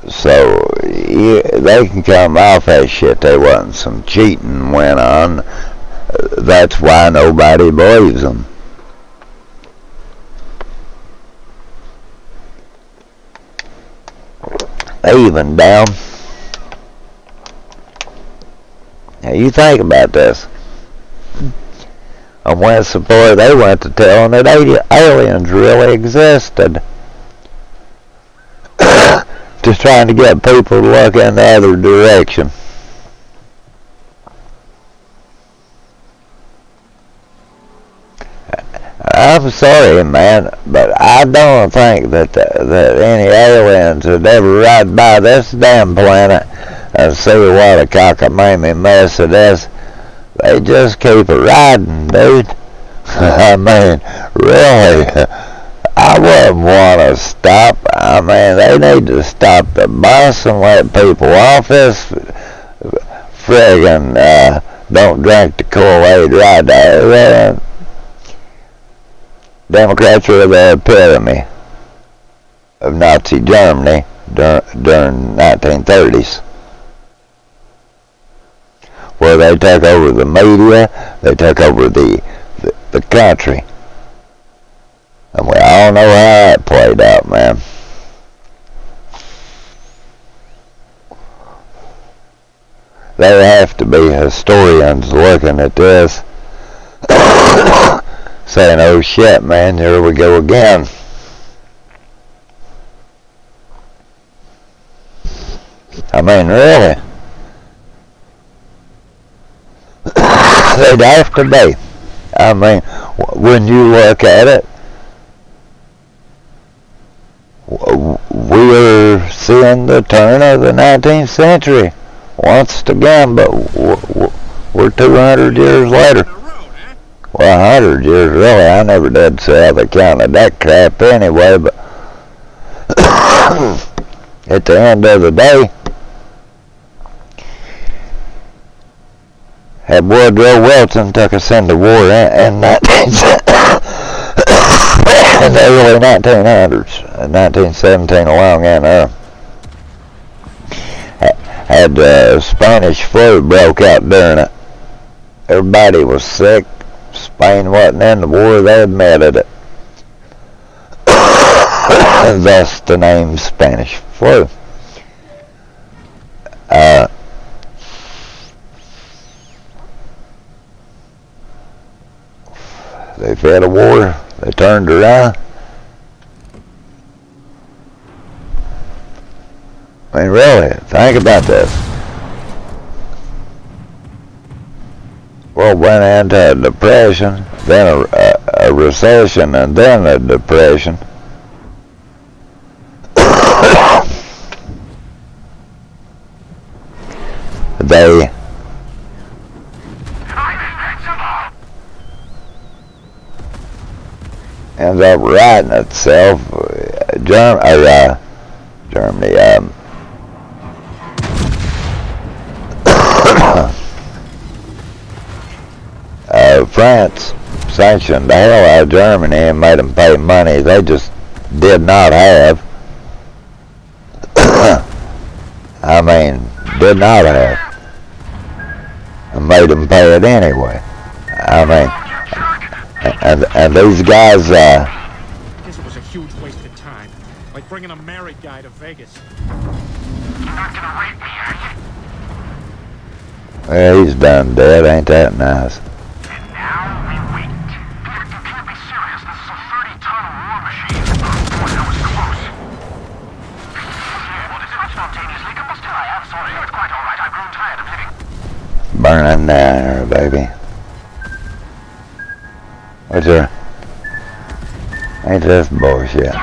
So they can come off that shit. There wasn't some cheating went on. That's why nobody believes them. They even down. Now you think about this. On West Support, they went to telling that aliens really existed. Just trying to get people to look in the other direction. I'm sorry, man, but I don't think that any aliens would ever ride by this damn planet and see what a cockamamie mess it is. They just keep riding, dude. I mean, really, I wouldn't want to stop. I mean, they need to stop the bus and let people off this friggin' don't drink the Kool-Aid right there. Democrats are the epitome of Nazi Germany during 1930s, where they took over the media, they took over the country. And we all know how that played out, man. There have to be historians looking at this saying, oh shit, man, here we go again. I mean, really. They'd have to be. I mean, when you look at it, we're seeing the turn of the 19th century once again, but we're 200 years later. Well, 100 years, really. I never did say how they counted that crap anyway, but at the end of the day, had Woodrow Wilson took us into war in the early 1900s, 1917 along, and had Spanish flu broke out during it. Everybody was sick. Spain wasn't in the war, they admitted it. Thus the name Spanish flu. They fed a war, they turned around. I mean, really, think about this. Well, went into a depression, then a recession, and then a depression. They ends up writing itself. Germany. France sanctioned the hell out of Germany and made them pay money they just did not have. I mean, did not have. And made them pay it anyway. I mean, and these guys, I guess it was a huge waste of time. Like bringing a married guy to Vegas. You're not gonna rape me, are you? well, he's done dead, ain't that nice? And now we wait. Peter, you can't be serious. This is a 30-ton war machine. Boy, that was close. What is it? Spontaneously combusted. I'm sorry. It's quite all right. I've grown tired of living. Burning down her, baby. What's her? Ain't this bullshit?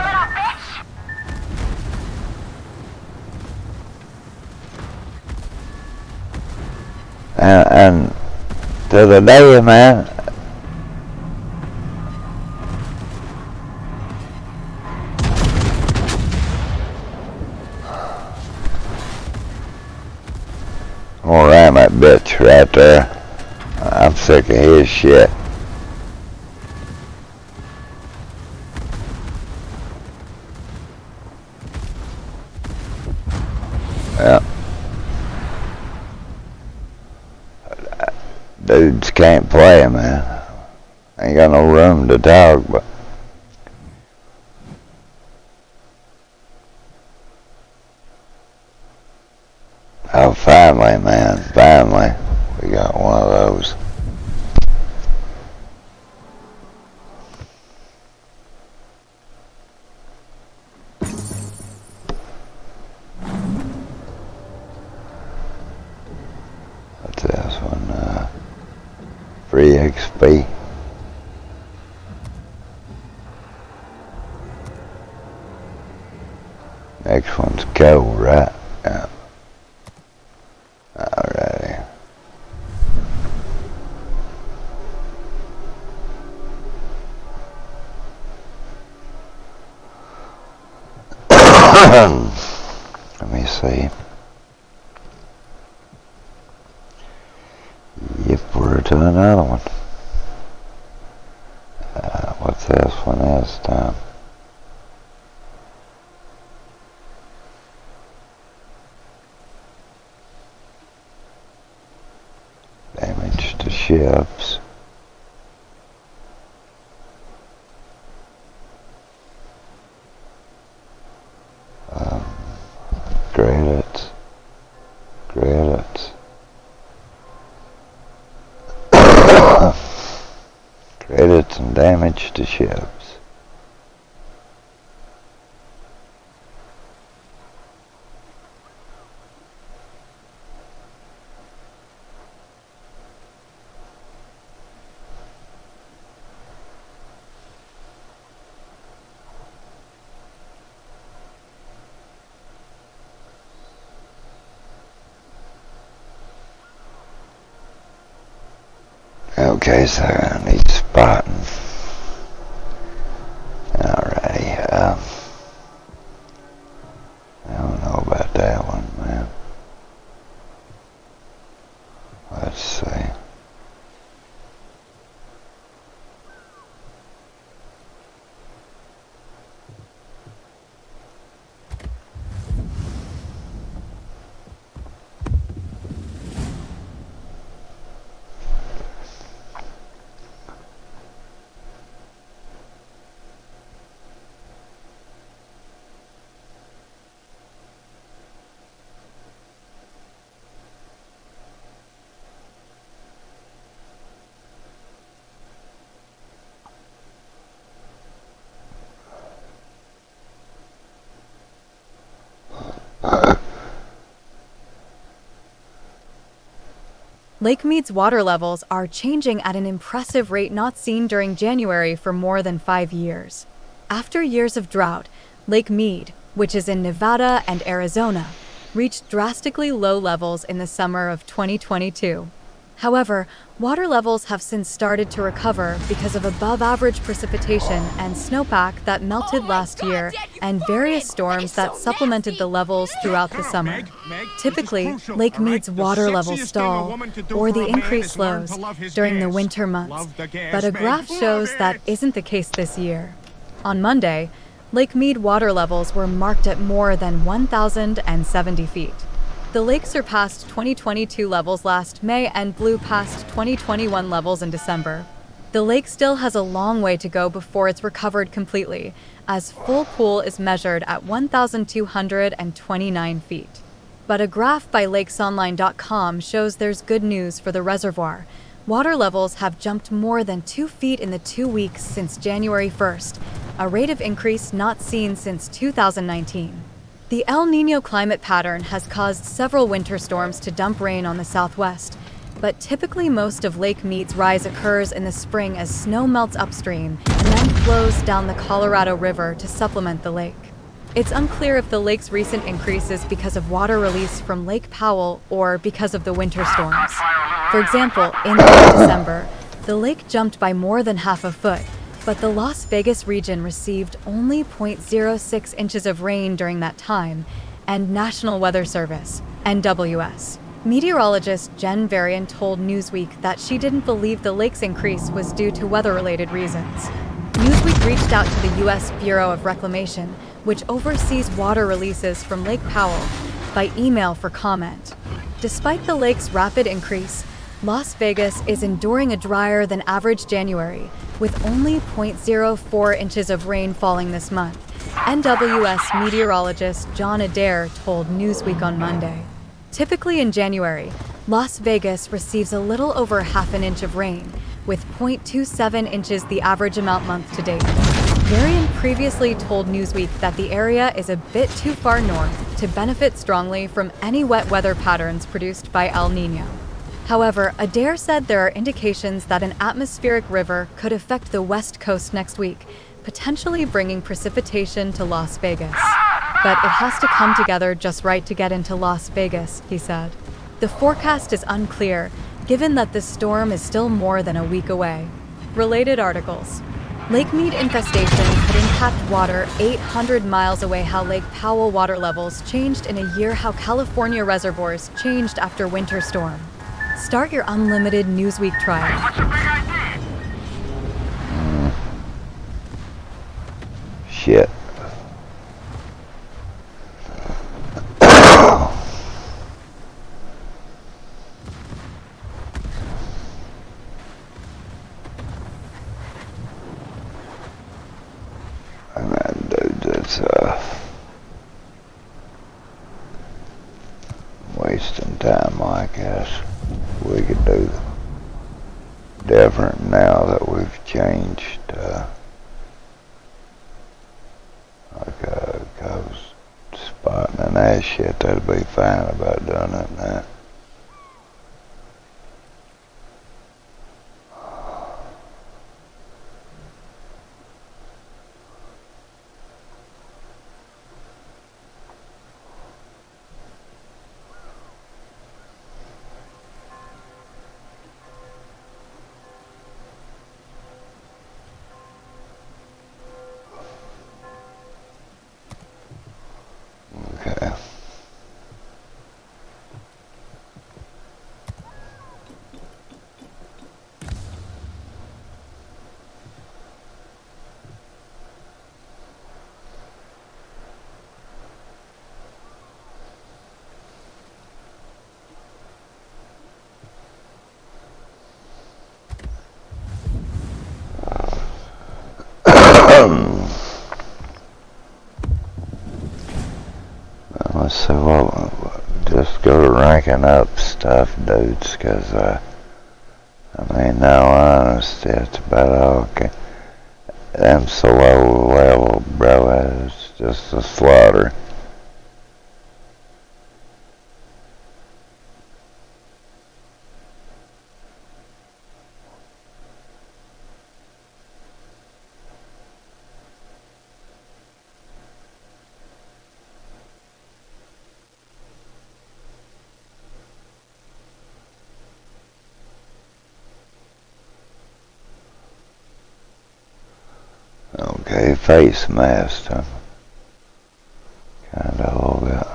And to the day, man, I'm gonna ram that bitch right there. I'm sick of his shit. Yeah. Dudes can't play, man. Ain't got no room to talk, but oh, finally, man, finally, we got one of those. What's this one? Free XP. Next one's gold, right? Yeah. Alrighty. Let me see. Yep, we're to another one. What's this one this time? Damage to ships. Credits and damage to ships. Okay, so I need spotting. Alrighty, I don't know about that one, man. Let's see. Lake Mead's water levels are changing at an impressive rate not seen during January for more than 5 years. After years of drought, Lake Mead, which is in Nevada and Arizona, reached drastically low levels in the summer of 2022. However, water levels have since started to recover because of above-average precipitation and snowpack that melted last year and various storms that supplemented the levels throughout the summer. Typically, Lake Mead's water levels stall, or the increase slows, during the winter months, but a graph shows that isn't the case this year. On Monday, Lake Mead water levels were marked at more than 1,070 feet. The lake surpassed 2022 levels last May and blew past 2021 levels in December. The lake still has a long way to go before it's recovered completely, as full pool is measured at 1,229 feet. But a graph by lakesonline.com shows there's good news for the reservoir. Water levels have jumped more than 2 feet in the 2 weeks since January 1st, a rate of increase not seen since 2019. The El Niño climate pattern has caused several winter storms to dump rain on the southwest, but typically most of Lake Mead's rise occurs in the spring as snow melts upstream and then flows down the Colorado River to supplement the lake. It's unclear if the lake's recent increase is because of water release from Lake Powell or because of the winter storms. For example, in late December, the lake jumped by more than half a foot, but the Las Vegas region received only 0.06 inches of rain during that time, and National Weather Service, NWS. Meteorologist Jen Varian told Newsweek that she didn't believe the lake's increase was due to weather-related reasons. Newsweek reached out to the U.S. Bureau of Reclamation, which oversees water releases from Lake Powell, by email for comment. Despite the lake's rapid increase, Las Vegas is enduring a drier than average January, with only 0.04 inches of rain falling this month, NWS meteorologist John Adair told Newsweek on Monday. Typically in January, Las Vegas receives a little over half an inch of rain, with 0.27 inches the average amount month to date. Varian previously told Newsweek that the area is a bit too far north to benefit strongly from any wet weather patterns produced by El Niño. However, Adair said there are indications that an atmospheric river could affect the west coast next week, potentially bringing precipitation to Las Vegas. But it has to come together just right to get into Las Vegas, he said. The forecast is unclear, given that the storm is still more than a week away. Related articles. Lake Mead infestation could impact water 800 miles away. How Lake Powell water levels changed in a year. How California reservoirs changed after winter storm. Start your unlimited Newsweek trial. What's the big idea? Shit. And that dude that's wasting time like us. We could do different now that we've changed, like a ghost spot and that shit, that'd be fine about doing it now. Okay. Let's see what, just go to ranking up stuff, dudes, because, I mean, no honesty, it's about all, them so low level, bro, it's just a slaughter. Okay, face mask. I'm kinda a little bit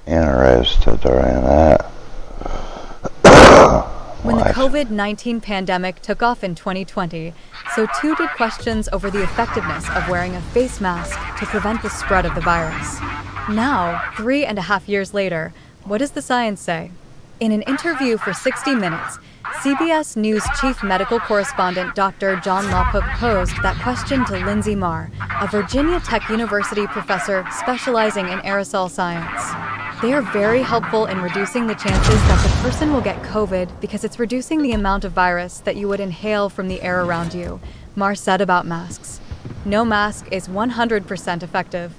interested in that. When the COVID-19 pandemic took off in 2020, so too did questions over the effectiveness of wearing a face mask to prevent the spread of the virus. Now, 3.5 years later, what does the science say? In an interview for 60 Minutes, CBS News chief medical correspondent Dr. John Lawhook posed that question to Lindsay Marr, a Virginia Tech University professor specializing in aerosol science. They are very helpful in reducing the chances that the person will get COVID because it's reducing the amount of virus that you would inhale from the air around you, Marr said about masks. No mask is 100% effective.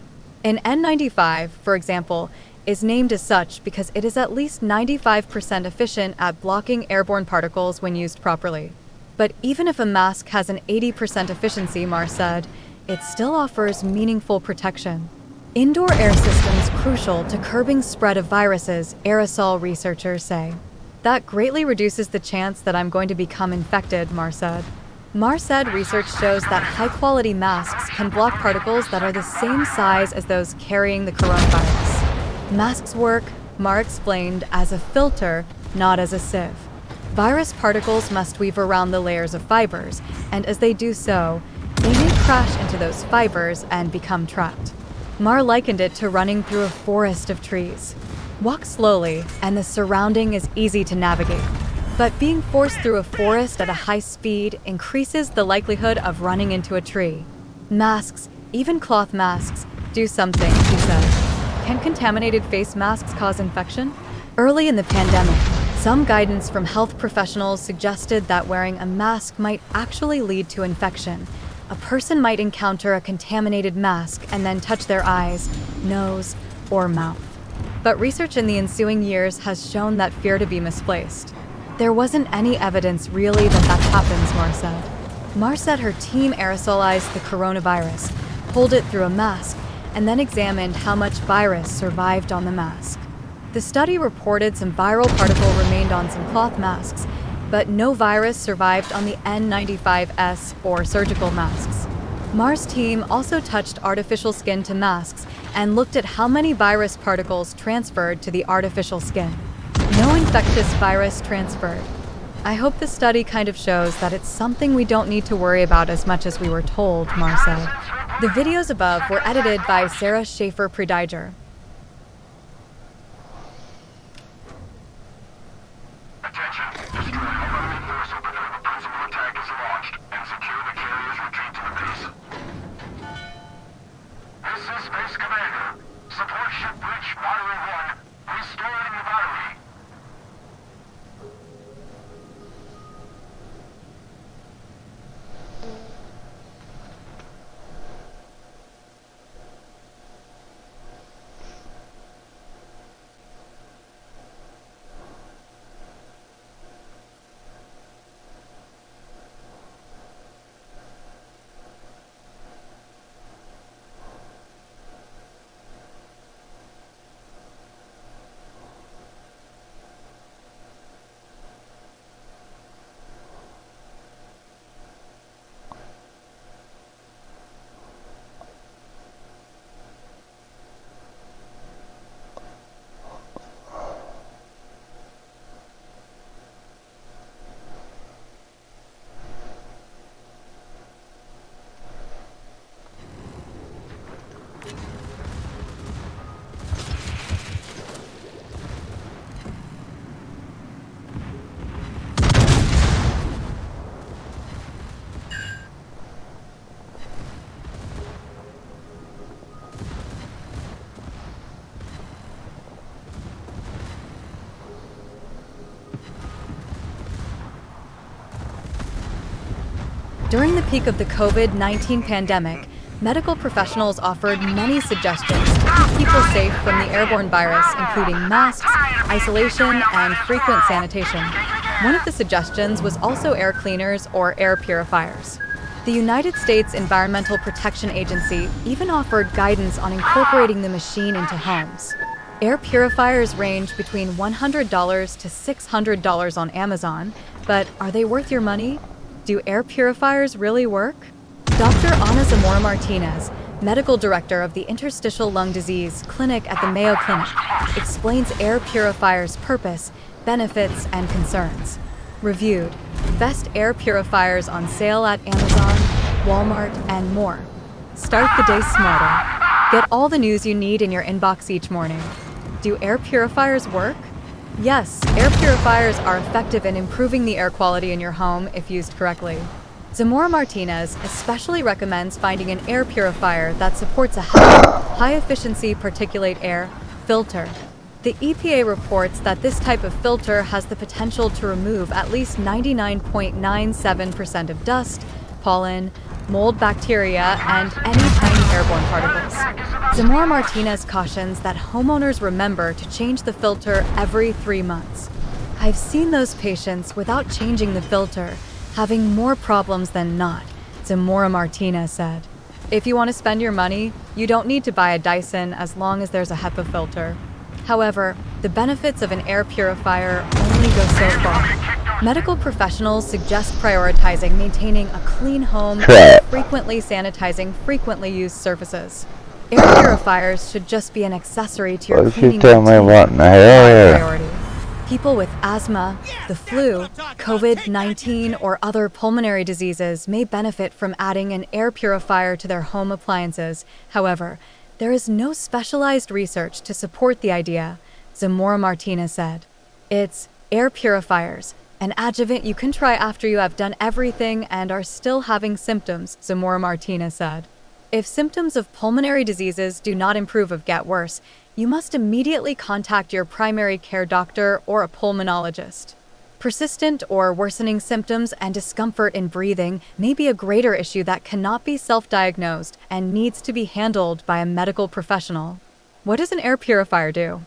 An N95, for example, is named as such because it is at least 95% efficient at blocking airborne particles when used properly. But even if a mask has an 80% efficiency, Marr said, it still offers meaningful protection. Indoor air systems crucial to curbing spread of viruses, aerosol researchers say. That greatly reduces the chance that I'm going to become infected, Marr said. Marr said research shows that high-quality masks can block particles that are the same size as those carrying the coronavirus. Masks work, Marr explained, as a filter, not as a sieve. Virus particles must weave around the layers of fibers, and as they do so, they may crash into those fibers and become trapped. Marr likened it to running through a forest of trees. Walk slowly, and the surrounding is easy to navigate. But being forced through a forest at a high speed increases the likelihood of running into a tree. Masks, even cloth masks, do something, she said. Can contaminated face masks cause infection? Early in the pandemic, some guidance from health professionals suggested that wearing a mask might actually lead to infection. A person might encounter a contaminated mask and then touch their eyes, nose, or mouth. But research in the ensuing years has shown that fear to be misplaced. There wasn't any evidence really that happens, Marr said. Marr said her team aerosolized the coronavirus, pulled it through a mask, and then examined how much virus survived on the mask. The study reported some viral particle remained on some cloth masks, but no virus survived on the N95S or surgical masks. Marr's team also touched artificial skin to masks and looked at how many virus particles transferred to the artificial skin. No infectious virus transferred. I hope the study kind of shows that it's something we don't need to worry about as much as we were told, Marr said. The videos above were edited by Sarah Schaefer-Prediger. Attention. Destroy all enemy forces before the principal attack is launched and secure the carrier's retreat to the base. This is Space Commander. Support ship bridge battery 1. Restoring the battery. During the peak of the COVID-19 pandemic, medical professionals offered many suggestions to keep people safe from the airborne virus, including masks, isolation, and frequent sanitation. One of the suggestions was also air cleaners or air purifiers. The United States Environmental Protection Agency even offered guidance on incorporating the machine into homes. Air purifiers range between $100 to $600 on Amazon, but are they worth your money? Do air purifiers really work? Dr. Ana Zamora Martinez, medical director of the Interstitial Lung Disease Clinic at the Mayo Clinic, explains air purifiers' purpose, benefits, and concerns. Reviewed: best air purifiers on sale at Amazon, Walmart, and more. Start the day smarter. Get all the news you need in your inbox each morning. Do air purifiers work? Yes, air purifiers are effective in improving the air quality in your home if used correctly. Zamora Martinez especially recommends finding an air purifier that supports a high-efficiency particulate air filter. The EPA reports that this type of filter has the potential to remove at least 99.97% of dust, pollen, mold bacteria, and any tiny airborne particles. Zamora Martinez cautions that homeowners remember to change the filter every 3 months. I've seen those patients without changing the filter having more problems than not, Zamora Martinez said. If you want to spend your money, you don't need to buy a Dyson as long as there's a HEPA filter. However, the benefits of an air purifier only go so far. Medical professionals suggest prioritizing maintaining a clean home and frequently sanitizing frequently used surfaces. Air purifiers should just be an accessory to your cleaning routine, What in the hell? priority. People with asthma, the flu, COVID-19, or other pulmonary diseases may benefit from adding an air purifier to their home appliances. However, there is no specialized research to support the idea, Zamora Martinez said. It's air purifiers, an adjuvant you can try after you have done everything and are still having symptoms, Zamora Martinez said. If symptoms of pulmonary diseases do not improve or get worse, you must immediately contact your primary care doctor or a pulmonologist. Persistent or worsening symptoms and discomfort in breathing may be a greater issue that cannot be self-diagnosed and needs to be handled by a medical professional. What does an air purifier do?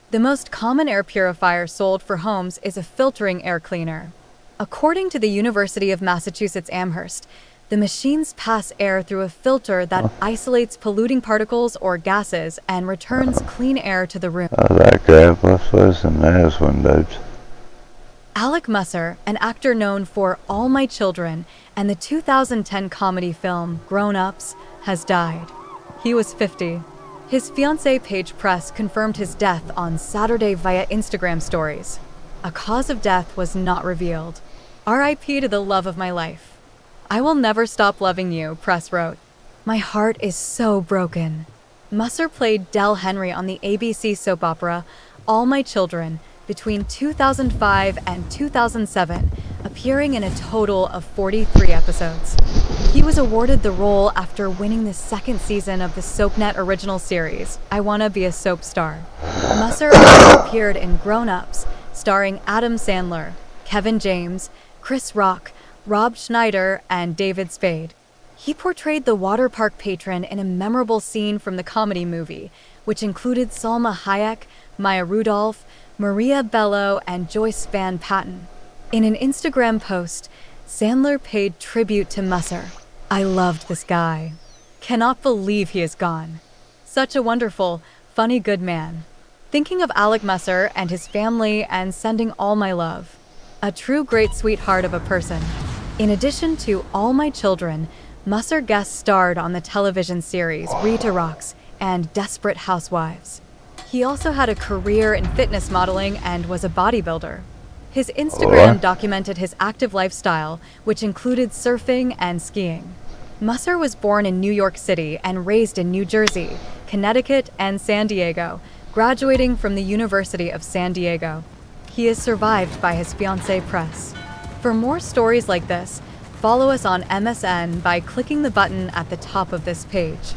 The most common air purifier sold for homes is a filtering air cleaner. According to the University of Massachusetts Amherst, the machines pass air through a filter that isolates polluting particles or gases and returns clean air to the room. That crap, let's listen to this one, dudes. Alec Musser, an actor known for All My Children and the 2010 comedy film Grown Ups, has died. He was 50. His fiancée Paige Press confirmed his death on Saturday via Instagram stories. A cause of death was not revealed. R.I.P. to the love of my life. I will never stop loving you, Press wrote. My heart is so broken. Musser played Del Henry on the ABC soap opera All My Children between 2005 and 2007, appearing in a total of 43 episodes. He was awarded the role after winning the second season of the SoapNet original series, I Wanna Be a Soap Star. Musser also appeared in Grown Ups, starring Adam Sandler, Kevin James, Chris Rock, Rob Schneider, and David Spade. He portrayed the water park patron in a memorable scene from the comedy movie, which included Salma Hayek, Maya Rudolph, Maria Bello, and Joyce Van Patten. In an Instagram post, Sandler paid tribute to Musser. I loved this guy. Cannot believe he is gone. Such a wonderful, funny, good man. Thinking of Alec Musser and his family and sending all my love. A true great sweetheart of a person. In addition to All My Children, Musser guest starred on the television series Rita Rocks and Desperate Housewives. He also had a career in fitness modeling and was a bodybuilder. His Instagram documented his active lifestyle, which included surfing and skiing. Musser was born in New York City and raised in New Jersey, Connecticut, and San Diego, graduating from the University of San Diego. He is survived by his fiancée Press. For more stories like this, follow us on MSN by clicking the button at the top of this page.